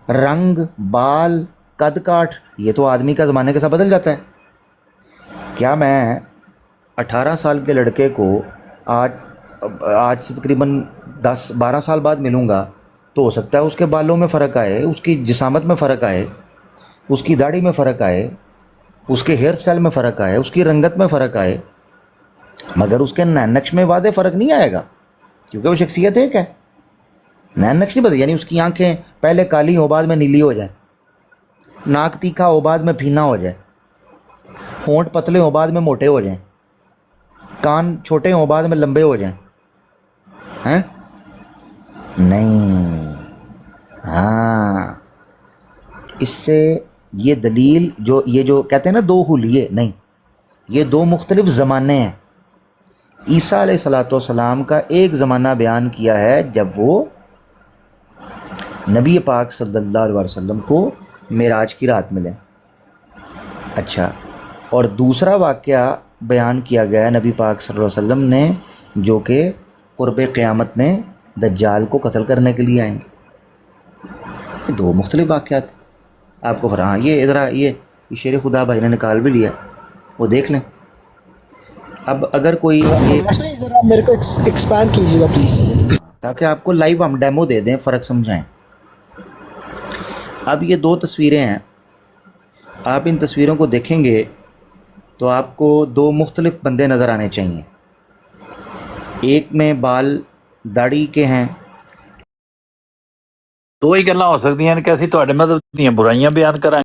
रंग, बाल, कद काठ, ये तो आदमी का ज़माने के साथ बदल जाता है। क्या मैं 18 साल के लड़के को आज से तकरीबन 10-12 साल बाद मिलूँगा तो हो सकता है उसके बालों में फ़र्क आए, उसकी जिसामत में फ़र्क आए, उसकी दाढ़ी में फ़र्क आए, उसके हेयर स्टाइल में फ़र्क आए, उसकी रंगत में फ़र्क आए, मगर उसके नैन नक्श में वादे फ़र्क नहीं आएगा, क्योंकि वो शख्सियत एक है। नैन नक्श नहीं बदल, यानी उसकी आंखें पहले काली हो बाद में नीली हो जाए, नाक तीखा हो बाद में फीना हो जाए, होंठ पतले हो बाद में मोटे हो जाएं, कान छोटे हो बाद में लंबे हो जाएं, हैं? नहीं। हाँ, इससे ये दलील ये जो कहते हैं ना 2 हुलिये, नहीं, ये 2 मुख्तलिफ ज़माने हैं। ईसा अलैहिस्सलातु वस्सलाम का एक ज़माना बयान किया है जब वो नबी पाक सल्लल्लाहु अलैहि वसल्लम को मेराज की रात मिले। अच्छा, और दूसरा वाक़या बयान किया गया है नबी पाक सल्लल्लाहु अलैहि वसल्लम ने, जो कि क़ुर्ब क़यामत में दज्जाल को कत्ल करने के लिए आएंगे। 2 मुख्तलिफ वाक़यात आपको। हाँ, ये इधर ये शेर खुदा भाई ने निकाल भी लिया, वो देख लें। अब अगर कोई ये ज़रा मेरे को एक्सपैंड कीजिएगा प्लीज़, ताकि आपको लाइव हम डेमो दे दें, फ़र्क समझाएं। अब ये 2 तस्वीरें हैं, आप इन तस्वीरों को देखेंगे तो आपको 2 मुख्तलिफ बंदे नज़र आने चाहिए। एक में बाल दाढ़ी के हैं। 2 ਹੀ ਗੱਲਾਂ ਹੋ ਸਕਦੀਆਂ ਨੇ ਕਿ ਅਸੀਂ ਤੁਹਾਡੇ ਮਤਲਬ ਦੀਆਂ ਬੁਰਾਈਆਂ ਬਿਆਨ ਕਰਾਂਗੇ।